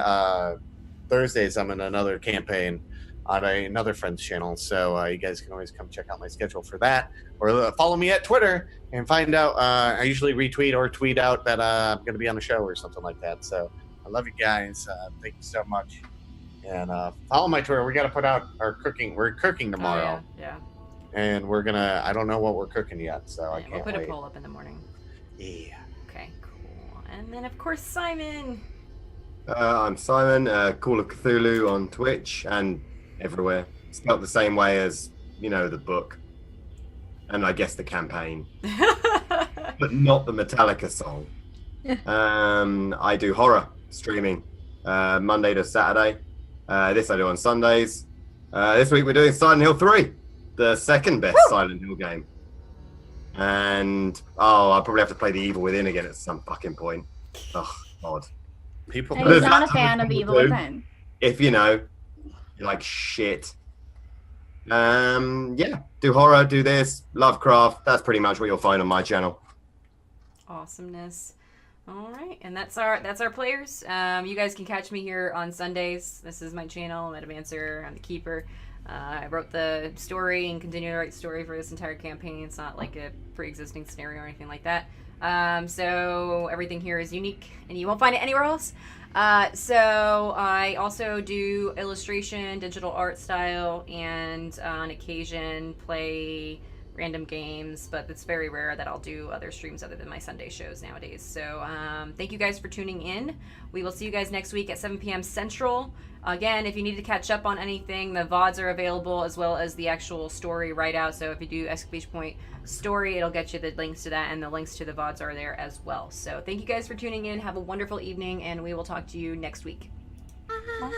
Thursdays, I'm in another campaign on another friend's channel. So you guys can always come check out my schedule for that. Or follow me at Twitter and find out. I usually retweet or tweet out that I'm going to be on a show or something like that. So I love you guys. Thank you so much. And follow my Twitter. We got to put out our cooking. We're cooking tomorrow. Oh, yeah. And we're gonna, I don't know what we're cooking yet, so I Yeah, can't we'll put wait. a poll up in the morning. Yeah. Okay, cool. And then, of course, Simon. I'm Simon, Call of Cthulhu on Twitch and everywhere. Spelt the same way as, the book. And I guess the campaign. But not the Metallica song. I do horror streaming Monday to Saturday. This I do on Sundays. This week we're doing Silent Hill 3. The second best Silent Hill game. And I'll probably have to play The Evil Within again at some fucking point. Oh God. People. And he's not a fan of Evil Within. If you know, you're like shit. Yeah, do horror, do this, Lovecraft. That's pretty much what you'll find on my channel. Awesomeness. All right, and that's our players. You guys can catch me here on Sundays. This is my channel, Metamancer. I'm the keeper. I wrote the story and continue to write the story for this entire campaign. It's not like a pre-existing scenario or anything like that. So everything here is unique, and you won't find it anywhere else. So I also do illustration, digital art style, and on occasion play random games, but it's very rare that I'll do other streams other than my Sunday shows nowadays. So thank you guys for tuning in. We will see you guys next week at 7 p.m. Central. Again, if you need to catch up on anything, the VODs are available as well as the actual story write-out. So if you do Exclamation Point story, it'll get you the links to that, and the links to the VODs are there as well. So thank you guys for tuning in. Have a wonderful evening, and we will talk to you next week. Bye.